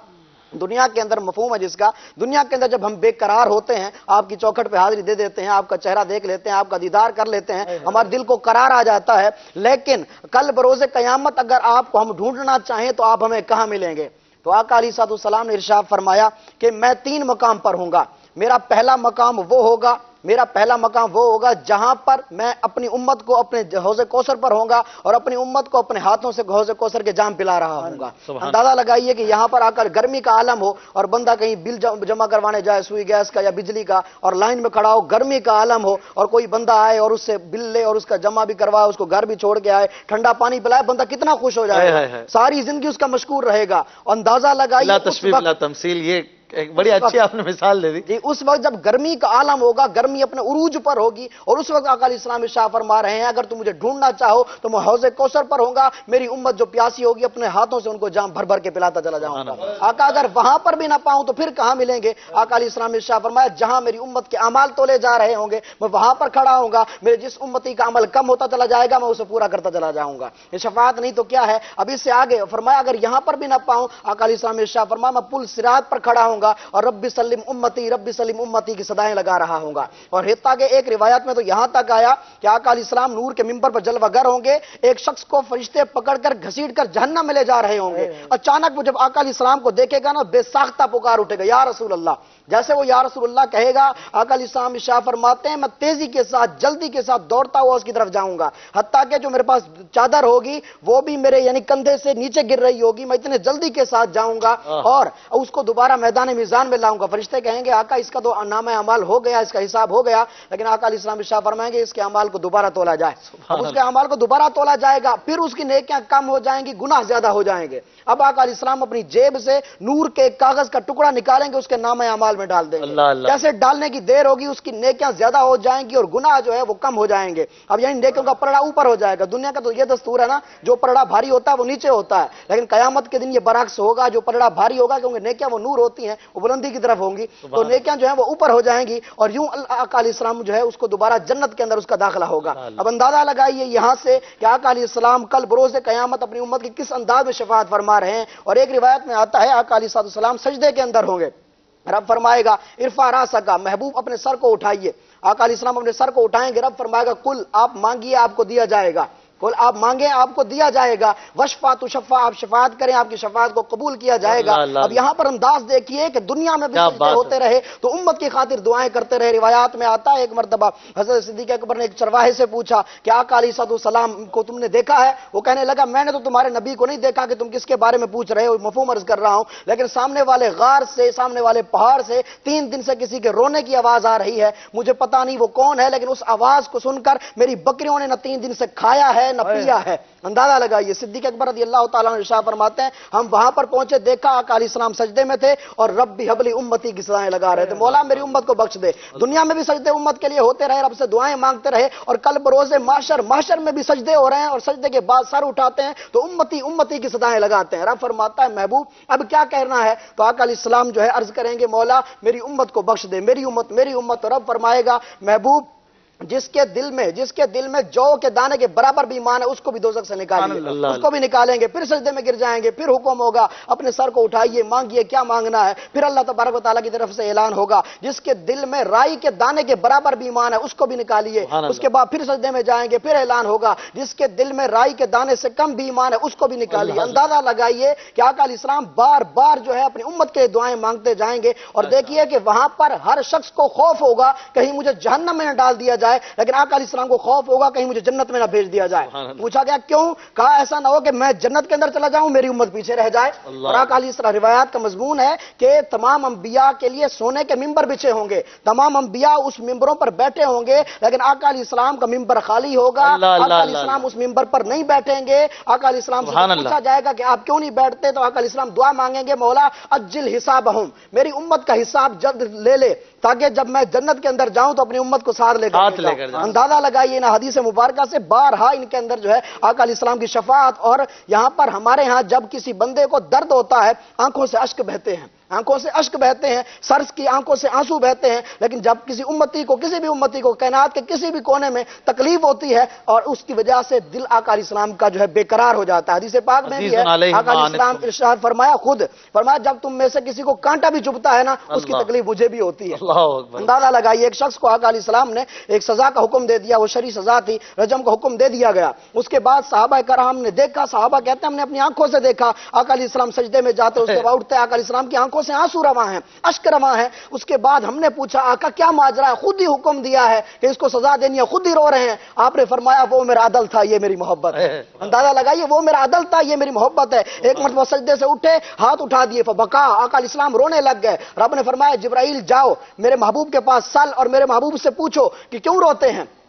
S4: دنیا کے اندر مفہوم ہے جس کا، دنیا کے اندر جب ہم بے قرار ہوتے ہیں آپ کی چوکھٹ پہ حاضری دے دیتے ہیں، آپ کا چہرہ دیکھ لیتے ہیں، آپ کا دیدار کر لیتے ہیں، ہمارے دل کو قرار آ جاتا ہے، لیکن کل بروز قیامت اگر آپ کو ہم ڈھونڈنا چاہیں تو آپ ہمیں کہاں ملیں گے؟ تو آقا علیہ السلام نے ارشاد فرمایا کہ میں 3 مقام پر ہوں گا۔ میرا پہلا مقام وہ ہوگا جہاں پر میں اپنی امت کو اپنے حوض کوثر پر ہوں گا اور اپنی امت کو اپنے ہاتھوں سے حوض کوثر کے جام پلا رہا ہوں گا۔ اندازہ لگائیے کہ یہاں پر آ کر گرمی کا عالم ہو اور بندہ کہیں بل جمع کروانے جائے سوئی گیس کا یا بجلی کا اور لائن میں کھڑا ہو، گرمی کا عالم ہو، اور کوئی بندہ آئے اور اس سے بل لے اور اس کا جمع بھی کروائے، اس کو گھر بھی چھوڑ کے آئے، ٹھنڈا پانی پلائے، بندہ کتنا خوش ہو جائے گا، ساری زندگی اس کا مشکور رہے گا۔ اندازہ لگائیے
S1: لا تشبیہ لا تمثیل، یہ ایک بڑی اچھی آپ نے مثال دے دی
S4: جی اس وقت جب گرمی کا عالم ہوگا, گرمی اپنے عروج پر ہوگی, اور اس وقت آقا علیہ السلام ارشاد فرما رہے ہیں اگر تم مجھے ڈھونڈنا چاہو تو میں حوض کوثر پر ہوں گا, میری امت جو پیاسی ہوگی اپنے ہاتھوں سے ان کو جام بھر بھر کے پلاتا چلا جاؤں گا. آقا اگر وہاں پر بھی نہ پاؤں تو پھر کہاں ملیں گے؟ آقا علیہ السلام ارشاد فرمایا جہاں میری امت کے اعمال تولے جا رہے ہوں گے میں وہاں پر کھڑا ہوں گا, میرے جس امتی کا عمل کم ہوتا چلا جائے گا میں اسے پورا کرتا چلا جاؤں گا. یہ شفاعت نہیں تو کیا ہے؟ اب اس سے آگے فرمایا اگر یہاں پر بھی نہ پاؤں, آقا علیہ السلام ارشاد فرمایا میں پل صراط پر کھڑا ہوں گا اور رب سلم امتی رب سلم امتی کی صدائیں لگا رہا ہوں گا. اور حتیٰ کہ ایک روایت میں تو یہاں تک آیا کہ آقا علیہ السلام نور کے ممبر پر جلوہ گر ہوں گے, ایک شخص کو فرشتے پکڑ کر گھسیٹ کر جہنم میں لے جا رہے ہوں گے. اچانک وہ جب آقا علیہ السلام کو دیکھے گا نا بے ساختہ پکار اٹھے گا یا رسول اللہ. جیسے وہ یا رسول اللہ کہے گا, آقا علیہ السلام ارشاد فرماتے ہیں میں تیزی کے ساتھ جلدی کے ساتھ دوڑتا ہوا اس کی طرف جاؤں گا, حتیٰ کہ جو میرے پاس چادر ہوگی وہ بھی میرے یعنی کندھے سے نیچے گر رہی ہوگی, میں اتنے جلدی کے ساتھ جاؤں گا اور اس کو دوبارہ میدان میزان میں لاؤں گا. فرشتے کہیں گے آقا اس کا تو نام اعمال ہو گیا, اس کا حساب ہو گیا, لیکن آقا علیہ السلام ارشاد فرمائیں گے اس کے اعمال کو دوبارہ تولا جائے. اب اس کے اعمال کو دوبارہ تولا جائے گا, پھر اس کی نیکیاں کم ہو جائیں گی, گناہ زیادہ ہو جائیں گے. اب آقا علیہ السلام اپنی جیب سے نور کے کاغذ کا ٹکڑا نکالیں گے, اس کے نام اعمال میں ڈال دیں گے. جیسے ڈالنے کی دیر ہوگی اس کی نیکیاں زیادہ ہو جائیں گی اور گناہ جو ہے وہ کم ہو جائیں گے. اب یعنی نیکیوں کا پلڑا اوپر ہو جائے گا. دنیا کا تو یہ دستور ہے نا, جو پلڑا بھاری ہوتا ہے وہ نیچے ہوتا ہے, لیکن قیامت کے دن یہ برعکس ہوگا, جو پلڑا بھاری ہوگا کیونکہ نیکیاں وہ نور ہوتی ہیں وہ بلندی کی طرف ہوں گی, تو نیکیاں جو ہیں وہ اوپر ہو جائیں گی اور یوں آقا علیہ السلام جو ہے اس کو دوبارہ جنت کے اندر اس کا داخلہ ہوگا. اب اندازہ لگائیے یہاں سے کہ آقا علیہ السلام کل بروز قیامت اپنی امت کی کس انداز میں شفاعت فرما رہے ہیں. اور ایک روایت میں آتا ہے آقا علیہ السلام سجدے کے اندر ہوں گے, رب فرمائے گا ارفع راسک, محبوب اپنے سر کو اٹھائیے. آقا علیہ السلام اپنے سر کو اٹھائیں گے, رب فرمائے گا کل آپ مانگیے آپ کو دیا جائے گا, کل آپ مانگیں آپ کو دیا جائے گا. وشفا تو شفا, آپ شفاعت کریں آپ کی شفاعت کو قبول کیا جائے گا. اب یہاں پر انداز دیکھیے کہ دنیا میں بھی سجدے ہوتے رہے تو امت کی خاطر دعائیں کرتے رہے. روایات میں آتا ہے ایک مرتبہ حضرت صدیق اکبر نے ایک چرواہے سے پوچھا کہ آقا علیہ السلام کو تم نے دیکھا ہے؟ وہ کہنے لگا میں نے تو تمہارے نبی کو نہیں دیکھا کہ تم کس کے بارے میں پوچھ رہے ہو, مفہوم عرض کر رہا ہوں, لیکن سامنے والے غار سے سامنے والے پہاڑ سے 3 دن سے کسی کے رونے کی آواز آ رہی ہے, مجھے پتا نہیں وہ کون ہے, لیکن اس آواز کو سن کر میری بکریوں نے نہ 3 دن سے کھایا ہے نہ پیا ہے. اندازہ لگائیے. صدیق اکبر رضی اللہ تعالیٰ عنہ ارشاد فرماتے ہیں ہم وہاں پر پہنچے, دیکھا آقا علیہ السلام سجدے میں تھے اور ربی حبلی امتی کی صدائیں لگا رہے تھے, مولا میری امت کو بخش دے. دنیا میں بھی سجدے امت کے لیے ہوتے رہے, رب سے دعائیں مانگتے رہے, اور کل بروز محشر میں بھی سجدے ہو رہے ہیں, اور سجدے کے بعد سر اٹھاتے ہیں تو امتی امتی کی صدائیں لگاتے ہیں. رب فرماتا ہے محبوب اب کیا کہنا ہے؟ تو آقا علیہ السلام جو ہے عرض کریں گے مولا میری امت کو بخش دے, میری امت میری امت. رب فرمائے گا محبوب جس کے دل میں جو کے دانے کے برابر بھی ایمان ہے اس کو بھی دوزخ سے نکالیں گے, اس کو بھی نکالیں گے. پھر سجدے میں گر جائیں گے, پھر حکم ہوگا اپنے سر کو اٹھائیے مانگیے کیا مانگنا ہے. پھر اللہ تبارک و تعالیٰ کی طرف سے اعلان ہوگا جس کے دل میں رائی کے دانے کے برابر بھی ایمان ہے اس کو بھی نکالیے. اس کے بعد پھر سجدے میں جائیں گے, پھر اعلان ہوگا جس کے دل میں رائی کے دانے سے کم بھی ایمان ہے اس کو بھی نکالیے. اندازہ لگائیے کہ آقا علیہ السلام بار بار جو ہے اپنی امت کے دعائیں مانگتے جائیں گے, اور دیکھیے کہ وہاں پر ہر شخص کو خوف ہوگا کہیں مجھے جہنم میں نہ ڈال دیا جائے, لیکن آقا علیہ السلام کو خوف ہوگا کہیں مجھے جنت میں نہ بھیج دیا جائے. پوچھا گیا کیوں؟ کہا ایسا نہ ہو کہ میں جنت کے اندر چلا جاؤں میری امت پیچھے رہ جائے. اور آقا علیہ السلام روایات کا مضمون ہے کہ تمام انبیاء کے لیے سونے کے ممبر بچھے ہوں گے, تمام انبیاء اس ممبروں پر بیٹھے ہوں گے, لیکن آقا علیہ السلام کا ممبر خالی ہوگا. آقا علیہ السلام اس ممبر پر نہیں بیٹھیں گے. آقا علیہ السلام سے پوچھا جائے گا کہ آپ کیوں نہیں بیٹھتے؟ تو آقا علیہ السلام دعا مانگیں گے مولا اجل حسابہم, میری امت کا حساب جلد لے لے تاکہ جب میں جنت کے اندر جاؤں تو اپنی امت کو ساتھ لے کر جاؤں. اندازہ لگائیے نا حدیث مبارکہ سے بارہا ان کے اندر جو ہے آقا علیہ السلام کی شفاعت. اور یہاں پر ہمارے ہاں جب کسی بندے کو درد ہوتا ہے آنکھوں سے اشک بہتے ہیں, آنکھوں سے اشک بہتے ہیں, سرس کی آنکھوں سے آنسو بہتے ہیں, لیکن جب کسی بھی امتی کو کائنات کے کسی بھی کونے میں تکلیف ہوتی ہے اور اس کی وجہ سے دل آقا علیہ السلام کا جو ہے بے قرار ہو جاتا ہے. حدیث پاک میں بھی ہے آقا علیہ السلام ارشاد فرمایا جب تم میں سے کسی کو کانٹا بھی چبھتا ہے نا اس کی تکلیف مجھے بھی ہوتی ہے. اندازہ لگائیے ایک شخص کو آقا علیہ السلام نے ایک سزا کا حکم دے دیا, وہ شرعی سزا تھی, رجم کا حکم دے دیا گیا. اس کے بعد صحابہ کرام نے دیکھا, صحابہ کہتے ہیں ہم نے اپنی آنکھوں سے دیکھا آقا علیہ السلام سجدے میں جاتے, اس کے بعد اٹھتے آقا علیہ السلام کی آنکھوں سے آنسو رواں ہیں, اشک رواں ہیں. اس کے بعد ہم نے پوچھا آقا کیا ماجرا ہے؟ خود ہی حکم دیا ہے کہ اس کو سزا دینی ہے, خود ہی رو رہے ہیں. آپ نے فرمایا وہ میرا عدل تھا یہ میری محبت ہے. اندازہ لگائیے وہ میرا عدل تھا یہ میری محبت ہے. ایک مرتبہ سجدے سے اٹھے, ہاتھ اٹھا دیے, فبکا, آقا علیہ السلام رونے لگ گئے. رب نے فرمایا جبرائیل جاؤ میرے محبوب کے پاس سل اور میرے محبوب سے پوچھو کہ کیوں روتے ہیں.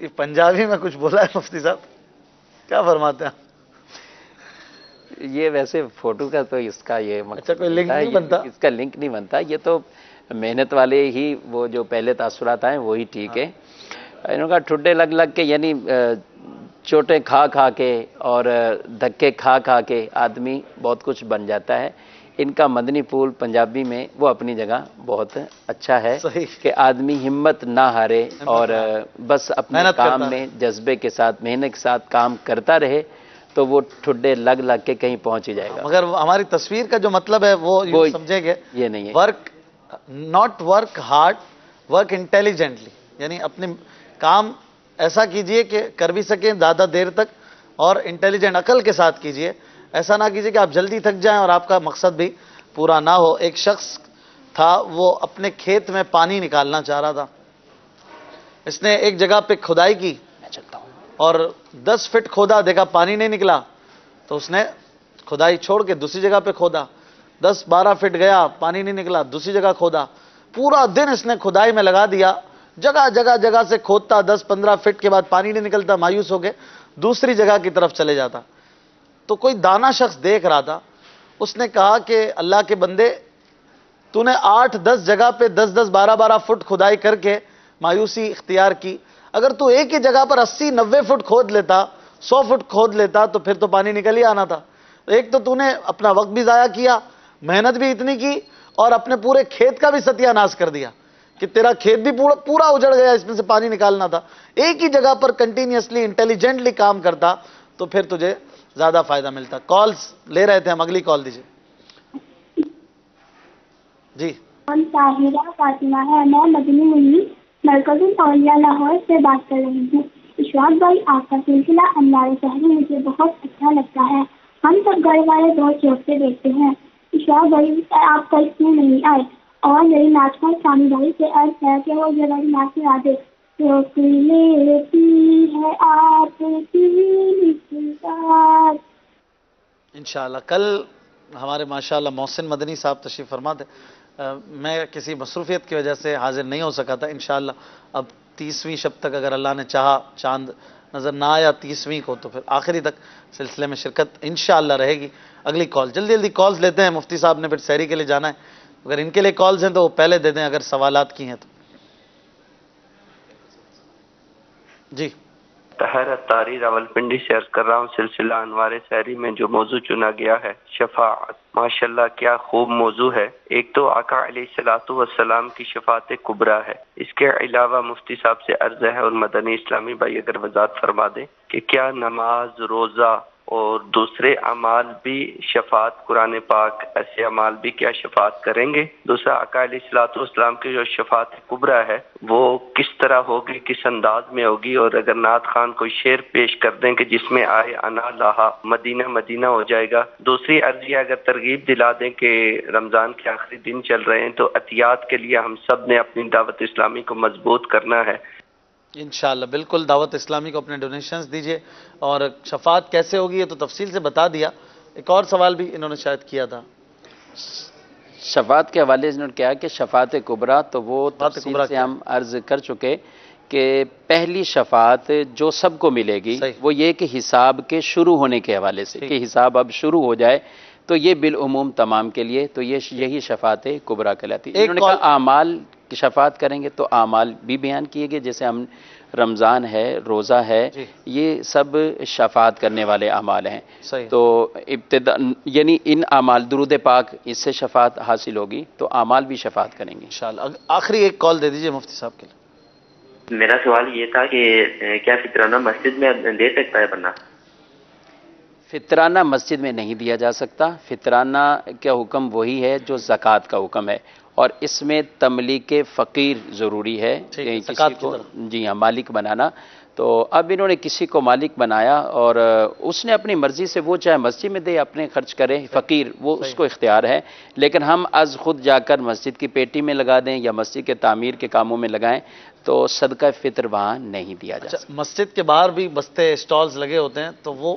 S1: یہ پنجابی میں کچھ بولا ہے مفتی صاحب، کیا فرماتے ہیں؟
S5: یہ ویسے فوٹو کا تو اس کا یہ
S1: اچھا کوئی لنک نہیں بنتا؟
S5: اس کا لنک نہیں بنتا، یہ تو محنت والے ہی وہ جو پہلے تاثرات آئے وہی ٹھیک ہے۔ انہوں کا ٹھڈے لگ لگ کے یعنی چوٹیں کھا کھا کے اور دھکے کھا کھا کے آدمی بہت کچھ بن جاتا ہے۔ ان کا مدنی پھول پنجابی میں وہ اپنی جگہ بہت اچھا ہے کہ آدمی ہمت نہ ہارے اور بس اپنے کام میں جذبے کے ساتھ محنت کے ساتھ کام کرتا رہے تو وہ ٹھڈے لگ لگ کے کہیں پہنچ ہی جائے گا۔
S1: مگر ہماری تصویر کا جو مطلب ہے وہ سمجھیں گے،
S5: یہ نہیں ہے
S1: work not work hard, work intelligently, یعنی اپنے کام ایسا کیجئے کہ کر بھی سکیں زیادہ دیر تک، اور انٹیلیجنٹ عقل کے ساتھ کیجئے۔ ایسا نہ کیجئے کہ آپ جلدی تھک جائیں اور آپ کا مقصد بھی پورا نہ ہو۔ ایک شخص تھا وہ اپنے کھیت میں پانی نکالنا چاہ رہا تھا، اس نے ایک جگہ پہ کھدائی کی اور 10 فٹ کھودا، دیکھا پانی نہیں نکلا تو اس نے کھدائی چھوڑ کے دوسری جگہ پہ کھودا، 10-12 فٹ گیا پانی نہیں نکلا، دوسری جگہ کھودا، پورا دن اس نے کھدائی میں لگا دیا، جگہ جگہ جگہ سے کھودتا، 10-15 فٹ کے بعد پانی نہیں نکلتا، مایوس ہو کے دوسری جگہ کی طرف چلے جاتا۔ تو کوئی دانا شخص دیکھ رہا تھا، اس نے کہا کہ اللہ کے بندے، تو نے 8-10 جگہ پہ 10-10 12-12 فٹ کھدائی کر کے مایوسی اختیار کی، اگر تو ایک ہی جگہ پر 80-90 فٹ کھود لیتا، 100 فٹ کھود لیتا تو پھر تو پانی نکل ہی آنا تھا۔ ایک تو نے اپنا وقت بھی ضائع کیا، محنت بھی اتنی کی، اور اپنے پورے کھیت کا بھی ستیہ ناش کر دیا کہ تیرا کھیت بھی پورا اجڑ گیا، اس میں سے پانی نکالنا تھا۔ ایک ہی جگہ پر کنٹینیوسلی انٹیلیجنٹلی کام کرتا تو پھر تجھے زیادہ فائدہ ملتا۔ کالز لے رہے تھے ہم، اگلی کال دیجئے جی۔
S6: طاہرہ فاطمہ ہے، میں مدنی منی مرکز الاولیاء لاہور سے بات کر رہی ہوں۔ اشراق بھائی، آپ کا سلسلہ انوار سحری مجھے بہت اچھا لگتا ہے، ہم سب گھر والے بہت شوق سے دیکھتے ہیں۔ اشراق بھائی، آپ کل کیوں نہیں آئے؟ اور میری نعت خواہ سامی بھائی سے عرض ہے کہ وہ ذرا نعت سنا دے۔ روک لیتی ہے آپ کی نثار۔
S1: انشاءاللہ کل ہمارے ماشاءاللہ محسن مدنی صاحب تشریف فرما تھے، میں کسی مصروفیت کی وجہ سے حاضر نہیں ہو سکا تھا۔ انشاءاللہ اب 30ویں شب تک اگر اللہ نے چاہا، چاند نظر نہ آیا 30ویں کو، تو پھر آخری تک سلسلے میں شرکت انشاءاللہ رہے گی۔ اگلی کال، جلدی جلدی کالز لیتے ہیں، مفتی صاحب نے پھر سحری کے لیے جانا ہے، اگر ان کے لیے کالز ہیں تو وہ پہلے دے دیں اگر سوالات کی ہیں تو جی۔
S11: طاہر اتاری راولپنڈی سے عرض کر رہا ہوں، سلسلہ انوار سحری میں جو موضوع چنا گیا ہے شفاعت، ماشاءاللہ کیا خوب موضوع ہے۔ ایک تو آقا علیہ الصلوۃ والسلام کی شفاعت کبریٰ ہے، اس کے علاوہ مفتی صاحب سے عرض ہے اور مدنی اسلامی بھائی اگر وضاحت فرما دیں کہ کیا نماز، روزہ اور دوسرے اعمال بھی شفاعت، قرآن پاک ایسے اعمال بھی کیا شفاعت کریں گے؟ دوسرا، آقا علیہ الصلوۃ والسلام کی جو شفاعت کبریٰ ہے وہ کس طرح ہوگی، کس انداز میں ہوگی؟ اور اگر نعت خان کوئی شعر پیش کر دیں کہ جس میں آئے انا لاہا، مدینہ مدینہ ہو جائے گا۔ دوسری عرض یہ اگر ترغیب دلا دیں کہ رمضان کے آخری دن چل رہے ہیں تو عطیات کے لیے ہم سب نے اپنی دعوت اسلامی کو مضبوط کرنا ہے۔
S1: انشاءاللہ بالکل دعوت اسلامی کو اپنے ڈونیشنز دیجئے، اور شفاعت کیسے ہوگی یہ تو تفصیل سے بتا دیا۔ ایک اور سوال بھی انہوں نے شاید کیا تھا
S5: شفاعت کے حوالے سے، انہوں نے کہا کہ شفاعت کبریٰ تو وہ تفصیل سے ہم عرض کر چکے کہ پہلی شفاعت جو سب کو ملے گی وہ یہ کہ حساب کے شروع ہونے کے حوالے سے، کہ حساب اب شروع ہو جائے تو یہ بالعموم تمام کے لیے، تو یہی شفاعت کبریٰ کہلاتی ہے۔ انہوں نے کہا اعمال کی شفاعت کریں گے تو اعمال بھی بیان کیے گئے، جیسے ہم رمضان ہے، روزہ ہے، یہ سب شفاعت کرنے والے اعمال ہیں۔ تو ابتدا یعنی ان اعمال، درود پاک، اس سے شفاعت حاصل ہوگی تو اعمال بھی شفاعت کریں گے
S1: انشاءاللہ۔ آخری ایک کال دے دیجئے مفتی صاحب کے لیے۔
S12: میرا سوال یہ تھا کہ کیا فطرانہ مسجد میں دے سکتا ہے بندہ؟
S5: فطرانہ مسجد میں نہیں دیا جا سکتا، فطرانہ کا حکم وہی ہے جو زکوٰۃ کا حکم ہے، اور اس میں تملیک فقیر ضروری ہے، کسی کو جی ہاں مالک بنانا۔ تو اب انہوں نے کسی کو مالک بنایا اور اس نے اپنی مرضی سے وہ چاہے مسجد میں دے، اپنے خرچ کرے، فقیر وہ اس کو اختیار ہے، لیکن ہم از خود جا کر مسجد کی پیٹی میں لگا دیں یا مسجد کے تعمیر کے کاموں میں لگائیں تو صدقہ فطر وہاں نہیں دیا جا سکتا۔
S1: مسجد کے باہر بھی بستے، اسٹالز لگے ہوتے ہیں تو وہ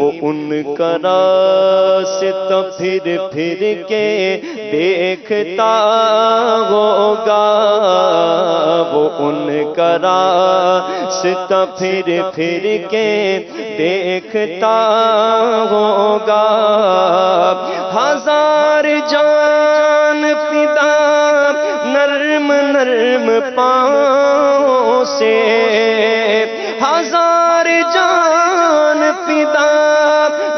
S10: وہ ان کا راستہ پھر کے دیکھتا ہوگا، وہ ان کا راستہ پھر کے دیکھتا ہوگا، ہزار جان فدا نرم نرم پاؤں سے، ہزار جان فدا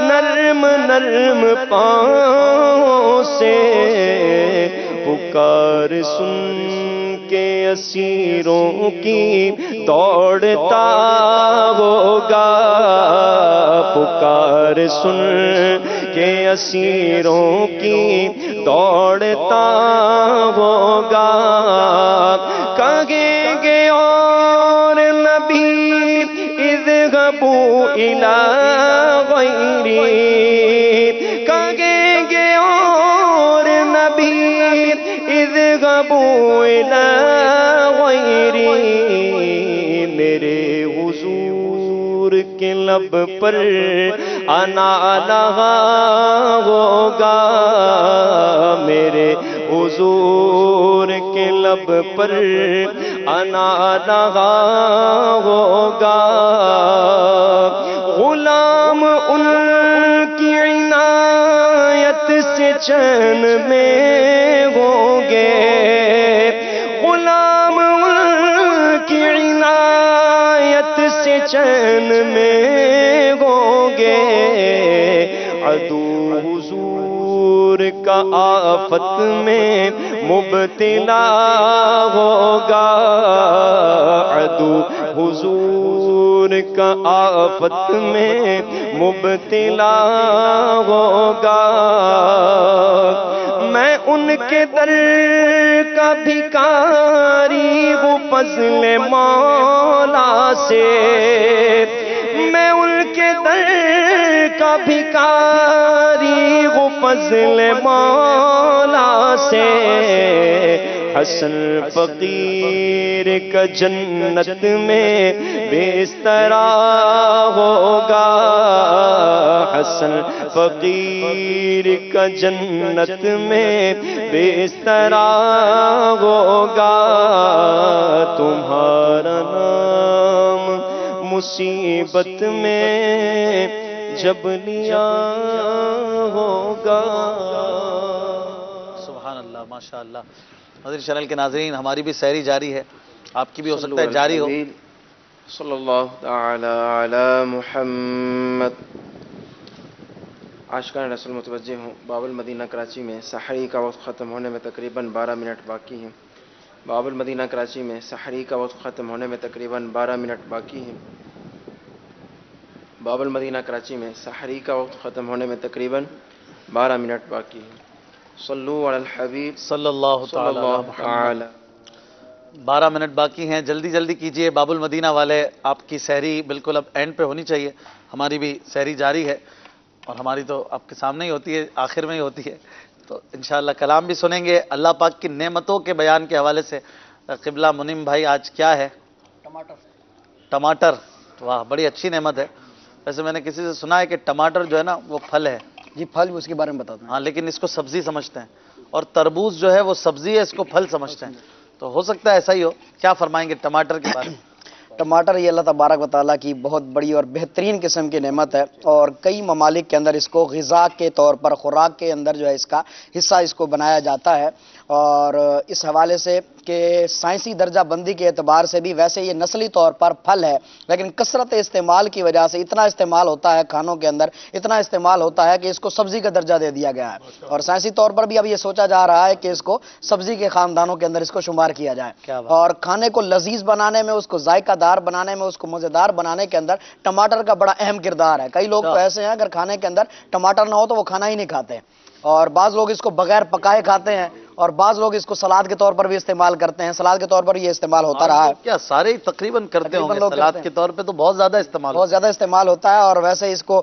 S10: نرم نرم پاؤں سے، پکار سن کے اسیروں کی دوڑتا ہوگا، پکار سن کے اسیروں کی دوڑتا ہوگا، کہیں گے اور نبی اذهبوا الی غیری، کہیں گے اور نبی اذهبوا الی غیری، میرے حضور کے لب پر آنا لگا ہوگا، میرے حضور کے لب پر آنا لگا ہوگا، غلام ان کی عنایت سے چین میں ہوں گے، غلام ان کی عنایت سے چین میں ہوں گے، عدو حضور کا آفت میں مبتلا ہوگا، عدو حضور کا آفت میں مبتلا ہوگا، میں ان کے در کا بھکاری ہوں فضل مولا سے، میں ان کے در کا بھکاری ہوں فضل مولا سے، حسن فقیر کا جنت میں بستر ہوگا، حسن فقیر کا جنت میں بستر ہوگا، تمہارا نام مصیبت میں جب لیا ہوگا۔
S1: سبحان اللہ، ماشاء اللہ۔ مدنی چینل کے ناظرین، ہماری بھی سحری جاری ہے، آپ کی بھی ہو سکتا ہے جاری ہو۔
S13: صلی اللہ تعالی علی محمد۔ عاشقان رسول متوجہ ہوں، باب المدینہ کراچی میں سحری کا وقت ختم ہونے میں تقریباً 12 منٹ باقی ہیں، باب المدینہ کراچی میں سحری کا وقت ختم ہونے میں تقریباً 12 منٹ باقی ہیں، باب المدینہ کراچی میں سحری کا وقت ختم ہونے میں تقریباً 12 منٹ باقی ہیں۔ صلو علی الحبیب
S1: صلی اللہ تعالی۔ 12 منٹ باقی ہیں، جلدی جلدی کیجئے باب المدینہ والے، آپ کی سحری بالکل اب اینڈ پہ ہونی چاہیے، ہماری بھی سحری جاری ہے، اور ہماری تو آپ کے سامنے ہی ہوتی ہے، آخر میں ہی ہوتی ہے، تو انشاءاللہ کلام بھی سنیں گے اللہ پاک کی نعمتوں کے بیان کے حوالے سے۔ قبلہ منیم بھائی آج کیا ہے؟ ٹماٹر۔ واہ، بڑی اچھی نعمت ہے۔ ویسے میں نے کسی سے سنا ہے کہ ٹماٹر جو ہے نا وہ پھل ہے،
S4: جی پھل بھی اس کے بارے میں بتاتے ہیں،
S1: ہاں لیکن اس کو سبزی سمجھتے ہیں، اور تربوز جو ہے وہ سبزی ہے، اس کو پھل سمجھتے ہیں، تو ہو سکتا ہے ایسا ہی ہو۔ کیا فرمائیں گے ٹماٹر کے بارے میں؟
S4: ٹماٹر یہ اللہ تبارک و تعالیٰ کی بہت بڑی اور بہترین قسم کی نعمت ہے، اور کئی ممالک کے اندر اس کو غذا کے طور پر، خوراک کے اندر جو ہے اس کا حصہ اس کو بنایا جاتا ہے، اور اس حوالے سے کہ سائنسی درجہ بندی کے اعتبار سے بھی ویسے یہ نسلی طور پر پھل ہے، لیکن کثرت استعمال کی وجہ سے اتنا استعمال ہوتا ہے کھانوں کے اندر، اتنا استعمال ہوتا ہے کہ اس کو سبزی کا درجہ دے دیا گیا ہے، اور سائنسی طور پر بھی اب یہ سوچا جا رہا ہے کہ اس کو سبزی کے خاندانوں کے اندر اس کو شمار کیا جائے، اور کھانے کو لذیذ بنانے میں، اس کو ذائقہ دار بنانے میں، اس کو مزیدار بنانے کے اندر ٹماٹر کا بڑا اہم کردار ہے۔ کئی لوگ تو ایسے ہیں اگر کھانے کے اندر ٹماٹر نہ ہو تو وہ کھانا ہی نہیں کھاتے، اور بعض لوگ اس کو بغیر پکائے کھاتے ہیں، اور بعض لوگ اس کو سلاد کے طور پر بھی استعمال کرتے ہیں، سلاد کے طور پر یہ استعمال ہوتا رہا ہے،
S1: کیا سارے تقریباً کرتے ہوں گے، سلاد کے طور پہ تو بہت زیادہ استعمال
S4: ہوتا ہے، اور ویسے اس کو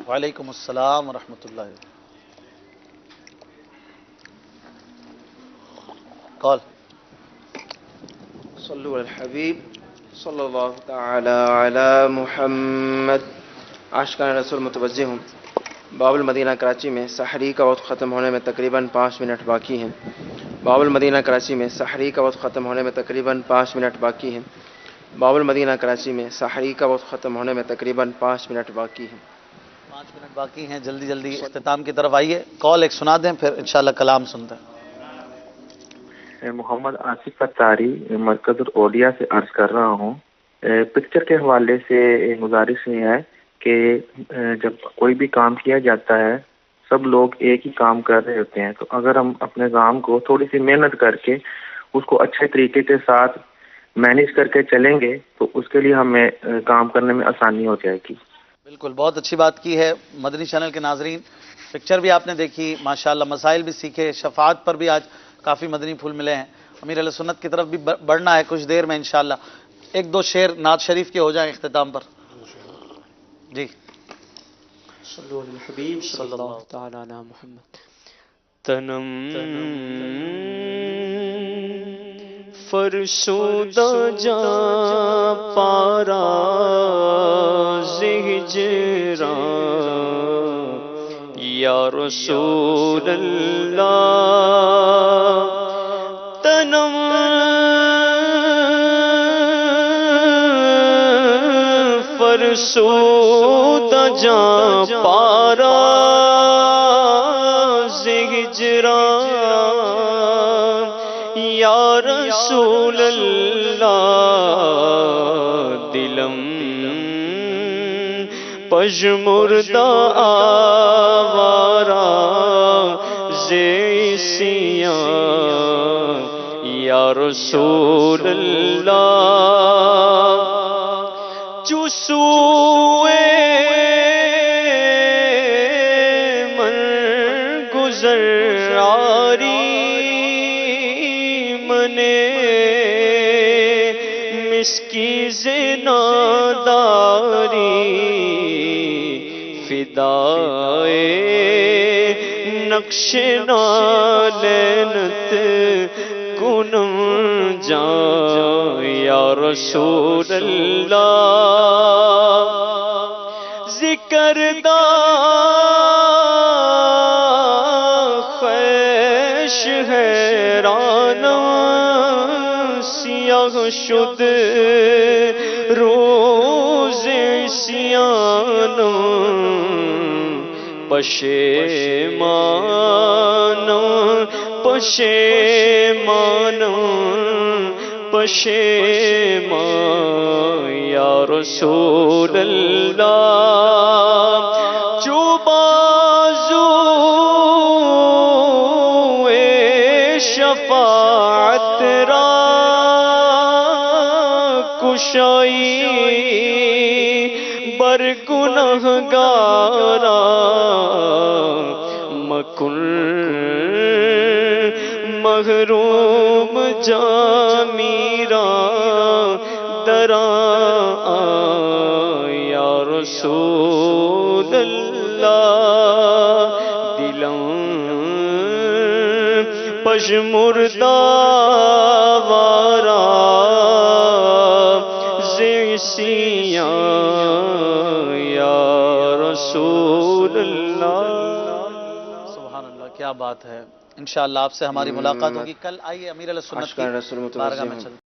S1: وعلیکم السلام ورحمۃ اللہ. کال.
S14: صلو علی الحبیب صلی اللہ تعالی علی محمد. عاشقان رسول متوجہ ہوں. باب المدینہ کراچی میں سحری کا وقت ختم ہونے میں تقریباً 5 منٹ باقی ہیں. باب المدینہ کراچی میں سحری کا وقت ختم ہونے میں تقریباً 5 منٹ باقی ہیں. باب المدینہ کراچی میں سحری کا وقت ختم ہونے میں تقریباً 5 منٹ باقی ہیں.
S1: 5 منٹ باقی ہیں. جلدی جلدی اختتام کی طرف آئیے. کال ایک سنا دیں پھر انشاءاللہ کلام سنتے ہیں.
S15: محمد آصف اتاری مرکز الاولیاء سے عرض کر رہا ہوں. پکچر کے حوالے سے گزارش یہ ہے کہ جب کوئی بھی کام کیا جاتا ہے سب لوگ ایک ہی کام کر رہے ہوتے ہیں، تو اگر ہم اپنے کام کو تھوڑی سی محنت کر کے اس کو اچھے طریقے کے ساتھ مینیج کر کے چلیں گے تو اس کے لیے ہمیں کام کرنے میں آسانی ہو جائے گی.
S1: بالکل بہت اچھی بات کی ہے. مدنی چینل کے ناظرین پکچر بھی آپ نے دیکھی، ماشاءاللہ مسائل بھی سیکھے، شفاعت پر بھی آج کافی مدنی پھول ملے ہیں. امیر علیہ سنت کی طرف بھی بڑھنا ہے کچھ دیر میں انشاءاللہ. 1-2 شعر نعت شریف کے ہو جائیں اختتام پر. جی
S10: صلو علی الحبیب صلی اللہ تعالی علی محمد. تنم فرسودہ جا پارا زہجرا یا رسول اللہ. تنم فرسودہ جا پارا زہجرا یا رسول اللہ. دلم پژمردہ آوارا زیسیاں یا رسول اللہ. چوسوئے من گزر آری منے مسکی زناداری فدائے نقش نالینت کنم جان یا رسول اللہ. ذکر دا خیش حیران سیاہ شد روز عصیان پشیمان پشیمان پشیمان یا رسول اللہ. جو بازو شفاعت را کشائی بر گنہگارا مکن محروم جامیرا درا یا رسول اللہ. دلم پژمردہ وارا زیسیاں یا رسول اللہ.
S1: سبحان اللہ، کیا بات ہے. انشاءاللہ آپ سے ہماری ملاقات ہوگی کل. آئیے امیر علیہ سنت کی بارگاہ میں چلتے ہیں.